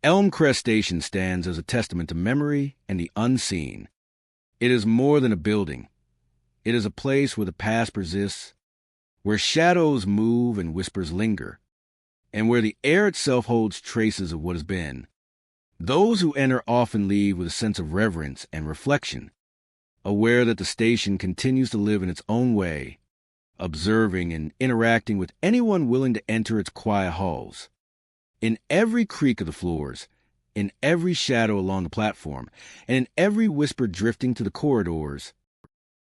Elm Crest Station stands as a testament to memory and the unseen. It is more than a building. It is a place where the past persists, where shadows move and whispers linger, and where the air itself holds traces of what has been. Those who enter often leave with a sense of reverence and reflection, aware that the station continues to live in its own way, observing and interacting with anyone willing to enter its quiet halls. In every creak of the floors, in every shadow along the platform, and in every whisper drifting to the corridors,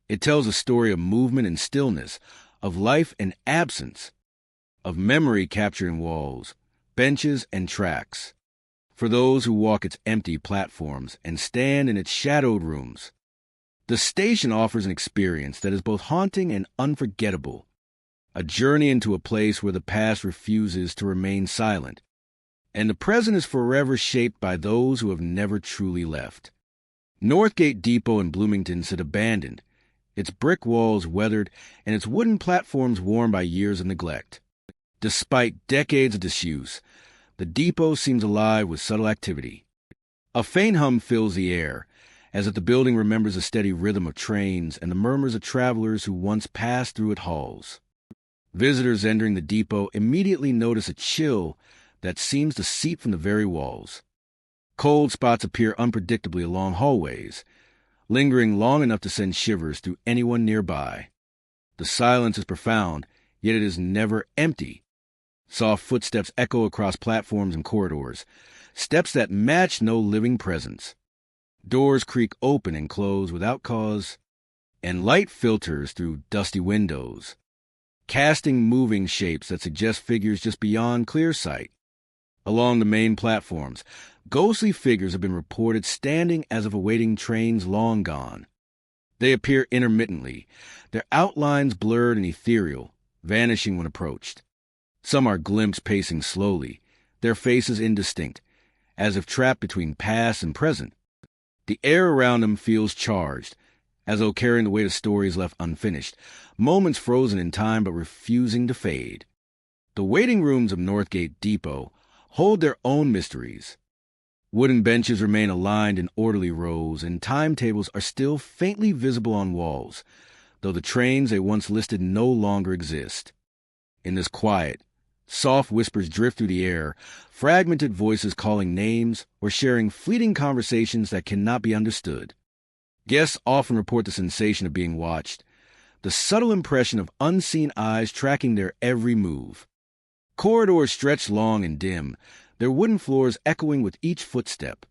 it tells a story of movement and stillness, of life and absence, of memory captured in walls, benches, and tracks. For those who walk its empty platforms and stand in its shadowed rooms, the station offers an experience that is both haunting and unforgettable, a journey into a place where the past refuses to remain silent, and the present is forever shaped by those who have never truly left. Northgate Depot in Bloomington sit abandoned, its brick walls weathered and its wooden platforms worn by years of neglect. Despite decades of disuse, the depot seems alive with subtle activity. A faint hum fills the air, as if the building remembers the steady rhythm of trains and the murmurs of travelers who once passed through its halls. Visitors entering the depot immediately notice a chill that seems to seep from the very walls. Cold spots appear unpredictably along hallways, lingering long enough to send shivers through anyone nearby. The silence is profound, yet it is never empty. Soft footsteps echo across platforms and corridors, steps that match no living presence. Doors creak open and close without cause, and light filters through dusty windows, casting moving shapes that suggest figures just beyond clear sight. Along the main platforms, ghostly figures have been reported standing as if awaiting trains long gone. They appear intermittently, their outlines blurred and ethereal, vanishing when approached. Some are glimpsed pacing slowly, their faces indistinct, as if trapped between past and present. The air around them feels charged, as though carrying the weight of stories left unfinished, moments frozen in time but refusing to fade. The waiting rooms of Northgate Depot hold their own mysteries. Wooden benches remain aligned in orderly rows, and timetables are still faintly visible on walls, though the trains they once listed no longer exist. In this quiet, soft whispers drift through the air, fragmented voices calling names or sharing fleeting conversations that cannot be understood. Guests often report the sensation of being watched, the subtle impression of unseen eyes tracking their every move. Corridors stretch long and dim, their wooden floors echoing with each footstep.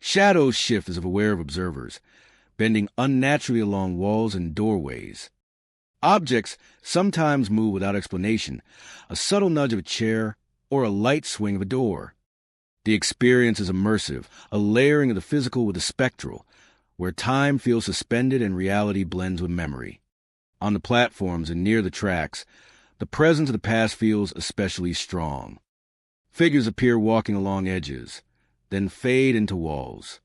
Shadows shift as if aware of observers, bending unnaturally along walls and doorways. Objects sometimes move without explanation, a subtle nudge of a chair or a light swing of a door. The experience is immersive, a layering of the physical with the spectral, where time feels suspended and reality blends with memory. On the platforms and near the tracks, the presence of the past feels especially strong. Figures appear walking along edges, then fade into walls.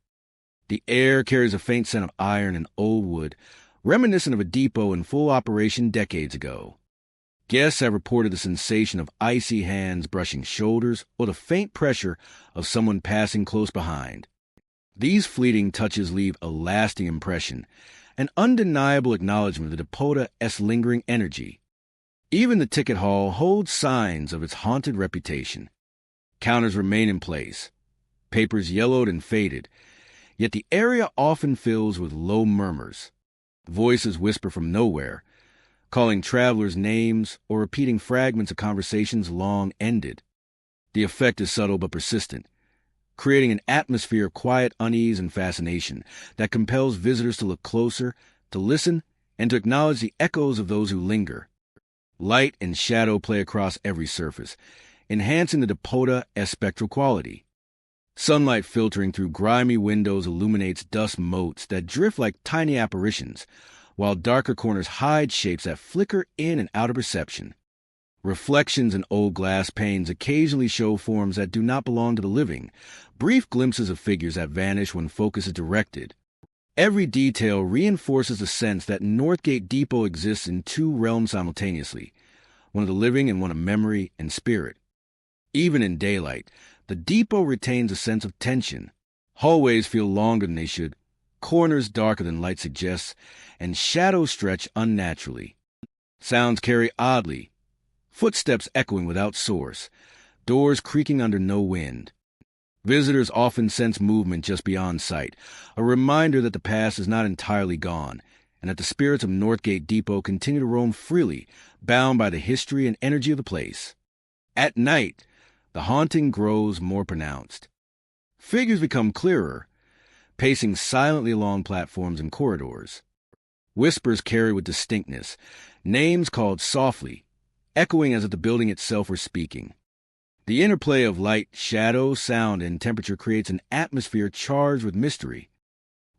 The air carries a faint scent of iron and old wood, reminiscent of a depot in full operation decades ago. Guests have reported the sensation of icy hands brushing shoulders or the faint pressure of someone passing close behind. These fleeting touches leave a lasting impression, an undeniable acknowledgement of the Depota's lingering energy. Even the ticket hall holds signs of its haunted reputation. Counters remain in place, papers yellowed and faded, yet the area often fills with low murmurs. Voices whisper from nowhere, calling travelers names or repeating fragments of conversations long ended. The effect is subtle but persistent, creating an atmosphere of quiet unease and fascination that compels visitors to look closer, to listen, and to acknowledge the echoes of those who linger. Light and shadow play across every surface, enhancing the Depota's spectral quality. Sunlight filtering through grimy windows illuminates dust motes that drift like tiny apparitions, while darker corners hide shapes that flicker in and out of perception. Reflections in old glass panes occasionally show forms that do not belong to the living, brief glimpses of figures that vanish when focus is directed. Every detail reinforces the sense that Northgate Depot exists in two realms simultaneously, one of the living and one of memory and spirit. Even in daylight, the depot retains a sense of tension. Hallways feel longer than they should, corners darker than light suggests, and shadows stretch unnaturally. Sounds carry oddly, footsteps echoing without source, doors creaking under no wind. Visitors often sense movement just beyond sight, a reminder that the past is not entirely gone, and that the spirits of Northgate Depot continue to roam freely, bound by the history and energy of the place. At night, the haunting grows more pronounced. Figures become clearer, pacing silently along platforms and corridors. Whispers carry with distinctness, names called softly, echoing as if the building itself were speaking. The interplay of light, shadow, sound, and temperature creates an atmosphere charged with mystery,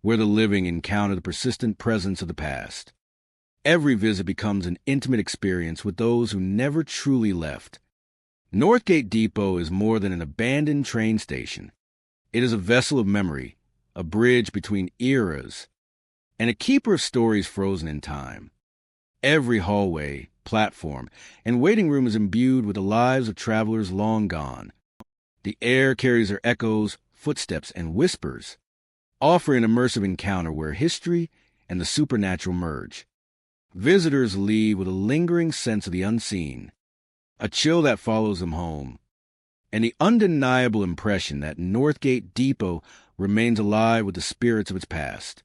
where the living encounter the persistent presence of the past. Every visit becomes an intimate experience with those who never truly left. Northgate Depot is more than an abandoned train station. It is a vessel of memory, a bridge between eras, and a keeper of stories frozen in time. Every hallway, platform, and waiting room is imbued with the lives of travelers long gone. The air carries their echoes, footsteps, and whispers, offering an immersive encounter where history and the supernatural merge. Visitors leave with a lingering sense of the unseen, a chill that follows them home, and the undeniable impression that Northgate Depot remains alive with the spirits of its past.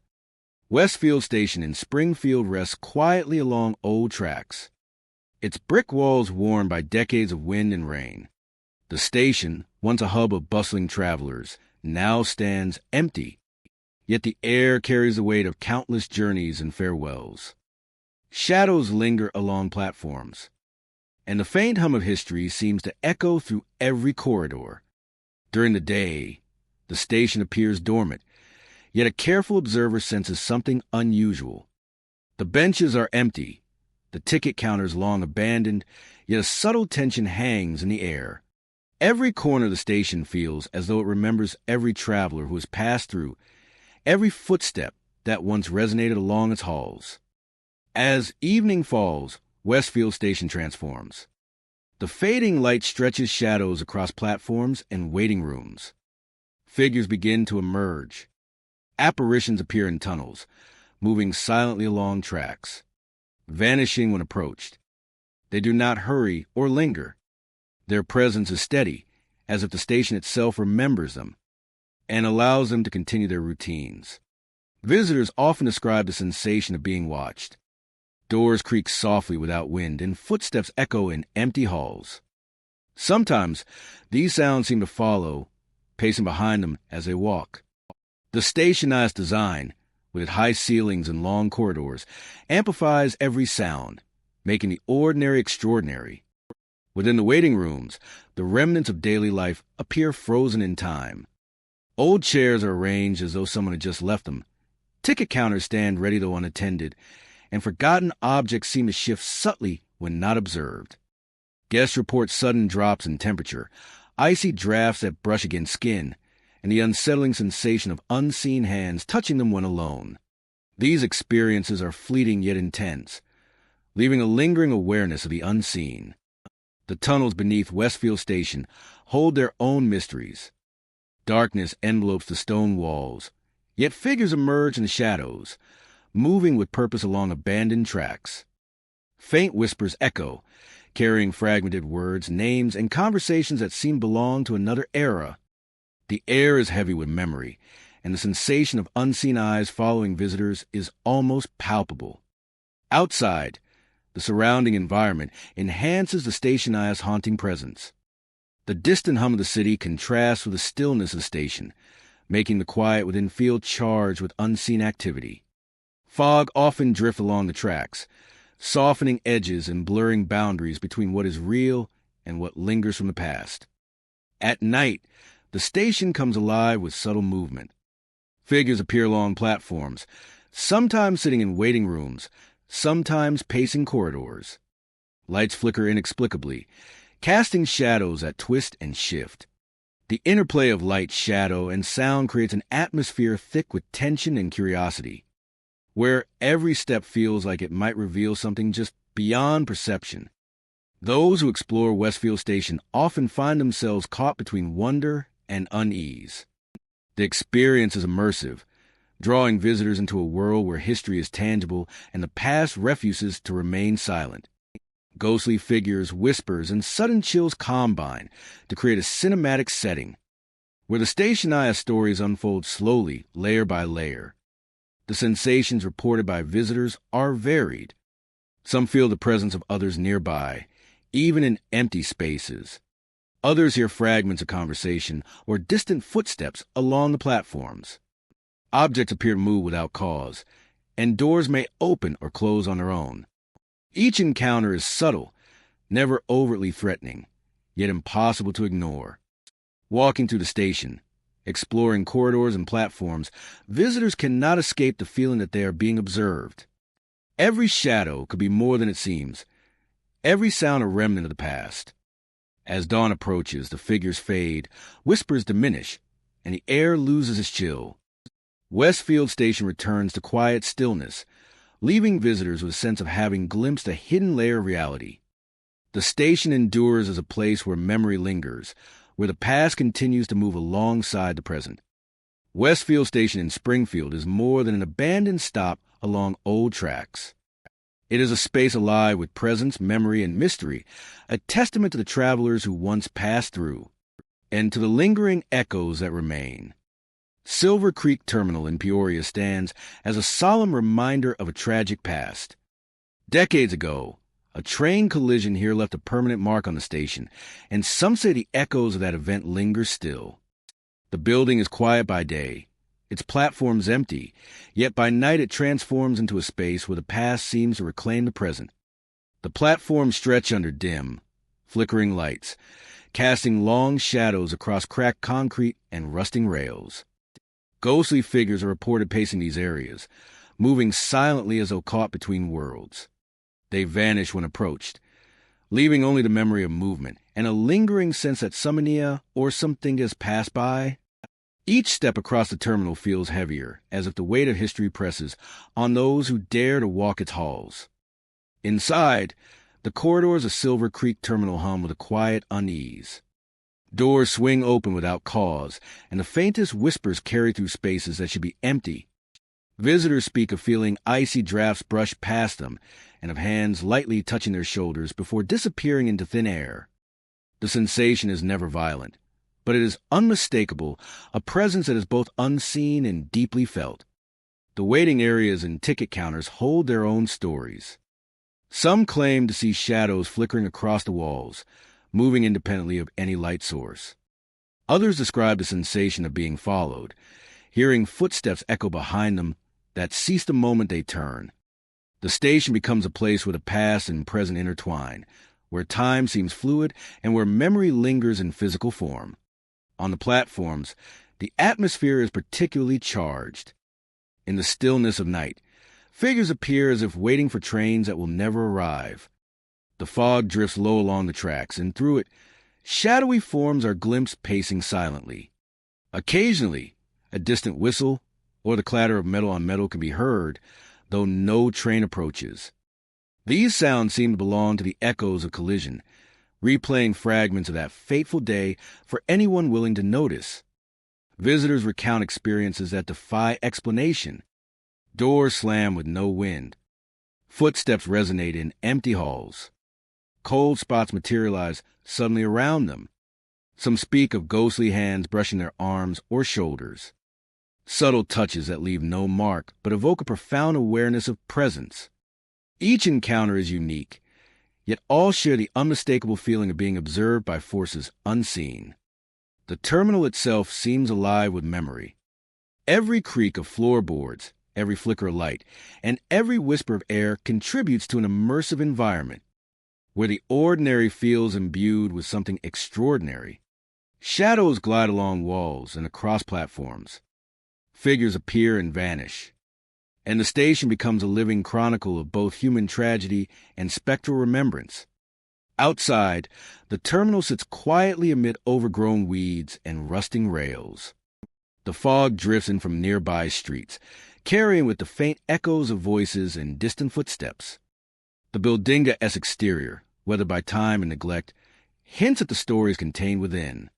Westfield Station in Springfield rests quietly along old tracks, its brick walls worn by decades of wind and rain. The station, once a hub of bustling travelers, now stands empty, yet the air carries the weight of countless journeys and farewells. Shadows linger along platforms, and the faint hum of history seems to echo through every corridor. During the day, the station appears dormant, yet a careful observer senses something unusual. The benches are empty, the ticket counters long abandoned, yet a subtle tension hangs in the air. Every corner of the station feels as though it remembers every traveler who has passed through, every footstep that once resonated along its halls. As evening falls, Westfield Station transforms. The fading light stretches shadows across platforms and waiting rooms. Figures begin to emerge. Apparitions appear in tunnels, moving silently along tracks, vanishing when approached. They do not hurry or linger. Their presence is steady, as if the station itself remembers them and allows them to continue their routines. Visitors often describe the sensation of being watched. Doors creak softly without wind, and footsteps echo in empty halls. Sometimes, these sounds seem to follow, pacing behind them as they walk. The stationized design, with its high ceilings and long corridors, amplifies every sound, making the ordinary extraordinary. Within the waiting rooms, the remnants of daily life appear frozen in time. Old chairs are arranged as though someone had just left them. Ticket counters stand ready though unattended, and forgotten objects seem to shift subtly when not observed. Guests report sudden drops in temperature, icy drafts that brush against skin, and the unsettling sensation of unseen hands touching them when alone. These experiences are fleeting yet intense, leaving a lingering awareness of the unseen. The tunnels beneath Westfield Station hold their own mysteries. Darkness envelopes the stone walls, yet figures emerge in the shadows, moving with purpose along abandoned tracks. Faint whispers echo, carrying fragmented words, names, and conversations that seem to belong to another era. The air is heavy with memory, and the sensation of unseen eyes following visitors is almost palpable. Outside, the surrounding environment enhances the stationized haunting presence. The distant hum of the city contrasts with the stillness of the station, making the quiet within feel charged with unseen activity. Fog often drifts along the tracks, softening edges and blurring boundaries between what is real and what lingers from the past. At night, the station comes alive with subtle movement. Figures appear along platforms, sometimes sitting in waiting rooms, sometimes pacing corridors. Lights flicker inexplicably, casting shadows that twist and shift. The interplay of light, shadow, and sound creates an atmosphere thick with tension and curiosity, where every step feels like it might reveal something just beyond perception. Those who explore Westfield Station often find themselves caught between wonder and unease. The experience is immersive, drawing visitors into a world where history is tangible and the past refuses to remain silent. Ghostly figures, whispers, and sudden chills combine to create a cinematic setting, where the stationized stories unfold slowly, layer by layer. The sensations reported by visitors are varied. Some feel the presence of others nearby, even in empty spaces. Others hear fragments of conversation or distant footsteps along the platforms. Objects appear to move without cause, and doors may open or close on their own. Each encounter is subtle, never overtly threatening, yet impossible to ignore. Walking through the station, exploring corridors and platforms, visitors cannot escape the feeling that they are being observed. Every shadow could be more than it seems, every sound a remnant of the past. As dawn approaches, the figures fade, whispers diminish, and the air loses its chill. Westfield Station returns to quiet stillness, leaving visitors with a sense of having glimpsed a hidden layer of reality. The station endures as a place where memory lingers, where the past continues to move alongside the present. Westfield Station in Springfield is more than an abandoned stop along old tracks. It is a space alive with presence, memory, and mystery, a testament to the travelers who once passed through, and to the lingering echoes that remain. Silver Creek Terminal in Peoria stands as a solemn reminder of a tragic past. Decades ago, a train collision here left a permanent mark on the station, and some say the echoes of that event linger still. The building is quiet by day, its platforms empty, yet by night it transforms into a space where the past seems to reclaim the present. The platforms stretch under dim, flickering lights, casting long shadows across cracked concrete and rusting rails. Ghostly figures are reported pacing these areas, moving silently as though caught between worlds. They vanish when approached, leaving only the memory of movement and a lingering sense that something or something has passed by. Each step across the terminal feels heavier, as if the weight of history presses on those who dare to walk its halls. Inside, the corridors of Silver Creek Terminal hum with a quiet unease. Doors swing open without cause, and the faintest whispers carry through spaces that should be empty. Visitors speak of feeling icy drafts brush past them, and of hands lightly touching their shoulders before disappearing into thin air. The sensation is never violent, but it is unmistakable, a presence that is both unseen and deeply felt. The waiting areas and ticket counters hold their own stories. Some claim to see shadows flickering across the walls, moving independently of any light source. Others describe the sensation of being followed, hearing footsteps echo behind them that cease the moment they turn. The station becomes a place where the past and present intertwine, where time seems fluid and where memory lingers in physical form. On the platforms, the atmosphere is particularly charged. In the stillness of night, figures appear as if waiting for trains that will never arrive. The fog drifts low along the tracks, and through it, shadowy forms are glimpsed pacing silently. Occasionally, a distant whistle or the clatter of metal on metal can be heard, though no train approaches. These sounds seem to belong to the echoes of collision, replaying fragments of that fateful day for anyone willing to notice. Visitors recount experiences that defy explanation. Doors slam with no wind. Footsteps resonate in empty halls. Cold spots materialize suddenly around them. Some speak of ghostly hands brushing their arms or shoulders. Subtle touches that leave no mark but evoke a profound awareness of presence. Each encounter is unique, yet all share the unmistakable feeling of being observed by forces unseen. The terminal itself seems alive with memory. Every creak of floorboards, every flicker of light, and every whisper of air contributes to an immersive environment, where the ordinary feels imbued with something extraordinary. Shadows glide along walls and across platforms. Figures appear and vanish, and the station becomes a living chronicle of both human tragedy and spectral remembrance. Outside, the terminal sits quietly amid overgrown weeds and rusting rails. The fog drifts in from nearby streets, carrying with the faint echoes of voices and distant footsteps. The building-esque exterior, weathered by time and neglect, hints at the stories contained within.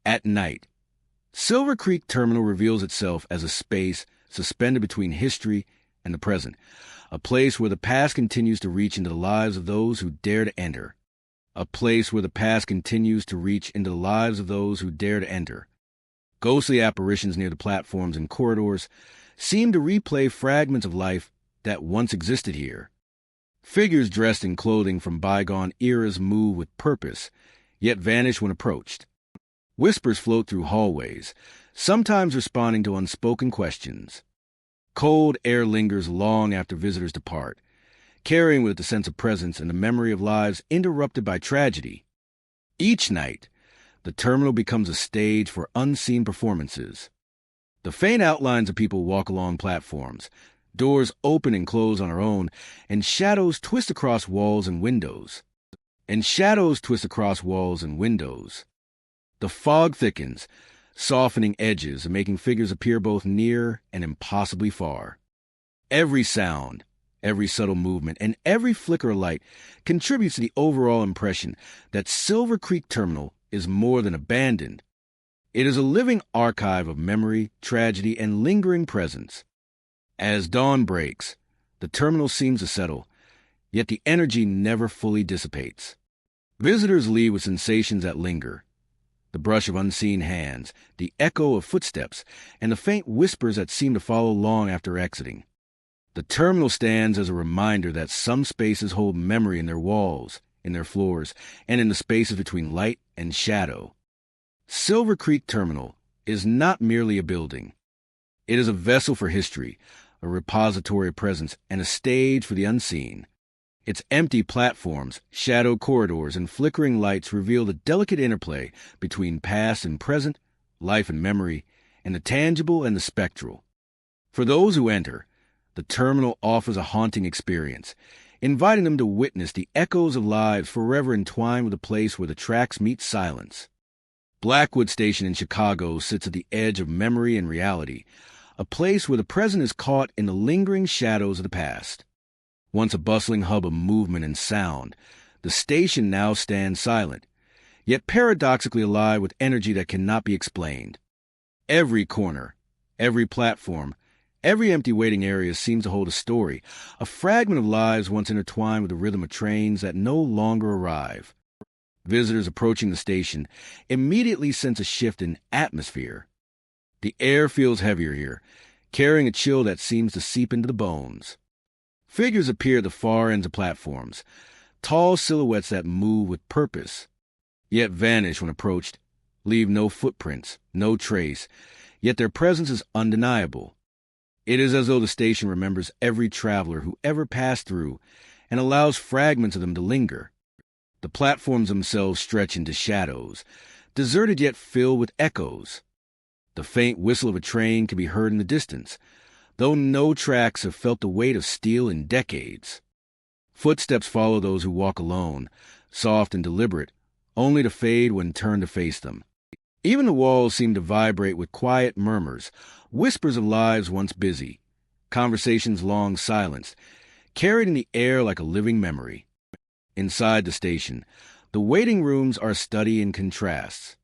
At night, Silver Creek Terminal reveals itself as a space suspended between history and the present, a place where the past continues to reach into the lives of those who dare to enter. A place where the past continues to reach into the lives of those who dare to enter. Ghostly apparitions near the platforms and corridors seem to replay fragments of life that once existed here. Figures dressed in clothing from bygone eras move with purpose, yet vanish when approached. Whispers float through hallways, sometimes responding to unspoken questions. Cold air lingers long after visitors depart, carrying with it the sense of presence and the memory of lives interrupted by tragedy. Each night, the terminal becomes a stage for unseen performances. The faint outlines of people walk along platforms, doors open and close on their own, and shadows twist across walls and windows. The fog thickens, softening edges and making figures appear both near and impossibly far. Every sound, every subtle movement, and every flicker of light contributes to the overall impression that Silver Creek Terminal is more than abandoned. It is a living archive of memory, tragedy, and lingering presence. As dawn breaks, the terminal seems to settle, yet the energy never fully dissipates. Visitors leave with sensations that linger. The brush of unseen hands, the echo of footsteps, and the faint whispers that seem to follow long after exiting. The terminal stands as a reminder that some spaces hold memory in their walls, in their floors, and in the spaces between light and shadow. Silver Creek Terminal is not merely a building. It is a vessel for history, a repository of presence, and a stage for the unseen. Its empty platforms, shadowed corridors, and flickering lights reveal the delicate interplay between past and present, life and memory, and the tangible and the spectral. For those who enter, the terminal offers a haunting experience, inviting them to witness the echoes of lives forever entwined with a place where the tracks meet silence. Blackwood Station in Chicago sits at the edge of memory and reality, a place where the present is caught in the lingering shadows of the past. Once a bustling hub of movement and sound, the station now stands silent, yet paradoxically alive with energy that cannot be explained. Every corner, every platform, every empty waiting area seems to hold a story, a fragment of lives once intertwined with the rhythm of trains that no longer arrive. Visitors approaching the station immediately sense a shift in atmosphere. The air feels heavier here, carrying a chill that seems to seep into the bones. Figures appear at the far ends of platforms, tall silhouettes that move with purpose, yet vanish when approached, leave no footprints, no trace, yet their presence is undeniable. It is as though the station remembers every traveler who ever passed through and allows fragments of them to linger. The platforms themselves stretch into shadows, deserted yet filled with echoes. The faint whistle of a train can be heard in the distance, though no tracks have felt the weight of steel in decades. Footsteps follow those who walk alone, soft and deliberate, only to fade when turned to face them. Even the walls seem to vibrate with quiet murmurs, whispers of lives once busy, conversations long silenced, carried in the air like a living memory. Inside the station, the waiting rooms are a study in contrasts.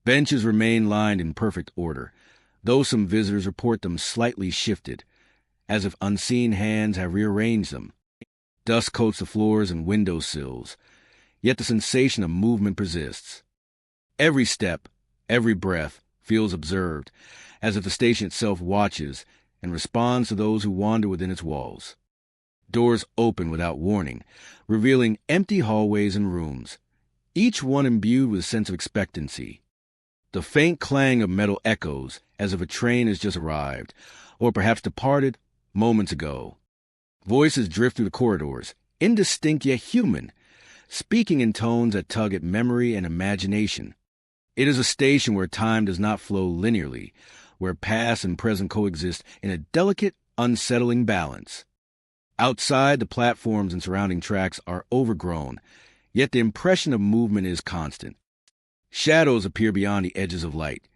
Benches remain lined in perfect order, though some visitors report them slightly shifted, as if unseen hands have rearranged them. Dust coats the floors and window sills, yet the sensation of movement persists. Every step, every breath feels observed, as if the station itself watches and responds to those who wander within its walls. Doors open without warning, revealing empty hallways and rooms, each one imbued with a sense of expectancy. The faint clang of metal echoes as if a train has just arrived, or perhaps departed moments ago. Voices drift through the corridors, indistinct yet human, speaking in tones that tug at memory and imagination. It is a station where time does not flow linearly, where past and present coexist in a delicate, unsettling balance. Outside, the platforms and surrounding tracks are overgrown, yet the impression of movement is constant. Shadows appear beyond the edges of light,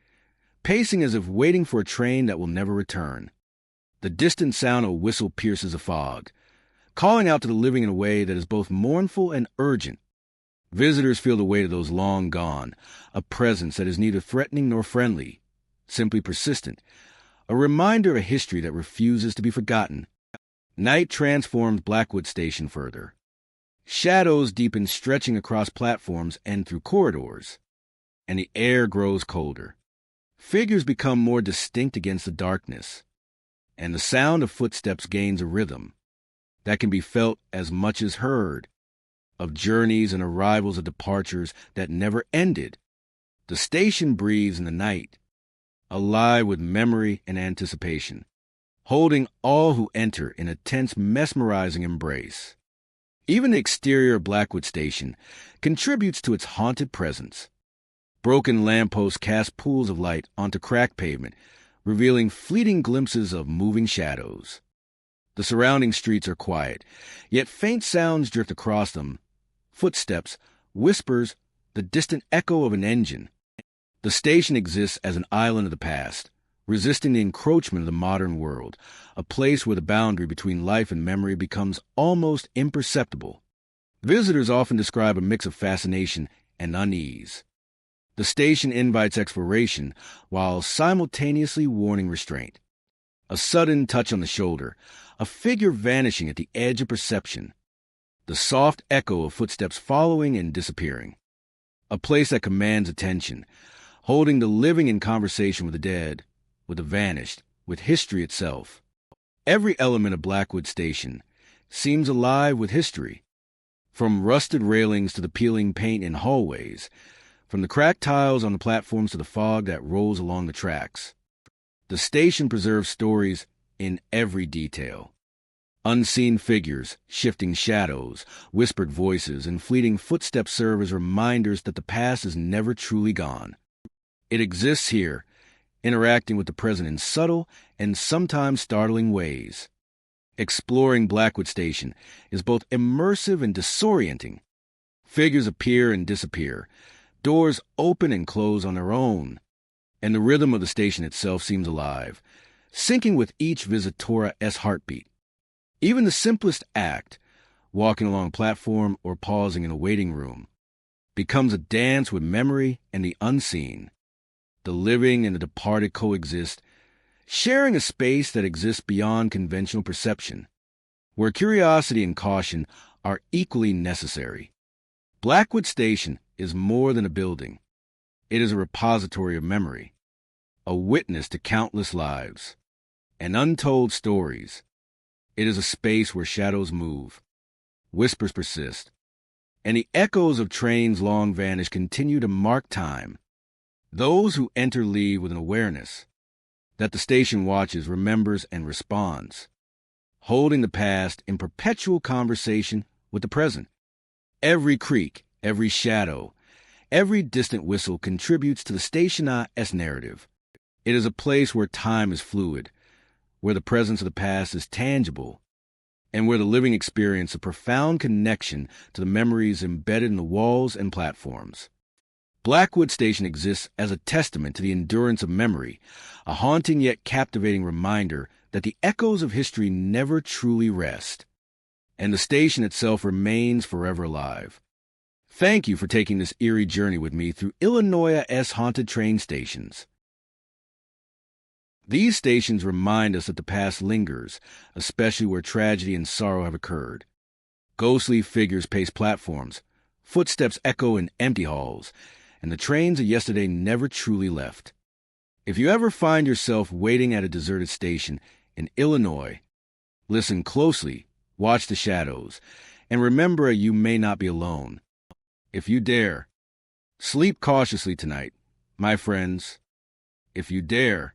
pacing as if waiting for a train that will never return. The distant sound of a whistle pierces the fog, calling out to the living in a way that is both mournful and urgent. Visitors feel the weight of those long gone, a presence that is neither threatening nor friendly, simply persistent, a reminder of a history that refuses to be forgotten. Night transforms Blackwood Station further. Shadows deepen, stretching across platforms and through corridors, and the air grows colder. Figures become more distinct against the darkness, and the sound of footsteps gains a rhythm that can be felt as much as heard, of journeys and arrivals of departures that never ended. The station breathes in the night, alive with memory and anticipation, holding all who enter in a tense, mesmerizing embrace. Even the exterior of Blackwood Station contributes to its haunted presence. Broken lampposts cast pools of light onto cracked pavement, revealing fleeting glimpses of moving shadows. The surrounding streets are quiet, yet faint sounds drift across them. Footsteps, whispers, the distant echo of an engine. The station exists as an island of the past, resisting the encroachment of the modern world, a place where the boundary between life and memory becomes almost imperceptible. Visitors often describe a mix of fascination and unease. The station invites exploration while simultaneously warning restraint. A sudden touch on the shoulder, a figure vanishing at the edge of perception. The soft echo of footsteps following and disappearing. A place that commands attention, holding the living in conversation with the dead, with the vanished, with history itself. Every element of Blackwood Station seems alive with history, from rusted railings to the peeling paint in hallways, from the cracked tiles on the platforms to the fog that rolls along the tracks. The station preserves stories in every detail. Unseen figures, shifting shadows, whispered voices, and fleeting footsteps serve as reminders that the past is never truly gone. It exists here, interacting with the present in subtle and sometimes startling ways. Exploring Blackwood Station is both immersive and disorienting. Figures appear and disappear, doors open and close on their own, and the rhythm of the station itself seems alive, syncing with each visitor's heartbeat. Even the simplest act, walking along a platform or pausing in a waiting room, becomes a dance with memory and the unseen. The living and the departed coexist, sharing a space that exists beyond conventional perception, where curiosity and caution are equally necessary. Blackwood Station is more than a building. It is a repository of memory, a witness to countless lives, and untold stories. It is a space where shadows move, whispers persist, and the echoes of trains long vanished continue to mark time. Those who enter leave with an awareness that the station watches, remembers, and responds, holding the past in perpetual conversation with the present. Every creak, every shadow, every distant whistle contributes to the station-S narrative. It is a place where time is fluid, where the presence of the past is tangible, and where the living experience a profound connection to the memories embedded in the walls and platforms. Blackwood Station exists as a testament to the endurance of memory, a haunting yet captivating reminder that the echoes of history never truly rest, and the station itself remains forever alive. Thank you for taking this eerie journey with me through Illinois' haunted train stations. These stations remind us that the past lingers, especially where tragedy and sorrow have occurred. Ghostly figures pace platforms, footsteps echo in empty halls, and the trains of yesterday never truly left. If you ever find yourself waiting at a deserted station in Illinois, listen closely, watch the shadows, and remember you may not be alone. If you dare, sleep cautiously tonight, my friends. If you dare,